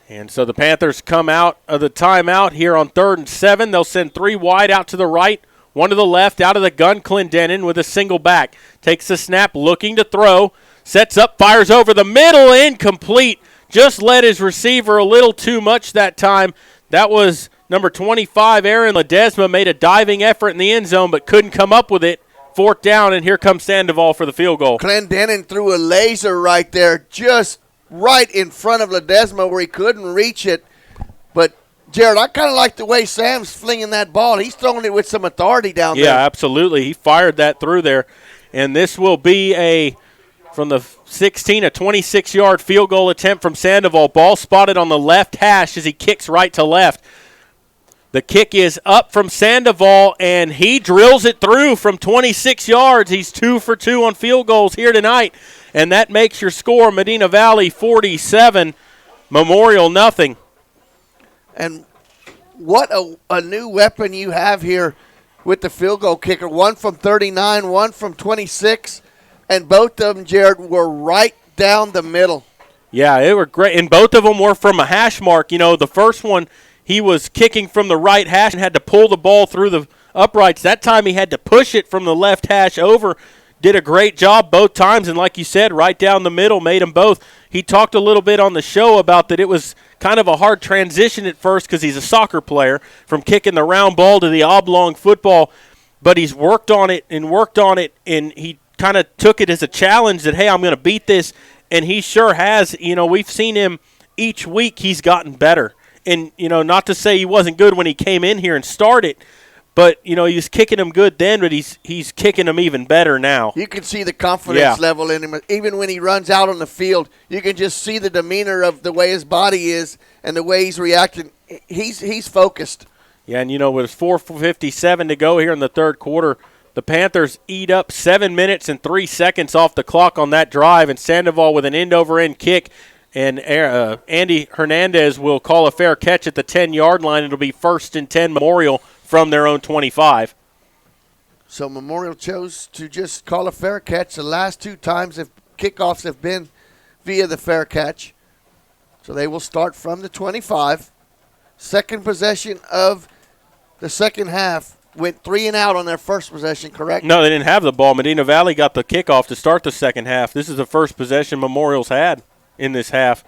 And so the Panthers come out of the timeout here on 3rd and 7. They'll send 3 wide out to the right, 1 to the left, out of the gun, Clendenin with a single back. Takes the snap, looking to throw, sets up, fires over the middle, incomplete. Just led his receiver a little too much that time. That was number 25, Aaron Ledesma, made a diving effort in the end zone but couldn't come up with it. 4th down, and here comes Sandoval for the field goal. Clendenin threw a laser right there, just right in front of Ledesma where he couldn't reach it. But, Jared, I kind of like the way Sam's flinging that ball. He's throwing it with some authority down there. Yeah, absolutely. He fired that through there. And this will be from the 16, a 26-yard field goal attempt from Sandoval. Ball spotted on the left hash as he kicks right to left. The kick is up from Sandoval, and he drills it through from 26 yards. He's 2 for 2 on field goals here tonight, and that makes your score Medina Valley 47, Memorial nothing. And what a new weapon you have here with the field goal kicker. 1 from 39, 1 from 26, and both of them, Jared, were right down the middle. Yeah, they were great, and both of them were from a hash mark. You know, the first one, he was kicking from the right hash and had to pull the ball through the uprights. That time he had to push it from the left hash over, did a great job both times, and like you said, right down the middle, made them both. He talked a little bit on the show about that it was kind of a hard transition at first because he's a soccer player, from kicking the round ball to the oblong football, but he's worked on it, and he kind of took it as a challenge that, hey, I'm going to beat this, and he sure has. We've seen him each week. He's gotten better. And, not to say he wasn't good when he came in here and started, but, he was kicking him good then, but he's kicking him even better now. You can see the confidence level in him. Even when he runs out on the field, you can just see the demeanor of the way his body is and the way he's reacting. He's focused. Yeah, and, with 4:57 to go here in the third quarter, the Panthers eat up 7 minutes and 3 seconds off the clock on that drive, and Sandoval with an end-over-end kick. And Andy Hernandez will call a fair catch at the 10-yard line. It'll be 1st and 10 Memorial from their own 25. So Memorial chose to just call a fair catch. The last 2 times kickoffs have been via the fair catch. So they will start from the 25. Second possession of the second half. Went 3 and out on their first possession, correct? No, they didn't have the ball. Medina Valley got the kickoff to start the second half. This is the first possession Memorial's had in this half.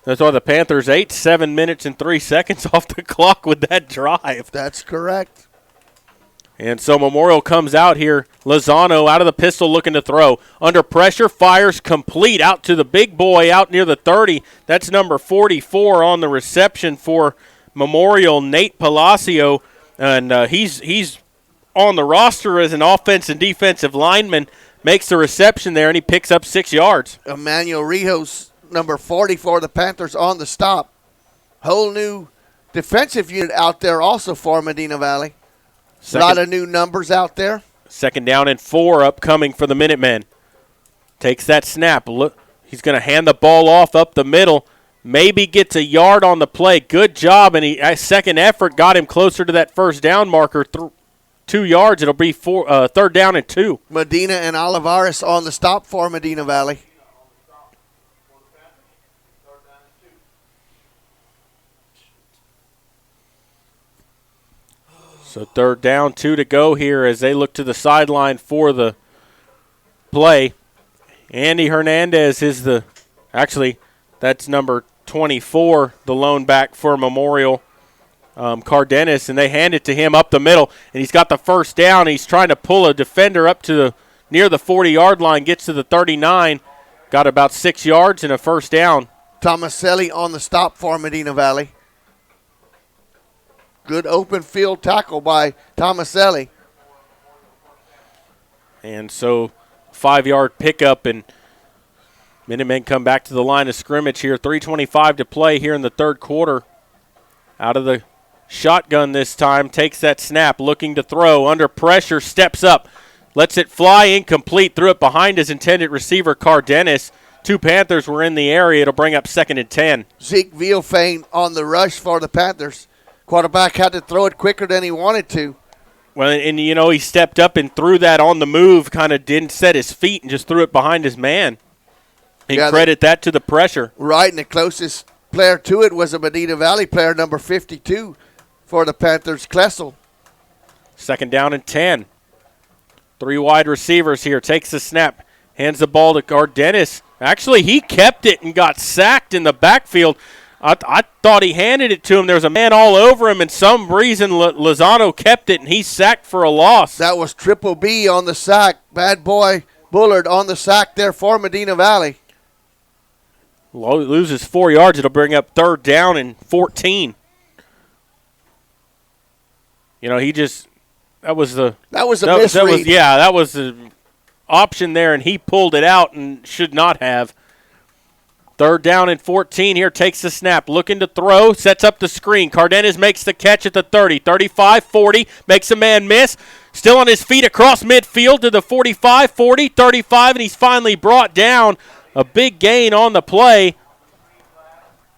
That's why the Panthers ate 7 minutes and 3 seconds off the clock with that drive. That's correct. And so Memorial comes out here. Lozano out of the pistol looking to throw. Under pressure, fires complete out to the big boy out near the 30. That's number 44 on the reception for Memorial, Nate Palacio. And he's on the roster as an offense and defensive lineman. Makes the reception there, and he picks up 6 yards. Emmanuel Rijos, number 40 for the Panthers, on the stop. Whole new defensive unit out there also for Medina Valley. A lot of new numbers out there. 2nd down and 4 upcoming for the Minutemen. Takes that snap. Look, he's going to hand the ball off up the middle. Maybe gets a yard on the play. Good job, and second effort got him closer to that first down marker. 2 yards. It'll be 3rd down and 2. Medina and Olivares on the stop for Medina Valley. So 3rd down, 2 to go here as they look to the sideline for the play. Andy Hernandez is that's number 24, the lone back for Memorial. Cardenas, and they hand it to him up the middle, and he's got the first down. He's trying to pull a defender up to near the 40-yard line, gets to the 39, got about 6 yards and a first down. Tomaselli on the stop for Medina Valley. Good open field tackle by Tomaselli. And so 5-yard pickup, and Minutemen come back to the line of scrimmage here. 3:25 to play here in the third quarter. Out of the shotgun this time, takes that snap, looking to throw, under pressure, steps up, lets it fly, incomplete, threw it behind his intended receiver, Cardenas. 2 Panthers were in the area. It'll bring up 2nd and 10. Zeke Vielfane on the rush for the Panthers. Quarterback had to throw it quicker than he wanted to. Well, and he stepped up and threw that on the move, kind of didn't set his feet and just threw it behind his man. And credit that to the pressure. Right, and the closest player to it was a Medina Valley player, number 52 for the Panthers, Klessel. 2nd down and 10. 3 wide receivers here. Takes the snap. Hands the ball to Cardenas. Actually, he kept it and got sacked in the backfield. I thought he handed it to him. There was a man all over him, and some reason Lozano kept it, and he sacked for a loss. That was Triple B on the sack. Bad boy Bullard on the sack there for Medina Valley. Loses 4 yards. It'll bring up 3rd down and 14. That was the misread. That was the option there, and he pulled it out and should not have. 3rd down and 14 here, takes the snap, looking to throw, sets up the screen. Cardenas makes the catch at the 30, 35, 40, makes a man miss. Still on his feet across midfield to the 45, 40, 35, and he's finally brought down. A big gain on the play.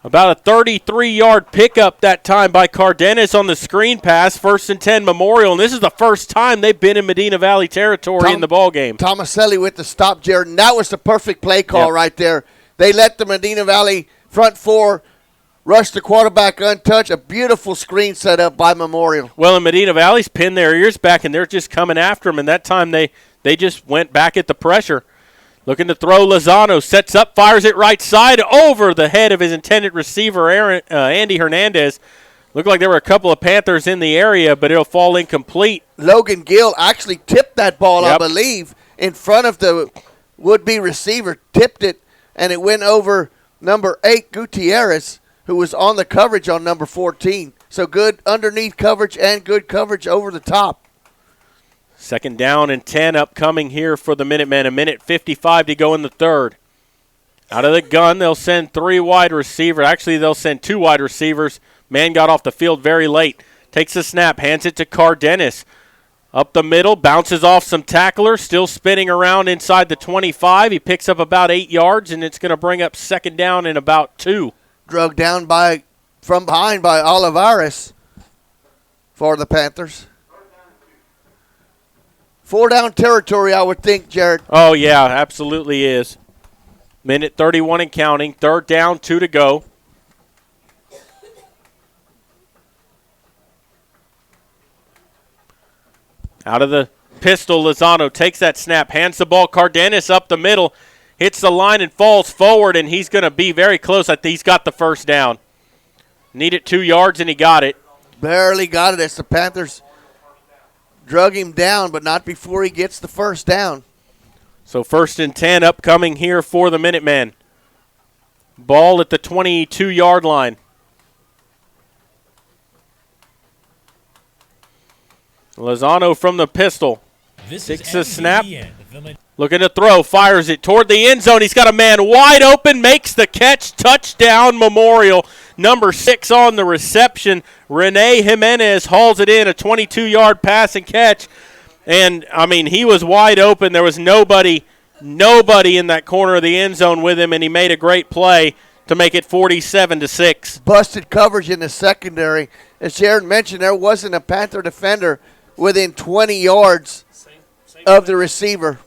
About a 33-yard pickup that time by Cardenas on the screen pass. 1st and 10 Memorial, and this is the first time they've been in Medina Valley territory in the ballgame. Tomaselli with the stop, Jared, and that was the perfect play call right there. They let the Medina Valley front four rush the quarterback untouched. A beautiful screen set up by Memorial. Well, and Medina Valley's pinned their ears back, and they're just coming after him, and that time they they just went back at the pressure. Looking to throw, Lozano sets up, fires it right side over the head of his intended receiver, Andy Hernandez. Looked like there were a couple of Panthers in the area, but it'll fall incomplete. Logan Gill actually tipped that ball, I believe, in front of the would-be receiver, tipped it, and it went over number 8, Gutierrez, who was on the coverage on number 14. So good underneath coverage and good coverage over the top. 2nd down and 10 upcoming here for the Minutemen. 1:55 to go in the third. Out of the gun, they'll send 3 wide receivers. Actually, they'll send 2 wide receivers. Man got off the field very late. Takes a snap, hands it to Cardenas. Up the middle, bounces off some tacklers, still spinning around inside the 25. He picks up about 8 yards, and it's going to bring up 2nd down and about 2. Drugged down from behind by Olivares for the Panthers. 4 down territory, I would think, Jared. Oh, yeah, absolutely is. 1:31 and counting. 3rd down, 2 to go. Out of the pistol, Lozano takes that snap, hands the ball. Cardenas up the middle, hits the line and falls forward, and he's going to be very close. I think he's got the 1st down. Needed 2 yards, and he got it. Barely got it as the Panthers drug him down, but not before he gets the 1st down. So 1st and 10 upcoming here for the Minutemen. Ball at the 22-yard line. Lozano from the pistol. Takes a snap. Looking to throw. Fires it toward the end zone. He's got a man wide open. Makes the catch. Touchdown, Memorial. Number 6 on the reception. Rene Jimenez hauls it in. A 22-yard pass and catch. And, I mean, he was wide open. There was nobody in that corner of the end zone with him, and he made a great play to make it 47-6. Busted coverage in the secondary. As Jared mentioned, there wasn't a Panther defender within 20 yards of the receiver.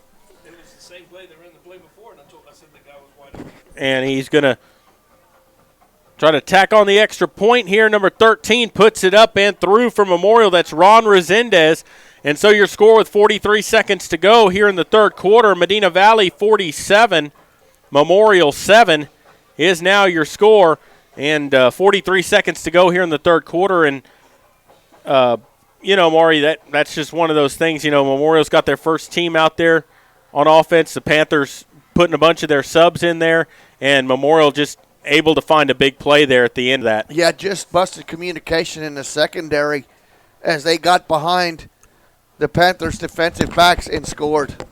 It was the same play they ran the play before, and I said the guy was wide open. And he's going to try to tack on the extra point here. Number 13 puts it up and through for Memorial. That's Ron Resendez. And so your score with 43 seconds to go here in the 3rd quarter. Medina Valley 47, Memorial 7 is now your score. And 43 seconds to go here in the 3rd quarter. And, Maury, that's just one of those things. Memorial's got their first team out there on offense. The Panthers putting a bunch of their subs in there. And Memorial just able to find a big play there at the end of that. Yeah, just busted communication in the secondary as they got behind the Panthers' defensive backs and scored.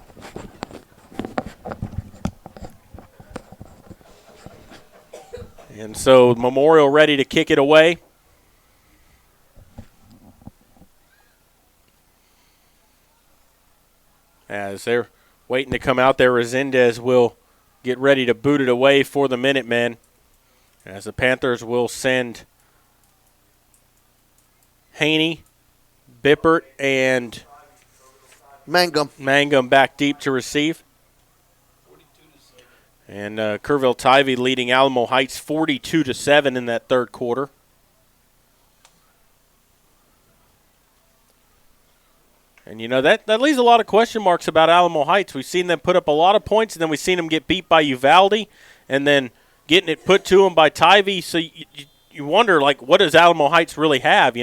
And so Memorial ready to kick it away. As they're waiting to come out there, Resendez will get ready to boot it away for the Minutemen. As the Panthers will send Haney, Bippert, and Mangum back deep to receive. And Kerrville Tivy leading Alamo Heights 42-7 in that 3rd quarter. And, that leaves a lot of question marks about Alamo Heights. We've seen them put up a lot of points, and then we've seen them get beat by Uvalde, and then getting it put to them by Tivy. So you wonder, what does Alamo Heights really have,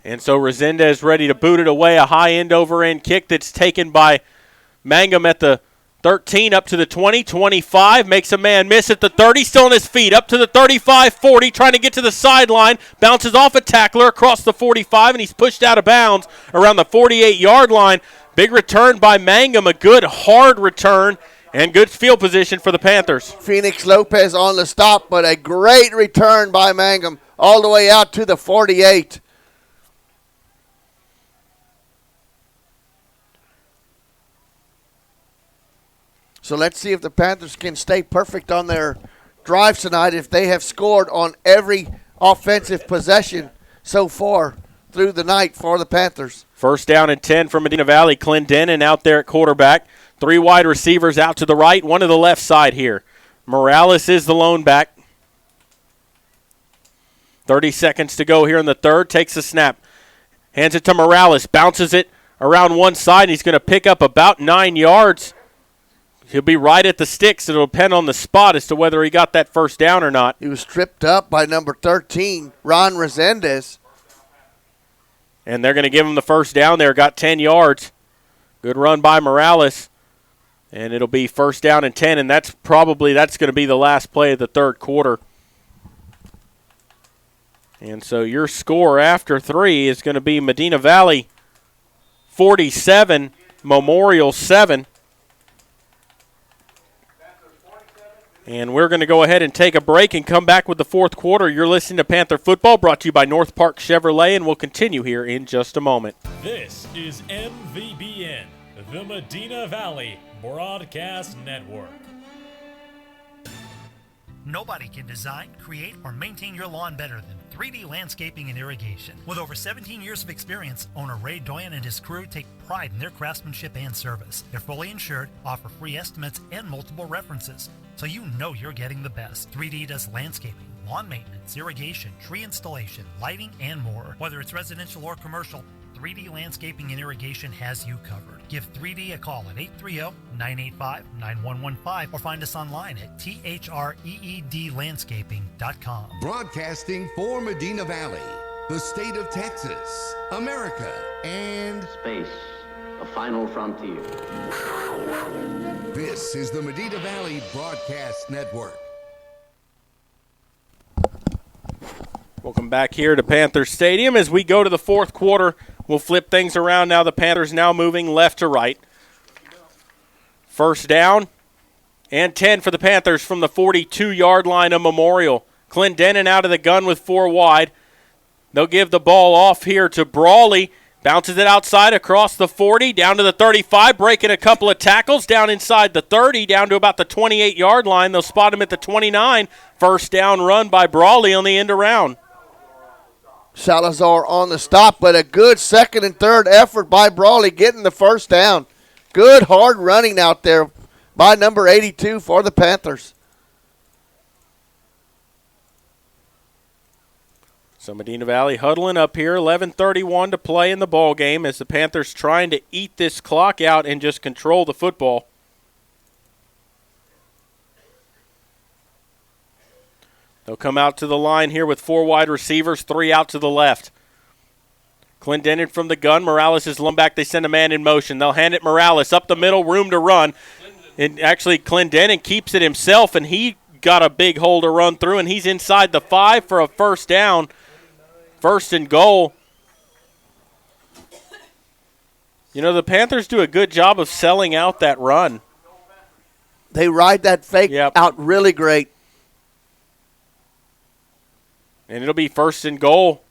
And so Resendez ready to boot it away. A high end over end kick that's taken by Mangum at the 13 up to the 20, 25. Makes a man miss at the 30. Still on his feet. Up to the 35, 40. Trying to get to the sideline. Bounces off a tackler across the 45, and he's pushed out of bounds around the 48-yard line. Big return by Mangum. A good hard return and good field position for the Panthers. Phoenix Lopez on the stop, but a great return by Mangum all the way out to the 48. So let's see if the Panthers can stay perfect on their drive tonight if they have scored on every offensive possession so far through the night for the Panthers. 1st down and 10 for Medina Valley. Clendenin out there at quarterback. 3 wide receivers out to the right, 1 to the left side here. Morales is the lone back. 30 seconds to go here in the third. Takes a snap. Hands it to Morales. Bounces it around one side. He's going to pick up about 9 yards. He'll be right at the sticks. It'll depend on the spot as to whether he got that first down or not. He was tripped up by number 13, Ron Resendez. And they're going to give him the first down there. Got 10 yards. Good run by Morales. And it'll be first down and 10, and that's going to be the last play of the third quarter. And so your score after 3 is going to be Medina Valley 47, Memorial 7. And we're going to go ahead and take a break and come back with the fourth quarter. You're listening to Panther Football, brought to you by North Park Chevrolet, and we'll continue here in just a moment. This is MVBN, the Medina Valley Broadcast Network. Nobody can design, create, or maintain your lawn better than 3D Landscaping and Irrigation. With over 17 years of experience, owner Ray Doyen and his crew take pride in their craftsmanship and service. They're fully insured, offer free estimates and multiple references, so you know you're getting the best. 3D does landscaping, lawn maintenance, irrigation, tree installation, lighting, and more. Whether it's residential or commercial, 3D Landscaping and Irrigation has you covered. Give 3D a call at 830-985-9115 or find us online at threedlandscaping.com. Broadcasting for Medina Valley, the state of Texas, America, and space, the final frontier. This is the Medina Valley Broadcast Network. Welcome back here to Panther Stadium. As we go to the fourth quarter, we'll flip things around now. The Panthers now moving left to right. First down and 10 for the Panthers from the 42-yard line of Memorial. Clendenin out of the gun with 4 wide. They'll give the ball off here to Brawley. Bounces it outside across the 40, down to the 35, breaking a couple of tackles, down inside the 30, down to about the 28-yard line. They'll spot him at the 29. First down run by Brawley on the end around. Salazar on the stop, but a good second and third effort by Brawley getting the first down. Good hard running out there by number 82 for the Panthers. So Medina Valley huddling up here, 11:31 to play in the ball game as the Panthers trying to eat this clock out and just control the football. They'll come out to the line here with 4 wide receivers, 3 out to the left. Clendenin from the gun. Morales is lum back. They send a man in motion. They'll hand it Morales up the middle, room to run. And actually Clendenin keeps it himself, and he got a big hole to run through, and he's inside the 5 for a first down. First and goal. You know, the Panthers do a good job of selling out that run. They ride that fake out really great. And it'll be first and goal.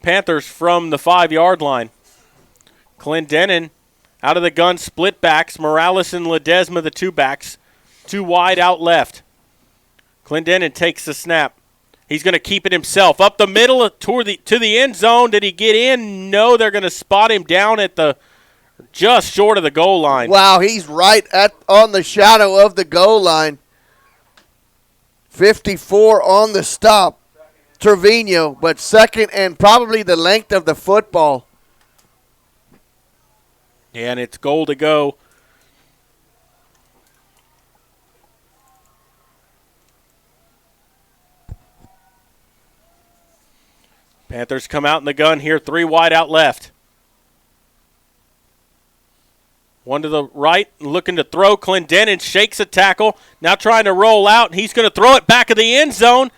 Panthers from the 5-yard line. Clendenin out of the gun, split backs. Morales and Ledesma, the 2 backs. 2 wide out left. Clendenin takes the snap. He's going to keep it himself. Up the middle to the end zone. Did he get in? No, they're going to spot him down at just short of the goal line. Wow, he's right on the shadow of the goal line. 54 on the stop. Trevino, but second and probably the length of the football. And it's goal to go. Panthers come out in the gun here, 3 wide out left. 1 to the right, looking to throw. Clendenin shakes a tackle, now trying to roll out. He's going to throw it back of the end zone.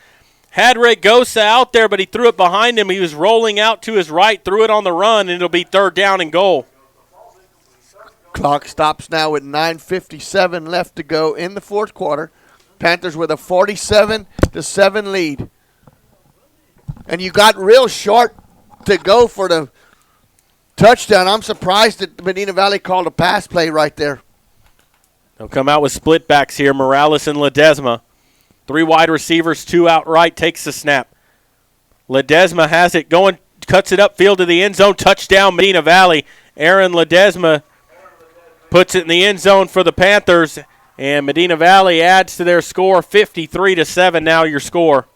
Had Regosa out there, but he threw it behind him. He was rolling out to his right, threw it on the run, and it'll be third down and goal. Clock stops now with 9:57 left to go in the fourth quarter. Panthers with a 47-7 lead. And you got real short to go for the touchdown. I'm surprised that Medina Valley called a pass play right there. They'll come out with split backs here, Morales and Ledesma. 3 wide receivers, 2 out right, takes the snap. Ledesma has it going, cuts it upfield to the end zone, touchdown Medina Valley. Aaron Ledesma puts it in the end zone for the Panthers, and Medina Valley adds to their score, 53-7 now your score.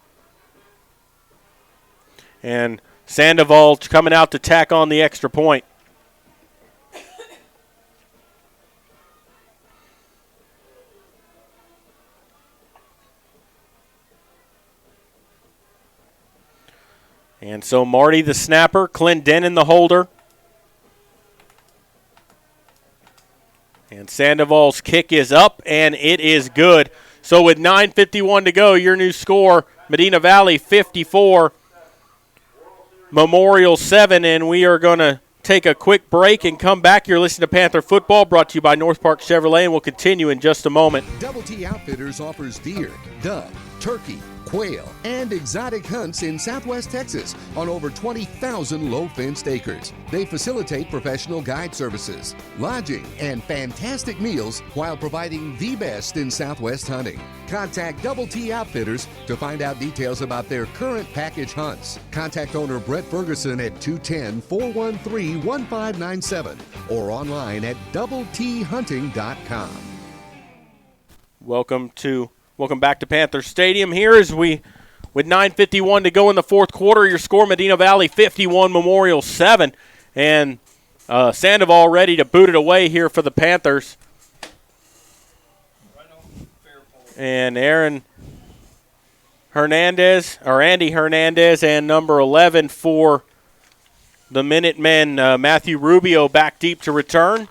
And Sandoval coming out to tack on the extra point. And so Marty the snapper, Clendenin the holder. And Sandoval's kick is up, and it is good. So with 9:51 to go, your new score, Medina Valley 54, Memorial 7, and we are going to take a quick break and come back. You're listening to Panther Football, brought to you by North Park Chevrolet, and we'll continue in just a moment. Double T Outfitters offers deer, dove, turkey, quail, and exotic hunts in Southwest Texas on over 20,000 low-fenced acres. They facilitate professional guide services, lodging, and fantastic meals while providing the best in Southwest hunting. Contact Double T Outfitters to find out details about their current package hunts. Contact owner Brett Ferguson at 210-413-1597 or online at doubleThunting.com. Welcome back to Panther Stadium. Here as with 9:51 to go in the fourth quarter, your score, Medina Valley 51, Memorial 7. And Sandoval ready to boot it away here for the Panthers. And Andy Hernandez, and number 11 for the Minutemen, Matthew Rubio, back deep to return.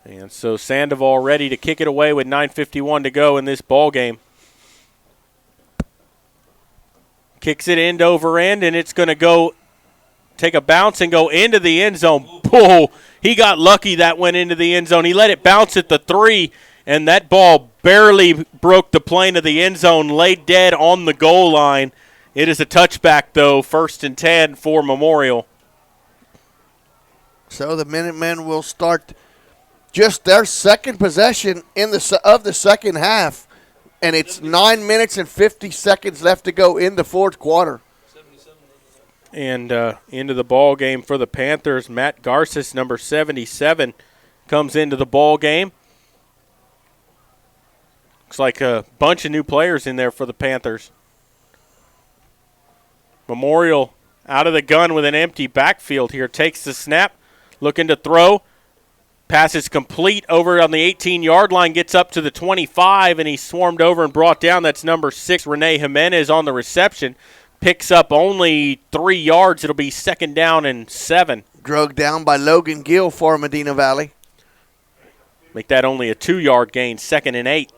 And so Sandoval ready to kick it away with 9:51 to go in this ball game. Kicks it end over end, and it's going to go take a bounce and go into the end zone. Oh, he got lucky that went into the end zone. He let it bounce at the 3, and that ball barely broke the plane of the end zone, laid dead on the goal line. It is a touchback, though, 1st and 10 for Memorial. So the Minutemen will start just their second possession of the second half, and it's 9 minutes and 50 seconds left to go in the fourth quarter. And into the ball game for the Panthers, Matt Garces, number 77, comes into the ball game. Looks like a bunch of new players in there for the Panthers. Memorial out of the gun with an empty backfield here. Takes the snap, looking to throw. Pass is complete over on the 18-yard line, gets up to the 25, and he's swarmed over and brought down. That's number 6, Rene Jimenez, on the reception. Picks up only 3 yards. It'll be 2nd down and 7. Drugged down by Logan Gill for Medina Valley. Make that only a 2-yard gain, 2nd and 8.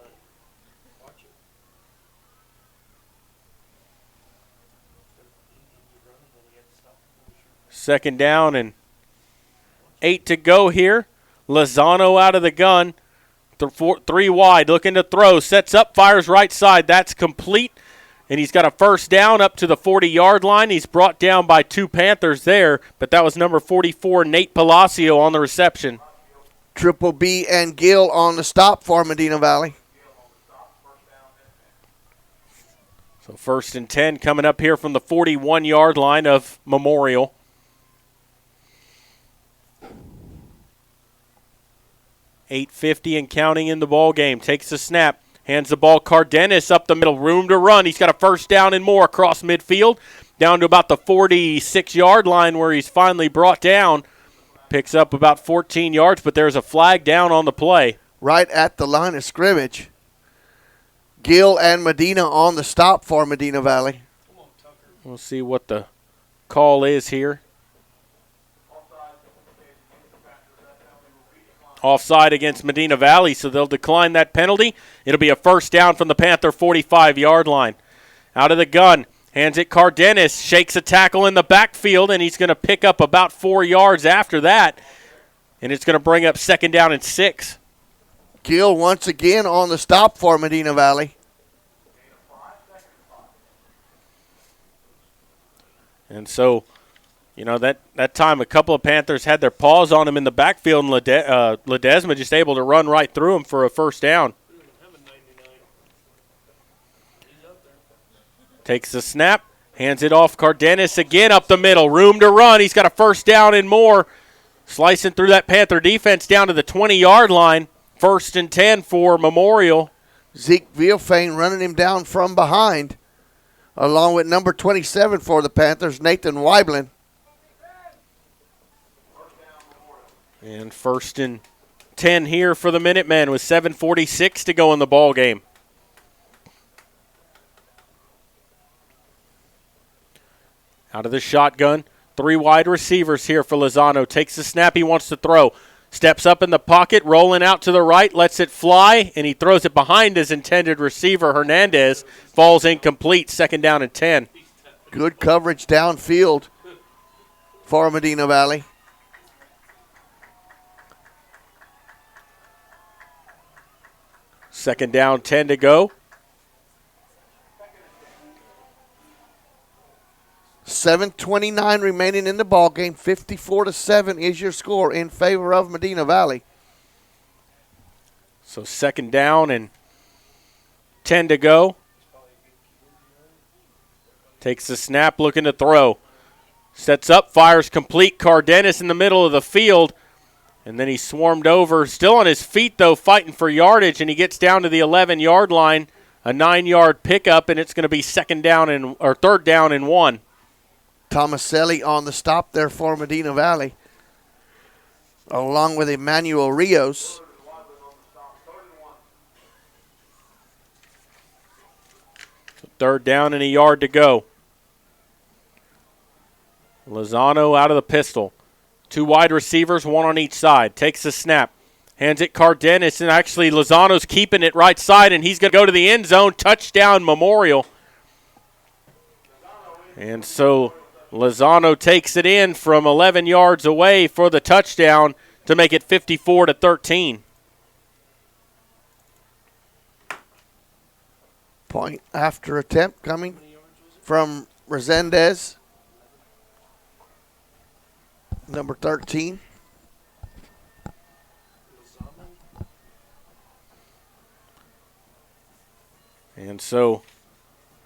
Second down and 8 to go here. Lozano out of the gun. 3 wide, looking to throw. Sets up, fires right side. That's complete. And he's got a 1st down up to the 40-yard line. He's brought down by 2 Panthers there, but that was number 44, Nate Palacio, on the reception. Triple B and Gill on the stop for Medina Valley. So 1st and 10 coming up here from the 41-yard line of Memorial. .850 and counting in the ball game. Takes the snap. Hands the ball. Cardenas up the middle. Room to run. He's got a 1st down and more across midfield. Down to about the 46-yard line where he's finally brought down. Picks up about 14 yards, but there's a flag down on the play. Right at the line of scrimmage. Gill and Medina on the stop for Medina Valley. We'll see what the call is here. Offside against Medina Valley, so they'll decline that penalty. It'll be a 1st down from the Panther 45-yard line. Out of the gun, hands it Cardenas, shakes a tackle in the backfield, and he's going to pick up about 4 yards after that, and it's going to bring up 2nd down and 6. Gill once again on the stop for Medina Valley. And so, you know, that time a couple of Panthers had their paws on him in the backfield, and Ledesma just able to run right through him for a 1st down. Takes the snap, hands it off. Cardenas again up the middle. Room to run. He's got a 1st down and more. Slicing through that Panther defense down to the 20-yard line. 1st and 10 for Memorial. Zeke Vielfane running him down from behind, along with number 27 for the Panthers, Nathan Weiblin. And 1st and 10 here for the Minutemen with 7:46 to go in the ball game. Out of the shotgun, 3 wide receivers here for Lozano. Takes the snap, he wants to throw. Steps up in the pocket, rolling out to the right, lets it fly, and he throws it behind his intended receiver, Hernandez. Falls incomplete, 2nd down and 10. Good coverage downfield for Medina Valley. Second down, 10 to go. 7:29 remaining in the ball game. 54-7 is your score in favor of Medina Valley. So 2nd down and 10 to go. Takes the snap, looking to throw. Sets up, fires complete. Cardenas in the middle of the field. And then he swarmed over. Still on his feet, though, fighting for yardage. And he gets down to the 11-yard line. A 9-yard pickup, and it's going to be 3rd down and 1. Tomaselli on the stop there for Medina Valley, along with Emmanuel Rios. So 3rd down and a yard to go. Lozano out of the pistol. 2 wide receivers, 1 on each side. Takes the snap. Hands it Cardenas, and actually Lozano's keeping it right side, and he's going to go to the end zone. Touchdown Memorial. And so Lozano takes it in from 11 yards away for the touchdown to make it 54-13. Point after attempt coming from Resendez, number 13. And so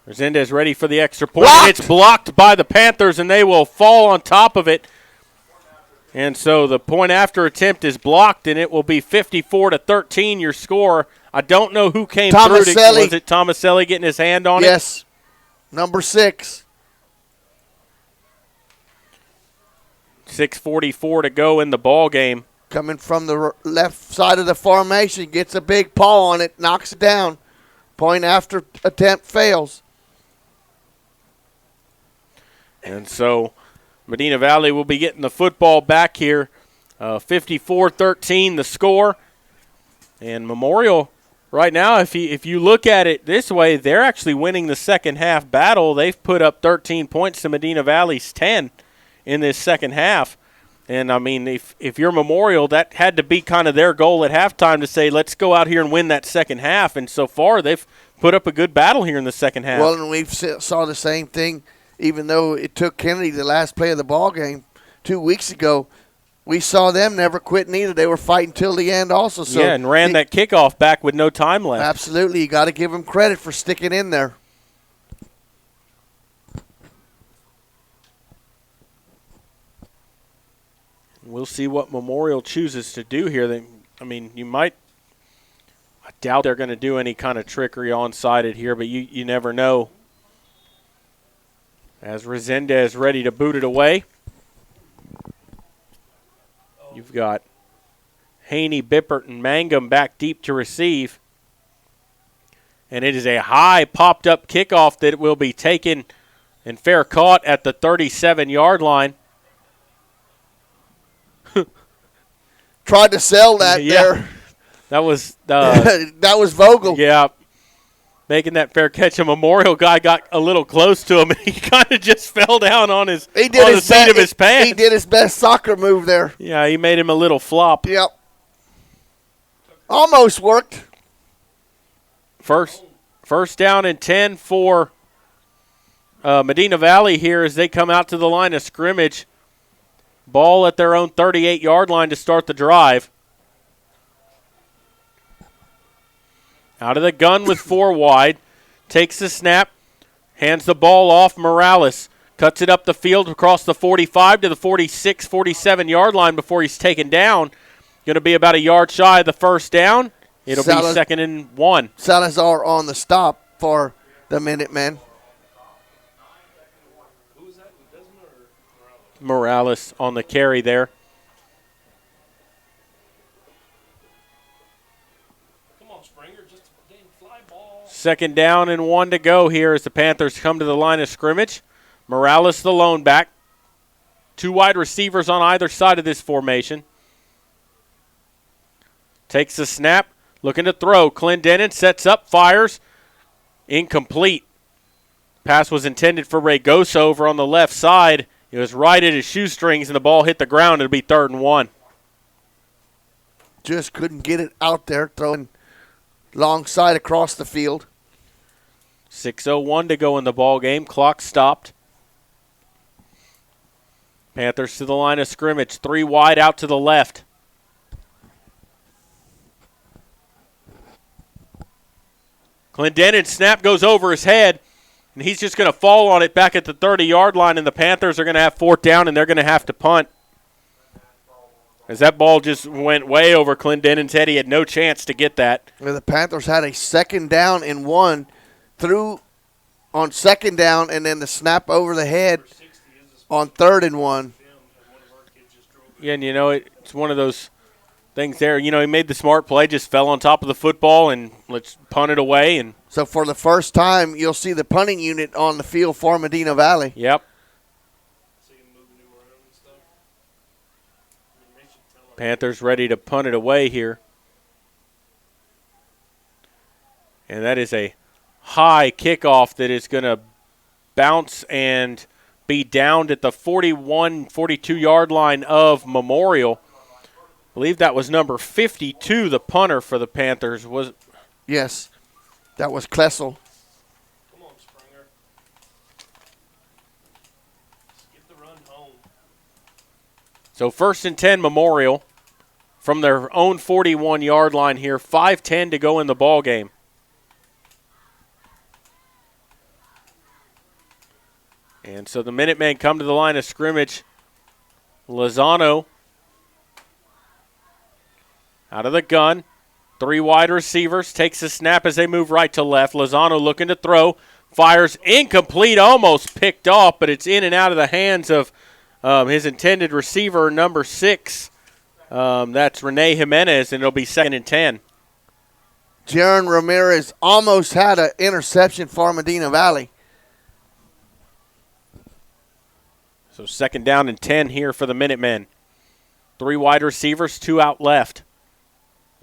Resendez ready for the extra point. And it's blocked by the Panthers, and they will fall on top of it. And so the point after attempt is blocked, and it will be 54-13, your score. I don't know who came through. Was it Tomaselli getting his hand on it? Yes, number 6. 6:44 to go in the ball game. Coming from the left side of the formation, gets a big paw on it, knocks it down. Point after attempt fails. And so Medina Valley will be getting the football back here. 54-13 the score. And Memorial right now, if you look at it this way, they're actually winning the second half battle. They've put up 13 points to Medina Valley's 10 in this second half. And, I mean, if you're Memorial, that had to be kind of their goal at halftime to say, let's go out here and win that second half. And so far, they've put up a good battle here in the second half. Well, and we saw the same thing, even though it took Kennedy the last play of the ball game 2 weeks ago. We saw them never quit neither. They were fighting till the end also. So yeah, and ran that kickoff back with no time left. Absolutely. You got to give them credit for sticking in there. We'll see what Memorial chooses to do here. I doubt they're going to do any kind of trickery onside here, but you never know. As Resendez ready to boot it away. You've got Haney, Bippert, and Mangum back deep to receive. And it is a high popped-up kickoff that will be taken and fair caught at the 37-yard line. Tried to sell that there. That was that was Vogel. Yeah. Making that fair catch. A Memorial guy got a little close to him, and he kind of just fell down on the seat of his pants. He did his best soccer move there. Yeah, he made him a little flop. Yep. Almost worked. First down and 10 for Medina Valley here as they come out to the line of scrimmage. Ball at their own 38-yard line to start the drive. Out of the gun with 4 wide. Takes the snap. Hands the ball off. Morales cuts it up the field across the 45 to the 46, 47-yard line before he's taken down. Going to be about a yard shy of the first down. It'll be 2nd and 1. Salazar on the stop for the Minutemen. Morales on the carry there. Come on, Springer, just a dang fly ball. 2nd down and 1 to go here as the Panthers come to the line of scrimmage. Morales, the lone back. 2 wide receivers on either side of this formation. Takes the snap, looking to throw. Clendenin sets up, fires. Incomplete. Pass was intended for Raygosa over on the left side. It was right at his shoestrings, and the ball hit the ground. It'll be 3rd and 1. Just couldn't get it out there, throwing long side across the field. 6:01 to go in the ball game. Clock stopped. Panthers to the line of scrimmage. 3 wide out to the left. Clendenin's snap goes over his head, and he's just going to fall on it back at the 30-yard line, and the Panthers are going to have 4th down, and they're going to have to punt. As that ball just went way over Clendenin's head, he had no chance to get that. The Panthers had a 2nd down and 1 through on 2nd down, and then the snap over the head on 3rd and 1. Yeah, and it's one of those things there. He made the smart play, just fell on top of the football, and let's punt it away. And so for the first time, you'll see the punting unit on the field for Medina Valley. Yep. Panthers ready to punt it away here. And that is a high kickoff that is going to bounce and be downed at the 41, 42-yard line of Memorial. I believe that was number 52, the punter for the Panthers. Yes, that was Klessel. Come on, Springer. Just get the run home. So 1st and 10, Memorial from their own 41-yard line here. 5:10 to go in the ball game. And so the Minutemen come to the line of scrimmage. Lozano out of the gun. 3 wide receivers. Takes a snap as they move right to left. Lozano looking to throw. Fires incomplete. Almost picked off, but it's in and out of the hands of his intended receiver, number 6. That's Rene Jimenez, and it'll be 2nd and 10. Jaron Ramirez almost had an interception for Medina Valley. So 2nd down and 10 here for the Minutemen. 3 wide receivers, 2 out left.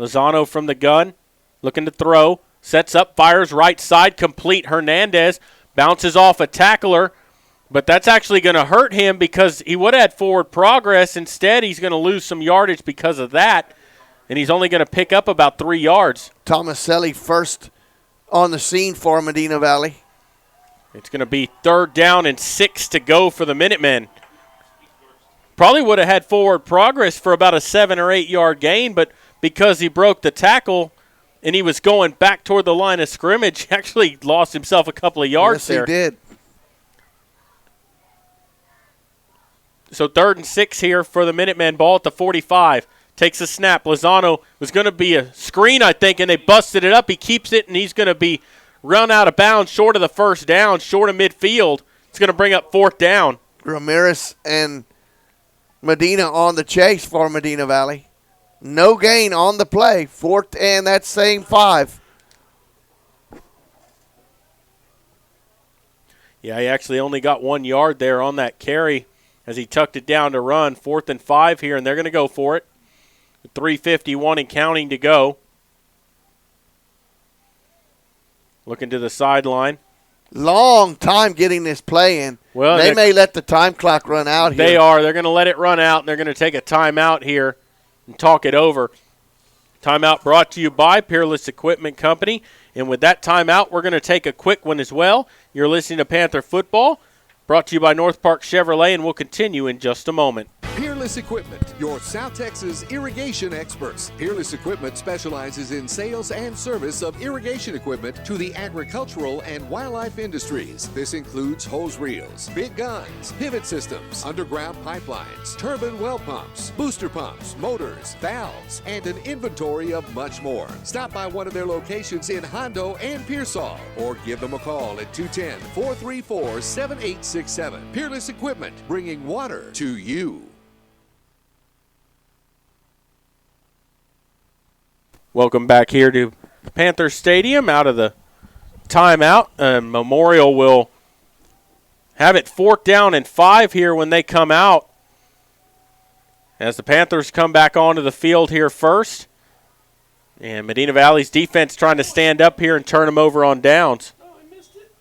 Lozano from the gun, looking to throw. Sets up, fires right side, complete. Hernandez bounces off a tackler, but that's actually going to hurt him because he would have had forward progress. Instead, he's going to lose some yardage because of that, and he's only going to pick up about 3 yards. Tomaselli first on the scene for Medina Valley. It's going to be 3rd down and 6 to go for the Minutemen. Probably would have had forward progress for about a 7 or 8 yard gain, but because he broke the tackle and he was going back toward the line of scrimmage, he actually lost himself a couple of yards there. Yes, he did. So 3rd and 6 here for the Minutemen. Ball at the 45. Takes a snap. Lozano was going to be a screen, I think, and they busted it up. He keeps it, and he's going to be run out of bounds short of the 1st down, short of midfield. It's going to bring up 4th down. Ramirez and Medina on the chase for Medina Valley. No gain on the play. 4th and that same 5. Yeah, he actually only got 1 yard there on that carry as he tucked it down to run. 4th and 5 here, and they're going to go for it. 3:51 and counting to go. Looking to the sideline. Long time getting this play in. Well, they may let the time clock run out here. They are. They're going to let it run out, and they're going to take a timeout here and talk it over. Timeout brought to you by Peerless Equipment Company. And with that timeout, we're going to take a quick one as well. You're listening to Panther Football, brought to you by North Park Chevrolet, and we'll continue in just a moment. Peerless Peerless Equipment, your South Texas irrigation experts. Peerless Equipment specializes in sales and service of irrigation equipment to the agricultural and wildlife industries. This includes hose reels, big guns, pivot systems, underground pipelines, turbine well pumps, booster pumps, motors, valves, and an inventory of much more. Stop by one of their locations in Hondo and Pearsall, or give them a call at 210-434-7867. Peerless Equipment, bringing water to you. Welcome back here to Panther Stadium out of the timeout. Memorial will have it 4th down and 5 here when they come out, as the Panthers come back onto the field here first. And Medina Valley's defense trying to stand up here and turn them over on downs. Oh, I missed it.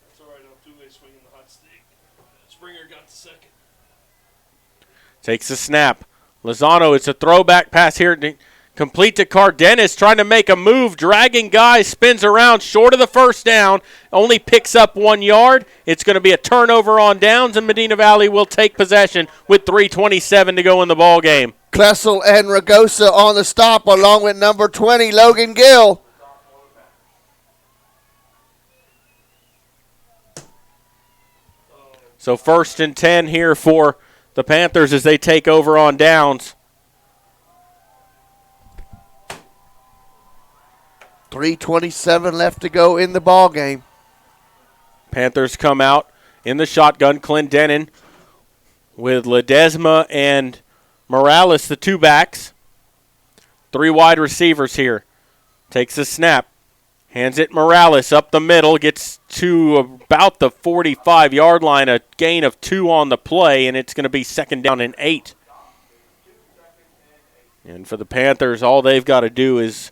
That's all right. I'm two-way swinging the hot stick. Springer got the second. Takes a snap. Lozano, it's a throwback pass here. Complete to Cardenas, trying to make a move. Dragging guy, spins around short of the first down. Only picks up 1 yard. It's going to be a turnover on downs, and Medina Valley will take possession with 3:27 to go in the ball game. Klessel and Ragosa on the stop, along with number 20, Logan Gill. So 1st and 10 here for the Panthers as they take over on downs. 3:27 left to go in the ball game. Panthers come out in the shotgun. Clendenin with Ledesma and Morales, the two backs. 3 wide receivers here. Takes a snap. Hands it Morales up the middle. Gets to about the 45-yard line. A gain of 2 on the play, and it's going to be 2nd down and 8. And for the Panthers, all they've got to do is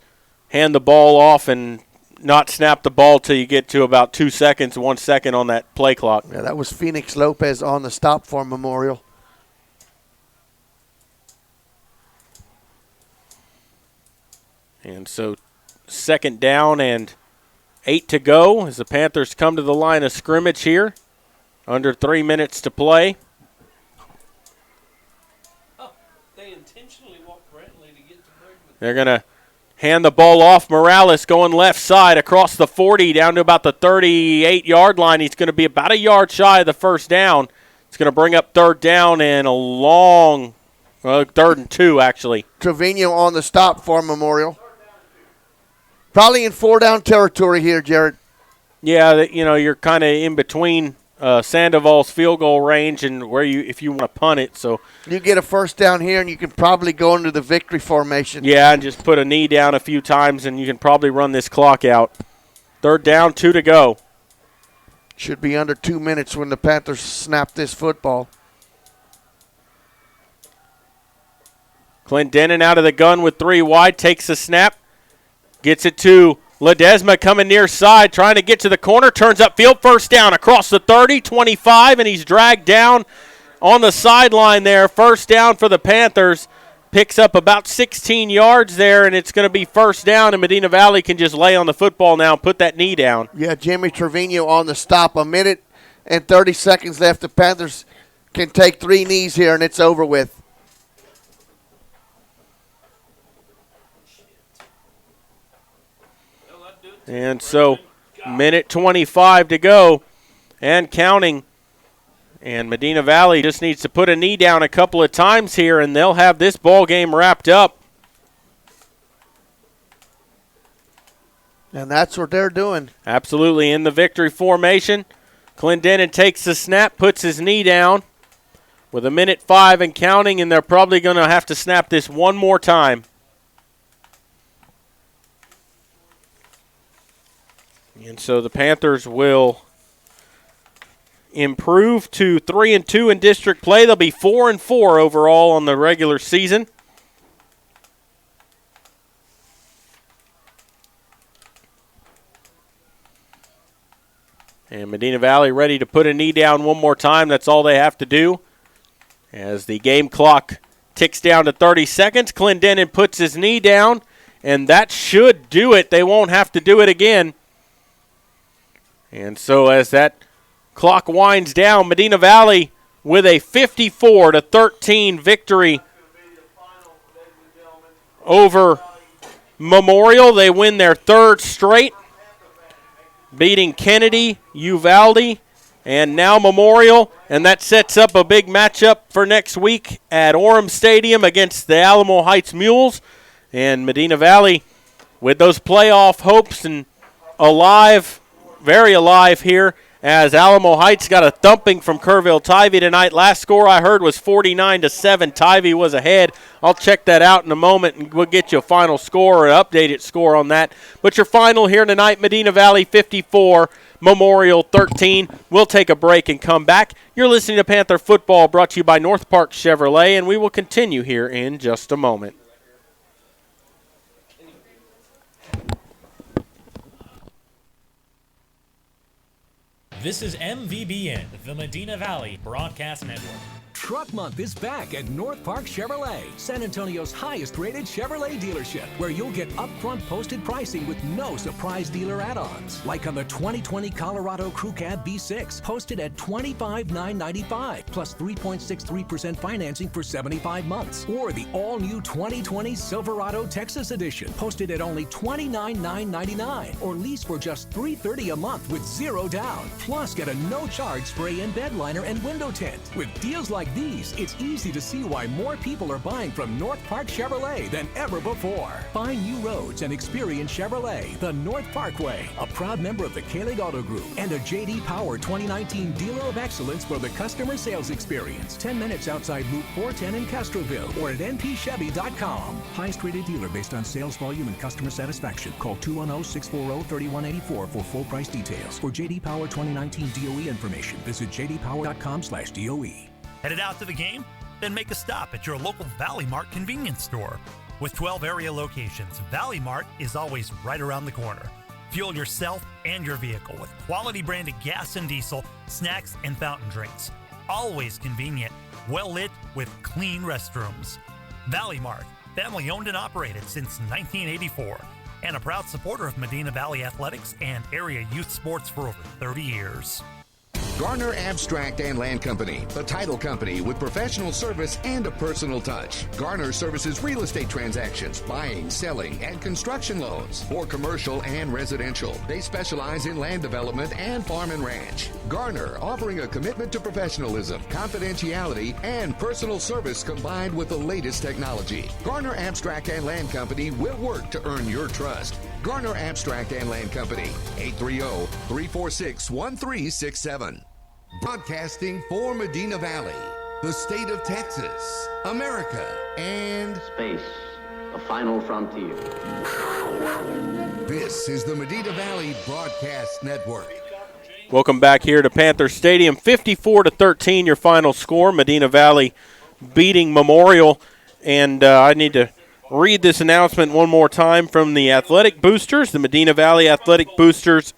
hand the ball off and not snap the ball till you get to about 2 seconds, 1 second on that play clock. Yeah, that was Phoenix Lopez on the stop for Memorial. And so 2nd down and 8 to go as the Panthers come to the line of scrimmage here. Under 3 minutes to play. Oh, they intentionally walked Brantley to get to Bergman. They're going to hand the ball off. Morales going left side across the 40 down to about the 38-yard line. He's going to be about a yard shy of the first down. It's going to bring up 3rd down and a long, 3rd and 2 actually. Trevino on the stop for Memorial. Probably in 4-down territory here, Jared. Yeah, you're kind of in between Sandoval's field goal range and where if you want to punt it. So you get a 1st down here, and you can probably go into the victory formation. Yeah, and just put a knee down a few times, and you can probably run this clock out. 3rd down, 2 to go. Should be under 2 minutes when the Panthers snap this football. Clendenin out of the gun with 3 wide, takes a snap. Gets it to Ledesma coming near side, trying to get to the corner, turns upfield, 1st down across the 30, 25, and he's dragged down on the sideline there. 1st down for the Panthers. Picks up about 16 yards there, and it's going to be 1st down, and Medina Valley can just lay on the football now and put that knee down. Yeah, Jimmy Trevino on the stop. 1 minute and 30 seconds left. The Panthers can take 3 knees here, and it's over with. And so, minute 25 to go and counting. And Medina Valley just needs to put a knee down a couple of times here, and they'll have this ball game wrapped up. And that's what they're doing. Absolutely, in the victory formation. Clendenin takes the snap, puts his knee down with 1:05 and counting, and they're probably going to have to snap this one more time. And so the Panthers will improve to 3-2 in district play. They'll be 4-4 overall on the regular season. And Medina Valley ready to put a knee down one more time. That's all they have to do. As the game clock ticks down to 30 seconds, Clendenin puts his knee down, and that should do it. They won't have to do it again. And so as that Clock winds down. Medina Valley with a 54-13 victory over Memorial. They win their third straight, beating Kennedy, Uvalde, and now Memorial. And that sets up a big matchup for next week at Orem Stadium against the Alamo Heights Mules. And Medina Valley with those playoff hopes and alive, very alive here, as Alamo Heights got a thumping from Kerrville Tivy tonight. Last score I heard was 49-7. Tivy was ahead. I'll check that out in a moment, and we'll get you a final score or an updated score on that. But your final here tonight, Medina Valley 54, Memorial 13. We'll take a break and come back. You're listening to Panther Football, brought to you by North Park Chevrolet, and we will continue here in just a moment. This is MVBN, the Medina Valley Broadcast Network. Truck Month is back at North Park Chevrolet, San Antonio's highest-rated Chevrolet dealership, where you'll get upfront posted pricing with no surprise dealer add-ons. Like on the 2020 Colorado Crew Cab V6, posted at $25,995, plus 3.63% financing for 75 months. Or the all-new 2020 Silverado Texas Edition, posted at only $29,999, or lease for just $330 a month with zero down. Plus, get a no-charge spray-in bed liner and window tint. With deals like these, it's easy to see why more people are buying from North Park Chevrolet than ever before. Find new roads and experience Chevrolet, the North Parkway, a proud member of the K-Leg Auto Group, and a J.D. Power 2019 Dealer of Excellence for the customer sales experience. 10 minutes outside Loop 410 in Castroville or at npchevy.com. Highest rated dealer based on sales volume and customer satisfaction. Call 210-640-3184 for full price details. For J.D. Power 2019 DOE information, visit jdpower.com/DOE. Headed out to the game? Then make a stop at your local Valley Mart convenience store. With 12 area locations, Valley Mart is always right around the corner. Fuel yourself and your vehicle with quality branded gas and diesel, snacks, and fountain drinks. Always convenient, well lit with clean restrooms. Valley Mart, family owned and operated since 1984, and a proud supporter of Medina Valley athletics and area youth sports for over 30 years. Garner Abstract and Land Company, the title company with professional service and a personal touch. Garner services real estate transactions, buying, selling, and construction loans for commercial and residential. They specialize in land development and farm and ranch. Garner, offering a commitment to professionalism, confidentiality, and personal service combined with the latest technology. Garner Abstract and Land Company will work to earn your trust. Garner Abstract and Land Company, 830-346-1367. Broadcasting for Medina Valley, the state of Texas, America, and space, the final frontier. This is the Medina Valley Broadcast Network. Welcome back here to Panther Stadium. 54-13, your final score. Medina Valley beating Memorial. And I need to read this announcement one more time from the Athletic Boosters. The Medina Valley Athletic Boosters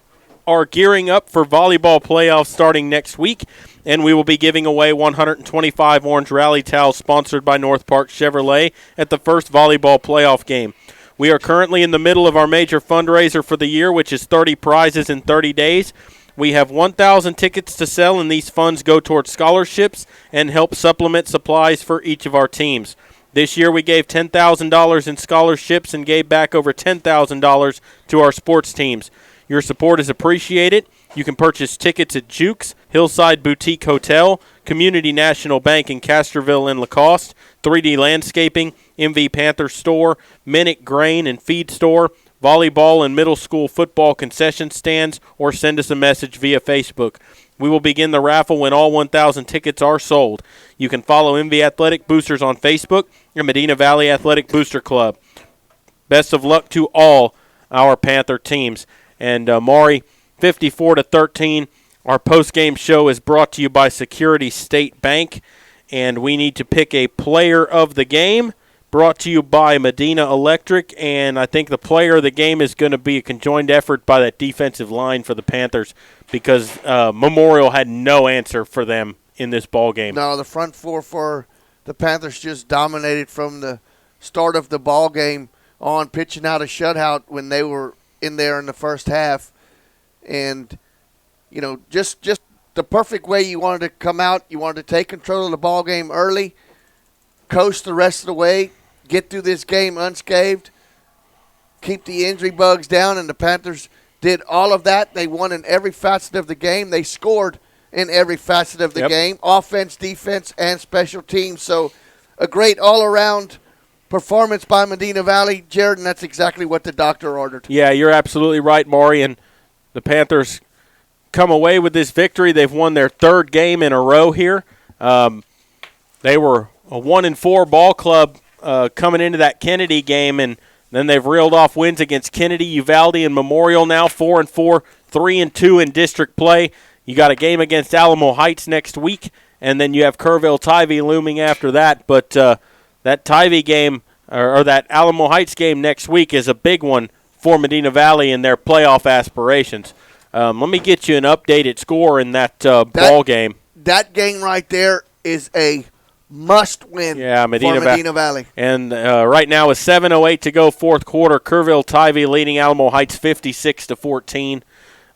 are gearing up for volleyball playoffs starting next week, and we will be giving away 125 orange rally towels sponsored by North Park Chevrolet at the first volleyball playoff game. We are currently in the middle of our major fundraiser for the year, which is 30 prizes in 30 days. We have 1,000 tickets to sell, and these funds go towards scholarships and help supplement supplies for each of our teams. This year we gave $10,000 in scholarships and gave back over $10,000 to our sports teams. Your support is appreciated. You can purchase tickets at Jukes, Hillside Boutique Hotel, Community National Bank in Castroville and Lacoste, 3D Landscaping, MV Panther Store, Minnick Grain and Feed Store, volleyball and middle school football concession stands, or send us a message via Facebook. We will begin the raffle when all 1,000 tickets are sold. You can follow MV Athletic Boosters on Facebook and Medina Valley Athletic Booster Club. Best of luck to all our Panther teams. And Maury, 54-13. Our post-game show is brought to you by Security State Bank, and we need to pick a player of the game. Brought to you by Medina Electric, and I think the player of the game is going to be a conjoined effort by that defensive line for the Panthers because Memorial had no answer for them in this ball game. No, the front four for the Panthers just dominated from the start of the ball game on, pitching out a shutout when they were in there in the first half. And, you know, just the perfect way you wanted to come out. You wanted to take control of the ball game early, coast the rest of the way, get through this game unscathed, keep the injury bugs down, and the Panthers did all of that. They won in every facet of the game. They scored in every facet of the game, offense, defense, and special teams. So a great all-around performance by Medina Valley. Jared, and that's exactly what the doctor ordered. Yeah, you're absolutely right, Maury, and the Panthers come away with this victory. They've won their third game in a row here. They were a 1-4 ball club coming into that Kennedy game, and then they've reeled off wins against Kennedy, Uvalde, and Memorial now, 4-4, 3-2 in district play. You got a game against Alamo Heights next week, and then you have Kerrville-Tivy looming after that. But that Tivy game, or that Alamo Heights game next week, is a big one for Medina Valley in their playoff aspirations. Let me get you an updated score in that ball game. That game right there is a must-win for Medina Valley. And right now with 7:08 to go, fourth quarter, Kerrville-Tivy leading Alamo Heights 56-14.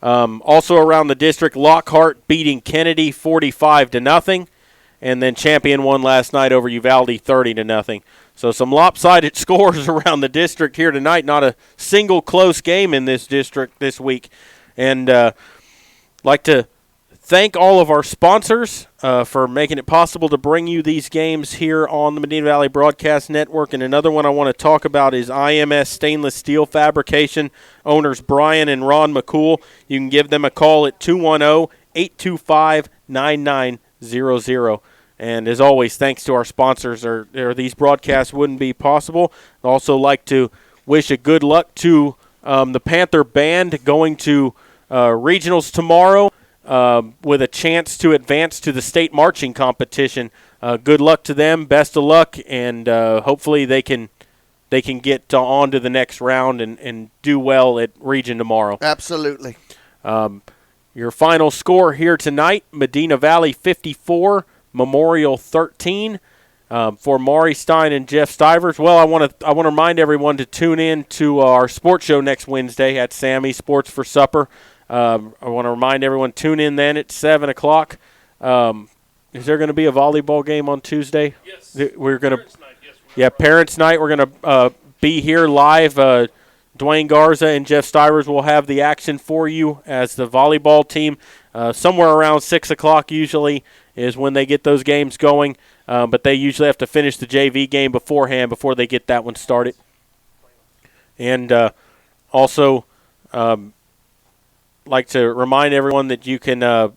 Also around the district, Lockhart beating Kennedy 45-0, and then Champion won last night over Uvalde 30-0. So some lopsided scores around the district here tonight. Not a single close game in this district this week. And like to thank all of our sponsors for making it possible to bring you these games here on the Medina Valley Broadcast Network. And another one I want to talk about is IMS Stainless Steel Fabrication, owners Brian and Ron McCool. You can give them a call at 210-825-9900. And as always, thanks to our sponsors, or these broadcasts wouldn't be possible. I'd also like to wish a good luck to the Panther Band going to regionals tomorrow with a chance to advance to the state marching competition. Good luck to them. Best of luck, and hopefully they can get on to the next round and do well at region tomorrow. Absolutely. Your final score here tonight, Medina Valley 54, Memorial 13. For Maury Stein and Jeff Stivers. Well, I want to remind everyone to tune in to our sports show next Wednesday at Sammy's Sports for Supper. I want to remind everyone, tune in then at 7 o'clock. Is there going to be a volleyball game on Tuesday? Yes. We're going to. Parents' night, yes, Parents' night. We're going to be here live. Dwayne Garza and Jeff Stivers will have the action for you as the volleyball team. Somewhere around 6 o'clock usually is when they get those games going. But they usually have to finish the JV game beforehand before they get that one started. And also like to remind everyone that you can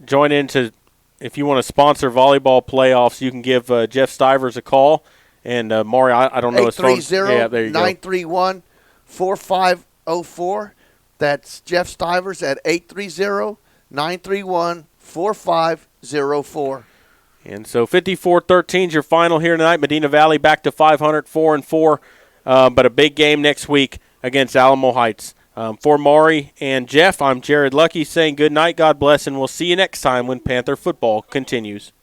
join into, if you want to sponsor volleyball playoffs, you can give Jeff Stivers a call. And Maury, I don't know his phone. 830-931-4504. That's Jeff Stivers at 830-931-4504. And so 54-13 is your final here tonight. Medina Valley back to 500, 4-4, but a big game next week against Alamo Heights. For Maury and Jeff, I'm Jared Lucky saying good night, God bless, and we'll see you next time when Panther football continues.